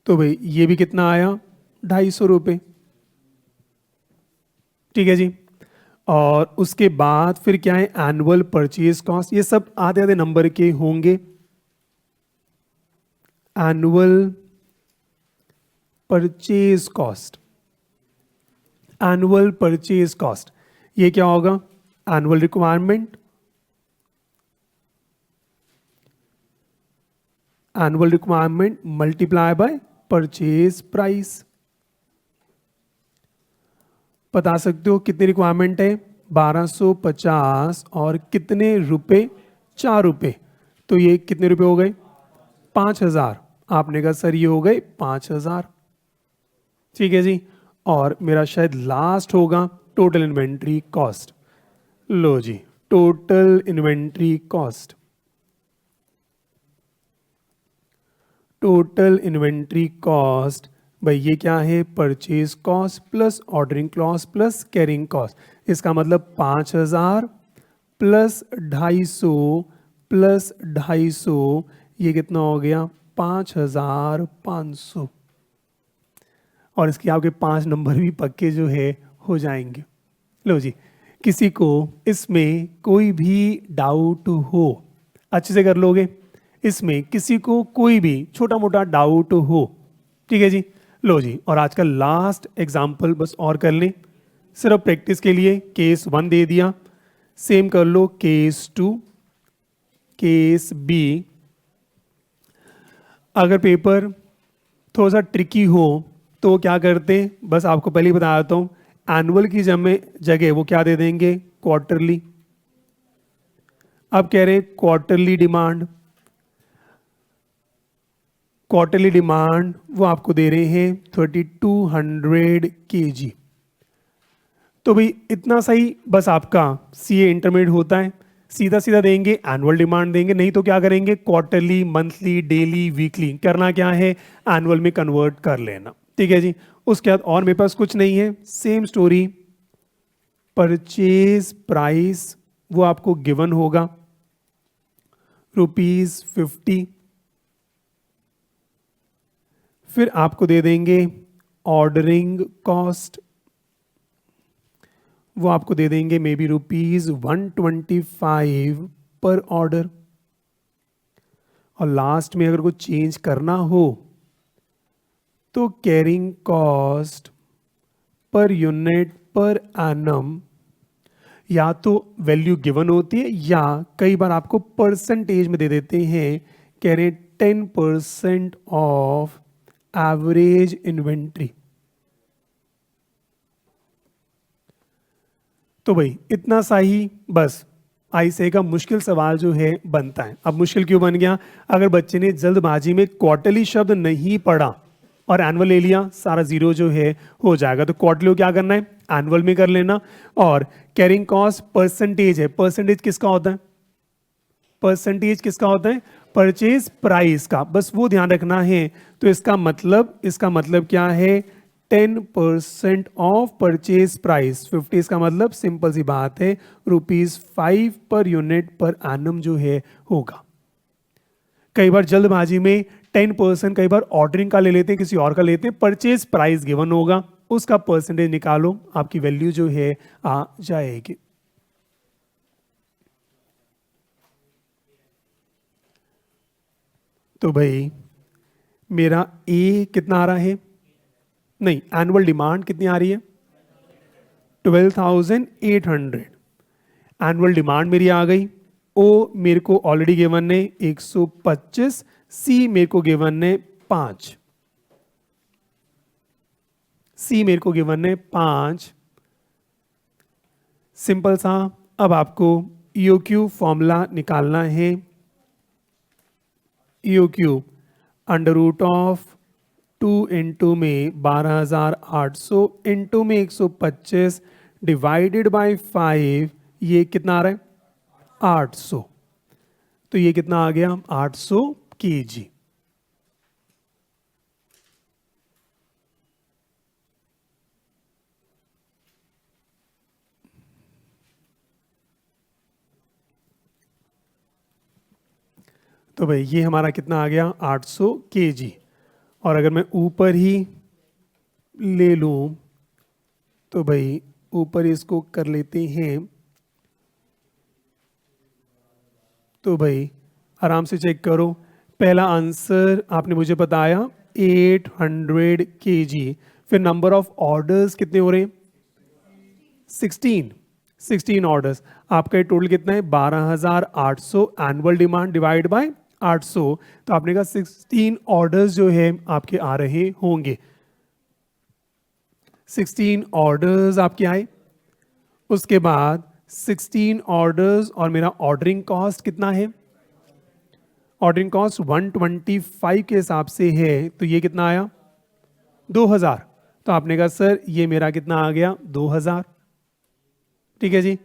तो भाई ये भी कितना आया 250 रुपये, ठीक है जी। और उसके बाद फिर क्या है एनुअल परचेज कॉस्ट, ये सब आधे आधे नंबर के होंगे। Annual purchase cost, annual purchase cost ये क्या होगा, annual requirement, annual requirement multiply by purchase price. बता सकते हो कितनी रिक्वायरमेंट है 1250 और कितने रुपए 4 रुपए, तो ये कितने रुपए हो गए 5000। आपने कहा सर ये हो गए 5000, ठीक है जी। और मेरा शायद लास्ट होगा टोटल इन्वेंट्री कॉस्ट। लो जी total inventory cost, total inventory cost भाई ये क्या है purchase cost plus ordering cost plus carrying cost, इसका मतलब 5000 प्लस 250 प्लस 250, ये कितना हो गया 5500, और इसके आपके 5 नंबर भी पक्के जो है हो जाएंगे। लो जी किसी को इसमें कोई भी डाउट हो अच्छे से कर लोगे, इसमें किसी को कोई भी छोटा मोटा डाउट हो, ठीक है जी। लो जी और आज का लास्ट एग्जाम्पल बस और कर लें सिर्फ प्रैक्टिस के लिए। केस 1 दे दिया, सेम कर लो केस 2, केस बी। अगर पेपर थोड़ा सा ट्रिकी हो तो क्या करते हैं, बस आपको पहले ही बता देता हूँ, एनुअल की जगह वो क्या दे देंगे क्वार्टरली। अब कह रहे हैं क्वार्टरली डिमांड, क्वार्टरली डिमांड वो आपको दे रहे हैं 3200 kg। तो भाई इतना सही बस आपका सीए इंटरमीडिएट होता है, सीधा सीधा देंगे एनुअल डिमांड देंगे, नहीं तो क्या करेंगे क्वार्टरली मंथली डेली वीकली, करना क्या है एनुअल में कन्वर्ट कर लेना, ठीक है जी। उसके बाद और मेरे पास कुछ नहीं है, सेम स्टोरी परचेज प्राइस वो आपको गिवन होगा ₹50, फिर आपको दे देंगे ऑर्डरिंग कॉस्ट, वो आपको दे देंगे मे बी ₹125 पर ऑर्डर, और लास्ट में अगर कुछ चेंज करना हो तो carrying cost per unit per annum या तो वैल्यू गिवन होती है या कई बार आपको परसेंटेज में दे देते हैं, कह रहे 10% ऑफ एवरेज इन्वेंट्री। तो भाई इतना सा ही बस आईसीए का मुश्किल सवाल जो है बनता है। अब मुश्किल क्यों बन गया, अगर बच्चे ने जल्दबाजी में क्वार्टरली शब्द नहीं पढ़ा और एनुअल ले लिया, सारा जीरो जो है हो जाएगा। तो क्वार्टरली को क्या करना है एनुअल में कर लेना, और कैरिंग कॉस्ट परसेंटेज है, परसेंटेज किसका होता है, परसेंटेज किसका होता है परचेज प्राइस का, बस वो ध्यान रखना है। तो इसका मतलब क्या है 10% ऑफ परचेज प्राइस, 50 इसका मतलब सिंपल सी बात है ₹5 पर यूनिट पर एनम जो है होगा। कई बार जल्दबाजी में 10% कई बार ऑर्डरिंग का ले लेते हैं, किसी और का लेते हैं, परचेज प्राइस गिवन होगा, उसका परसेंटेज निकालो, आपकी वैल्यू जो है आ जाएगी। तो भाई मेरा ए कितना आ रहा है, नहीं एनुअल डिमांड कितनी आ रही है 12,800, एनुअल डिमांड मेरी आ गई। ओ मेरे को ऑलरेडी गिवन है 125, सी मेरे को गिवन है 5, सी मेरे को गिवन है 5। सिंपल सा, अब आपको ईओक्यू फॉर्मूला निकालना है। ईओक्यू √2 इंटू में 12,800 इंटू में 125 डिवाइडेड बाय 5, ये कितना आ रहा है 800, तो ये कितना आ गया 800 kg। तो भाई ये हमारा कितना आ गया 800 kg। और अगर मैं ऊपर ही ले लूं तो भाई ऊपर इसको कर लेते हैं, तो भाई आराम से चेक करो। पहला आंसर आपने मुझे बताया 800 kg, फिर नंबर ऑफ ऑर्डर्स कितने हो रहे हैं 16 ऑर्डर्स। आपका ये टोटल कितना है 12,800 एनुअल डिमांड डिवाइड बाय 800, तो आपने कहा 16 ऑर्डर्स जो है आपके आ रहे होंगे। 16 ऑर्डर्स आपके आए, उसके बाद 16 ऑर्डर्स और मेरा ऑर्डरिंग कॉस्ट कितना है, ऑर्डरिंग कॉस्ट 125 के हिसाब से है, तो ये कितना आया 2000। तो आपने कहा सर ये मेरा कितना आ गया 2000, ठीक है जी।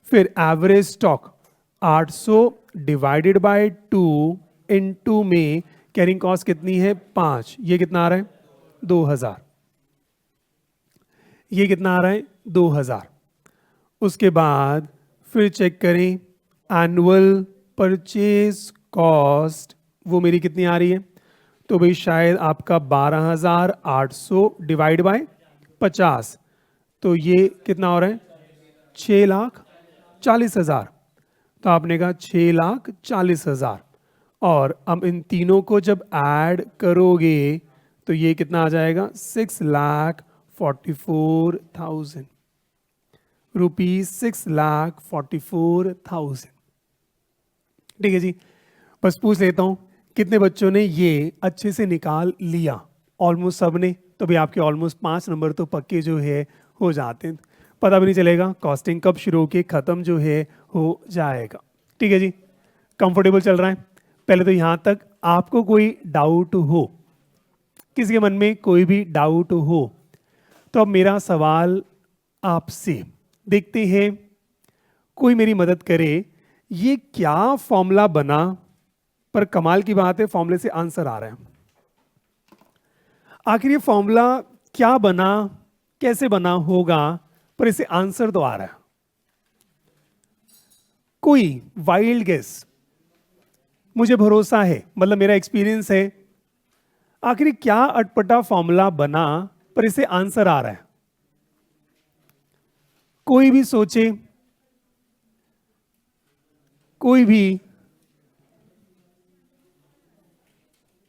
फिर average stock 800 divided by 2 into में कैरिंग कॉस्ट कितनी है 5, ये कितना आ रहा है 2000, ये कितना आ रहा है 2000। उसके बाद फिर चेक करें एनुअल परचेज कॉस्ट, वो मेरी कितनी आ रही है, तो भाई शायद आपका 12,800 डिवाइड बाय 50, तो ये कितना हो रहा है 6,40,000। तो आपने कहा 6,40,000, और अब इन तीनों को जब ऐड करोगे तो ये कितना आ जाएगा 6,44,000 रुपीज, 6,44,000, ठीक है जी। बस पूछ लेता हूं कितने बच्चों ने ये अच्छे से निकाल लिया, ऑलमोस्ट सब ने, तो भाई आपके ऑलमोस्ट 5 नंबर तो पक्के जो है हो जाते हैं, पता भी नहीं चलेगा कॉस्टिंग कब शुरू होके खत्म जो है हो जाएगा, ठीक है जी। कंफर्टेबल चल रहा है, पहले तो यहां तक आपको कोई डाउट हो, किसी के मन में कोई भी डाउट हो, तो अब मेरा सवाल आपसे, देखते हैं कोई मेरी मदद करे, ये क्या फॉर्मूला बना, पर कमाल की बात है फॉर्मूले से आंसर आ रहा है। आखिर ये फॉर्मूला क्या बना, कैसे बना होगा, पर इसे आंसर तो आ रहा है। कोई वाइल्ड गेस, मुझे भरोसा है, मतलब मेरा एक्सपीरियंस है, आखिर क्या अटपटा फॉर्मूला बना पर इसे आंसर आ रहा है। कोई भी सोचे, कोई भी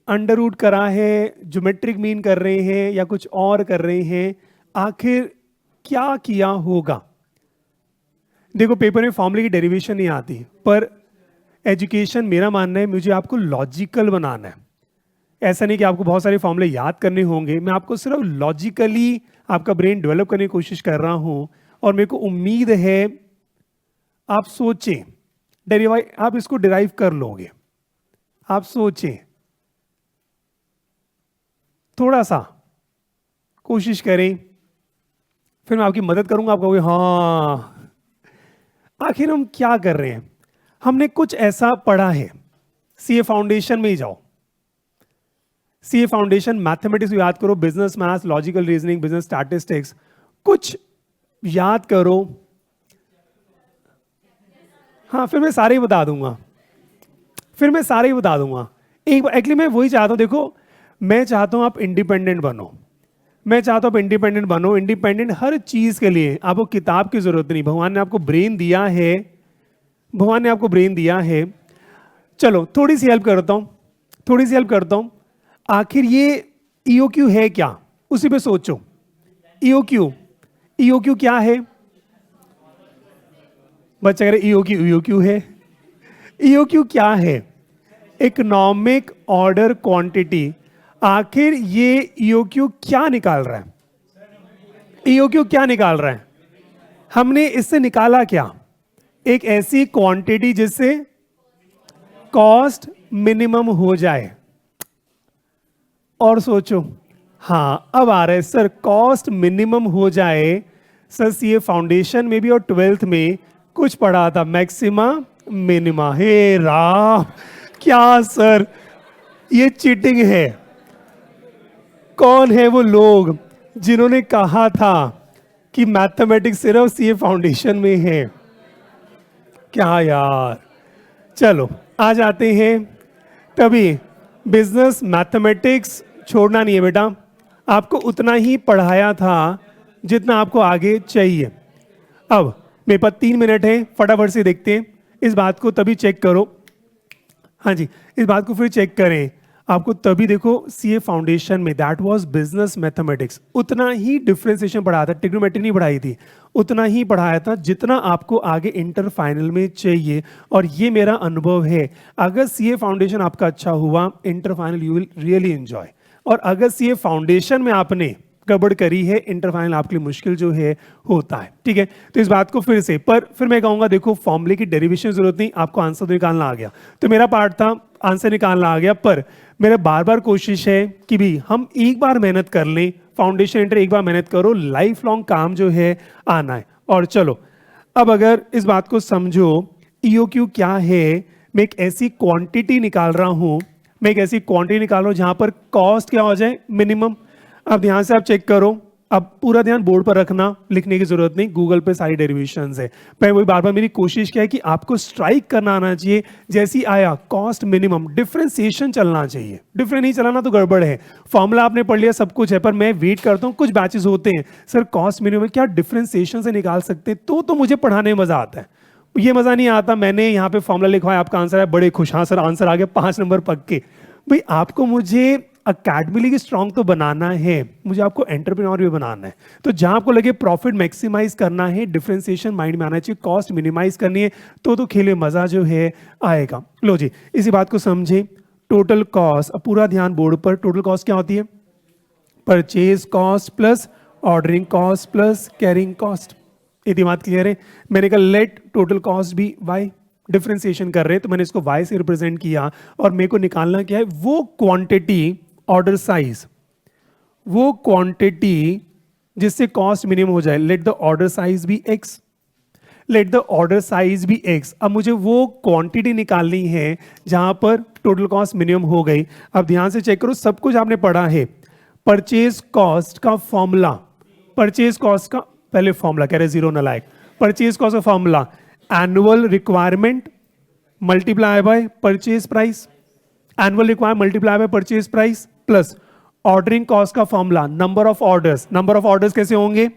अंडर रूट करा है, ज्योमेट्रिक मीन कर रहे हैं या कुछ और कर रहे हैं, आखिर क्या किया होगा। देखो पेपर में फॉर्मूले की डेरिवेशन नहीं आती, पर एजुकेशन मेरा मानना है मुझे आपको लॉजिकल बनाना है। ऐसा नहीं कि आपको बहुत सारे फॉर्मूले याद करने होंगे, मैं आपको सिर्फ लॉजिकली आपका ब्रेन डेवलप करने की कोशिश कर रहा हूं, और मेरे को उम्मीद है आप सोचें, आप इसको डिराइव कर लोगे। आप सोचें, थोड़ा सा कोशिश करें, फिर मैं आपकी मदद करूंगा, आप कहोगे हाँ आखिर हम क्या कर रहे हैं। हमने कुछ ऐसा पढ़ा है, सीए फाउंडेशन में ही जाओ, सीए फाउंडेशन मैथमेटिक्स याद करो, business maths, logical reasoning, business statistics, कुछ याद करो। हाँ फिर मैं सारे ही बता दूंगा, एक एक्चुअली मैं वही चाहता हूं, देखो मैं चाहता हूं आप इंडिपेंडेंट बनो, इंडिपेंडेंट हर चीज के लिए। आपको किताब की जरूरत नहीं, भगवान ने आपको ब्रेन दिया है, चलो थोड़ी सी हेल्प करता हूं, आखिर ये EOQ है क्या, उसी पे सोचो। EOQ क्या है, बच्चा कह रहे EOQ है। EOQ क्या है, इकोनॉमिक ऑर्डर क्वांटिटी। आखिर ये EOQ क्या निकाल रहा है, हमने इससे निकाला क्या, एक ऐसी क्वांटिटी जिससे कॉस्ट मिनिमम हो जाए। और सोचो, हाँ अब आ रहा है सर, कॉस्ट मिनिमम हो जाए। सर सीए फाउंडेशन में भी और 12th में कुछ पढ़ा था, मैक्सिमा मिनिमा। हे राम, क्या सर, ये चीटिंग है। कौन है वो लोग जिन्होंने कहा था कि मैथमेटिक्स सिर्फ सीए फाउंडेशन में है? क्या यार। चलो आ जाते हैं। तभी बिजनेस मैथमेटिक्स छोड़ना नहीं है बेटा, आपको उतना ही पढ़ाया था जितना आपको आगे चाहिए। अब मेरे पास 3 मिनट है, फटाफट से देखते हैं इस बात को, तभी चेक करो। हाँ जी, इस बात को फिर चेक करें आपको, तभी देखो सीए फाउंडेशन में दैट वाज बिजनेस मैथमेटिक्स, उतना ही डिफरेंशिएशन पढ़ाया था, ट्रिग्नोमेट्री नहीं पढ़ाई थी, उतना ही पढ़ाया था जितना आपको आगे इंटर फाइनल में चाहिए। और ये मेरा अनुभव है, अगर सीए फाउंडेशन आपका अच्छा हुआ, inter final you will really enjoy. और अगर सीए फाउंडेशन में आपने गड़बड़ करी है, इंटर फाइनल आपके लिए मुश्किल जो है होता है। ठीक है, तो इस बात को फिर मैं कहूंगा देखो फॉर्मूले की डेरिवेशन जरूरत नहीं, आपको आंसर तो निकालना आ गया। तो मेरा पार्ट था आंसर निकालना आ गया, पर मेरा बार बार कोशिश है कि भी हम एक बार मेहनत कर लें, फाउंडेशन इंटर एक बार मेहनत करो, लाइफ लॉन्ग काम जो है आना है। और चलो अब अगर इस बात को समझो, EOQ क्या है, मैं एक ऐसी क्वांटिटी निकाल रहा हूं, जहां पर कॉस्ट क्या हो जाए, मिनिमम। अब ध्यान से आप चेक करो, अब पूरा ध्यान बोर्ड पर रखना, लिखने की जरूरत नहीं, गूगल पे सारी डेरिवेशंस है। पर वही बार बार मेरी कोशिश क्या है कि आपको स्ट्राइक करना आना चाहिए, जैसी आया कॉस्ट मिनिमम, डिफरेंशिएशन चलना चाहिए, डिफरेंट नहीं चलाना तो गड़बड़ है। फॉर्मूला आपने पढ़ लिया, सब कुछ है, पर मैं वेट करता हूँ, कुछ बैचेस होते हैं सर कॉस्ट मिनिमम क्या डिफरेंशिएशन से निकाल सकते, तो मुझे पढ़ाने में मजा आता है। ये मजा नहीं आता, मैंने यहाँ पे फॉर्मूला लिखवाया, आपका आंसर है, बड़े खुश, हाँ सर आंसर आ गया 5 नंबर पक्के। भाई आपको मुझे अकेडमिकली स्ट्रांग तो बनाना है, मुझे आपको एंटरप्रेन्योर भी बनाना है। तो जहां आपको लगे प्रॉफिट मैक्सिमाइज करना है, डिफरेंशिएशन माइंड में आना चाहिए, कॉस्ट मिनिमाइज करनी है, तो खेले मजा जो है आएगा। लो जी, इसी बात को समझे। टोटल कॉस्ट, अब पूरा ध्यान बोर्ड पर, टोटल कॉस्ट क्या होती है, purchase cost plus ordering cost plus carrying cost. ये बात क्लियर है? मैंने कहा let total cost be Y, differentiation कर रहे हैं तो मैंने इसको y से रिप्रेजेंट किया, और मेरे को निकालना क्या है, वो क्वांटिटी, ऑर्डर साइज, वो क्वांटिटी जिससे कॉस्ट मिनिमम हो जाए। Let the order size be x, let the order size be x। अब मुझे वो क्वांटिटी निकालनी है जहां पर टोटल कॉस्ट मिनिमम हो गई। अब ध्यान से चेक करो, सब कुछ आपने पढ़ा है। परचेज कॉस्ट का फॉर्मूला, परचेज कॉस्ट का पहले फॉर्मूला कह रहे जीरो नलायक, परचेज कॉस्ट का formula annual requirement multiply by purchase price, annual requirement multiply by purchase price plus ordering cost का formula number of orders. Number of orders कैसे होंगे,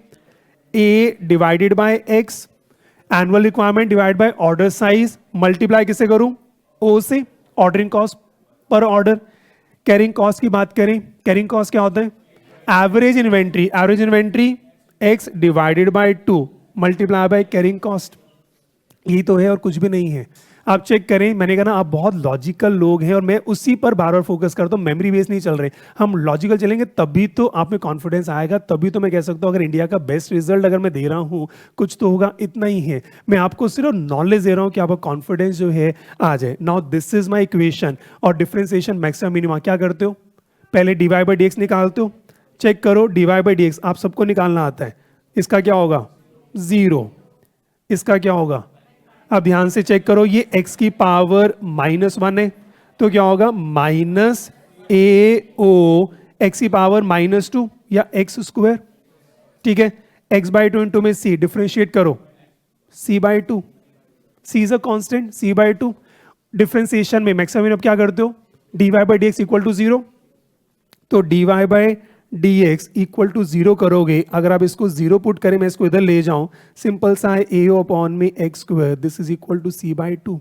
A divided by X, annual requirement divide by order size, multiply किसे करूं, ओ से, ordering cost per order. Carrying cost की बात करें, कैरिंग कॉस्ट क्या होता है, average inventory, average inventory x divided by 2 multiply by carrying cost. यही तो है और कुछ भी नहीं है। आप चेक करें, मैंने कहा ना आप बहुत लॉजिकल लोग हैं और मैं उसी पर बार बार फोकस करता हूं, मेमोरी बेस नहीं चल रहे। हम लॉजिकल चलेंगे तभी तो आप में कॉन्फिडेंस आएगा, तभी तो मैं कह सकता हूं अगर इंडिया का बेस्ट रिजल्ट अगर मैं दे रहा हूं कुछ तो होगा, इतना ही है। मैं आपको सिर्फ नॉलेज दे रहा हूं कि आपका कॉन्फिडेंस जो है आ जाए। Now this is my equation, और डिफरेंशिएशन मैक्सिमम मिनिमा क्या करते हो, पहले dy बाई dx निकालते हो। चेक करो dy बाई dx आप सबको निकालना आता है, इसका क्या होगा 0, इसका क्या होगा, अब ध्यान से चेक करो, ये x की पावर -1 है तो क्या होगा माइनस AO x की पावर -2 या x स्क्वायर। ठीक है, x बाई 2 इंटू में c, डिफ्रेंशिएट करो c by 2, c is a constant, c by 2। Differentiation में मैक्सिमम अब क्या करते हो, dy by dx equal to 0, तो dy by dx equal to 0 करोगे। अगर आप इसको 0 पुट करें, मैं इसको इधर ले जाऊं, सिंपल सा है AO अपॉन में X square, this is equal to c by 2।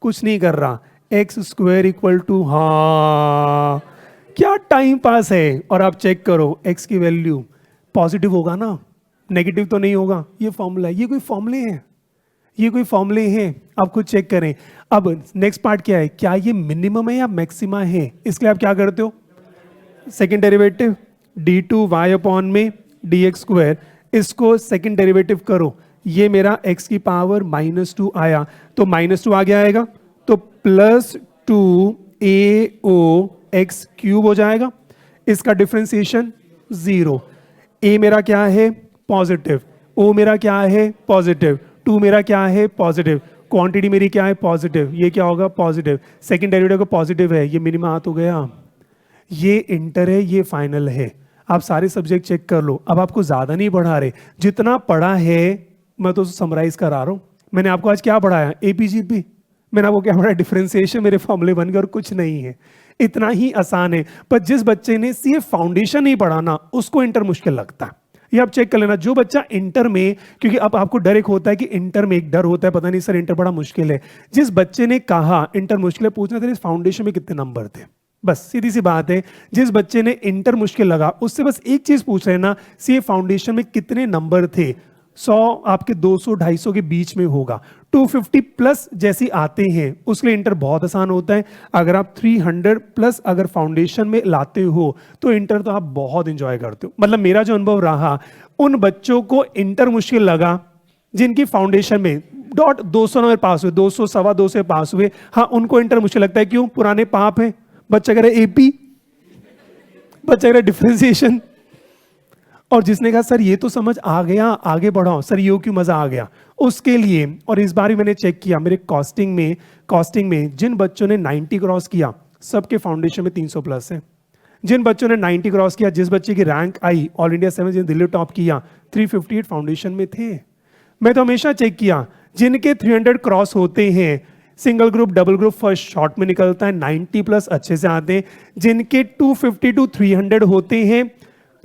कुछ नहीं कर रहा, एक्स स्क्वायर इक्वल टू, हाँ क्या टाइम पास है। और आप चेक करो x की वैल्यू पॉजिटिव होगा ना, नेगेटिव तो नहीं होगा। ये फॉर्मूला है, ये कोई फॉर्मूले हैं, ये कोई फॉर्मूले हैं, आप खुद चेक करें। अब नेक्स्ट पार्ट क्या है, क्या ये मिनिमम है या मैक्सिमा है, इसके लिए आप क्या करते हो, सेकेंड डेरिवेटिव d2y अपॉन में dx स्क्वायर, इसको सेकेंड डेरिवेटिव करो, ये मेरा x की पावर -2 आया, तो -2 आगे आएगा तो प्लस 2AO x क्यूब हो जाएगा। इसका डिफरेंशिएशन 0, a मेरा क्या है पॉजिटिव, o मेरा क्या है पॉजिटिव, 2 मेरा क्या है पॉजिटिव, क्वांटिटी मेरी क्या है पॉजिटिव, ये क्या होगा पॉजिटिव, सेकंड डेरिवेटिव का पॉजिटिव है, ये मिनिमम हाथ हो गया, ये इंटर है, ये फाइनल है। आप सारे सब्जेक्ट चेक कर लो। अब आपको ज्यादा नहीं पढ़ा रहे, जितना पढ़ा है मैं तो समराइज करा रहा हूं। मैंने आपको आज क्या पढ़ाया, एपीजीपी, मैंने आपको क्या पढ़ाया, डिफरेंशिएशन, मेरे फॉर्मूले बन गए और कुछ नहीं है। इतना ही आसान है। पर जिस बच्चे ने सिर्फ फाउंडेशन नहीं पढ़ा ना, उसको इंटर मुश्किल लगता है। ये आप चेक कर लेना, जो बच्चा इंटर में, क्योंकि अब आपको डर एक होता है कि इंटर में एक डर होता है, पता नहीं सर इंटर बड़ा मुश्किल है। जिस बच्चे ने कहा इंटर मुश्किल है, पूछना तेरे फाउंडेशन में कितने नंबर थे, बस सीधी सी बात है। जिस बच्चे ने इंटर मुश्किल लगा उससे बस एक चीज पूछ लेना, सी फाउंडेशन में कितने नंबर थे। 100 आपके 200-250 के बीच में होगा। 250 प्लस जैसी आते हैं उसके लिए इंटर बहुत आसान होता है। अगर आप 300 प्लस अगर फाउंडेशन में लाते हो तो इंटर तो आप बहुत इंजॉय करते हो। मतलब मेरा जो अनुभव रहा, उन बच्चों को इंटर मुश्किल लगा जिनकी फाउंडेशन में डॉट 200 नंबर पास हुए, 200 सवा 200 से पास हुए, हाँ उनको इंटर मुश्किल लगता है। क्यों? पुराने पाप है, बच्चा कह रहा एपी, बच्चा कह रहा डिफरेंशिएशन। और जिसने कहा सर ये तो समझ आ गया, आगे बढ़ाओ सर, ये क्यों मजा आ गया, उसके लिए। और इस बार भी मैंने चेक किया मेरे कॉस्टिंग में जिन बच्चों ने 90 क्रॉस किया सबके फाउंडेशन में 300 प्लस है। जिन बच्चों ने 90 क्रॉस किया, जिस बच्चे की रैंक आई ऑल इंडिया 7 जिन दिल्ली टॉप किया, 358 फाउंडेशन में थे। मैं तो हमेशा चेक किया जिनके 300 क्रॉस होते हैं, single group double group first short में निकलता है, 90 प्लस अच्छे से आते हैं। जिनके 250 to 300 होते हैं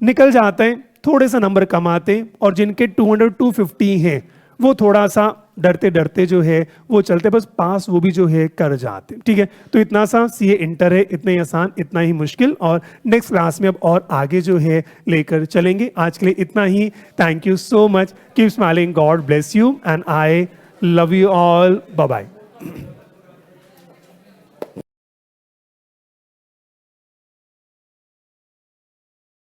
निकल जाते हैं, थोड़े सा नंबर कम आते हैं। और जिनके 200-250 हैं वो थोड़ा सा डरते डरते जो है वो चलते, बस पास वो भी जो है कर जाते। ठीक है, तो इतना सा सीए इंटर है, इतना ही आसान इतना ही मुश्किल। और नेक्स्ट क्लास में अब और आगे जो है लेकर चलेंगे। आज के लिए इतना ही। Thank you so much, keep smiling, God bless you and I love you all, bye bye.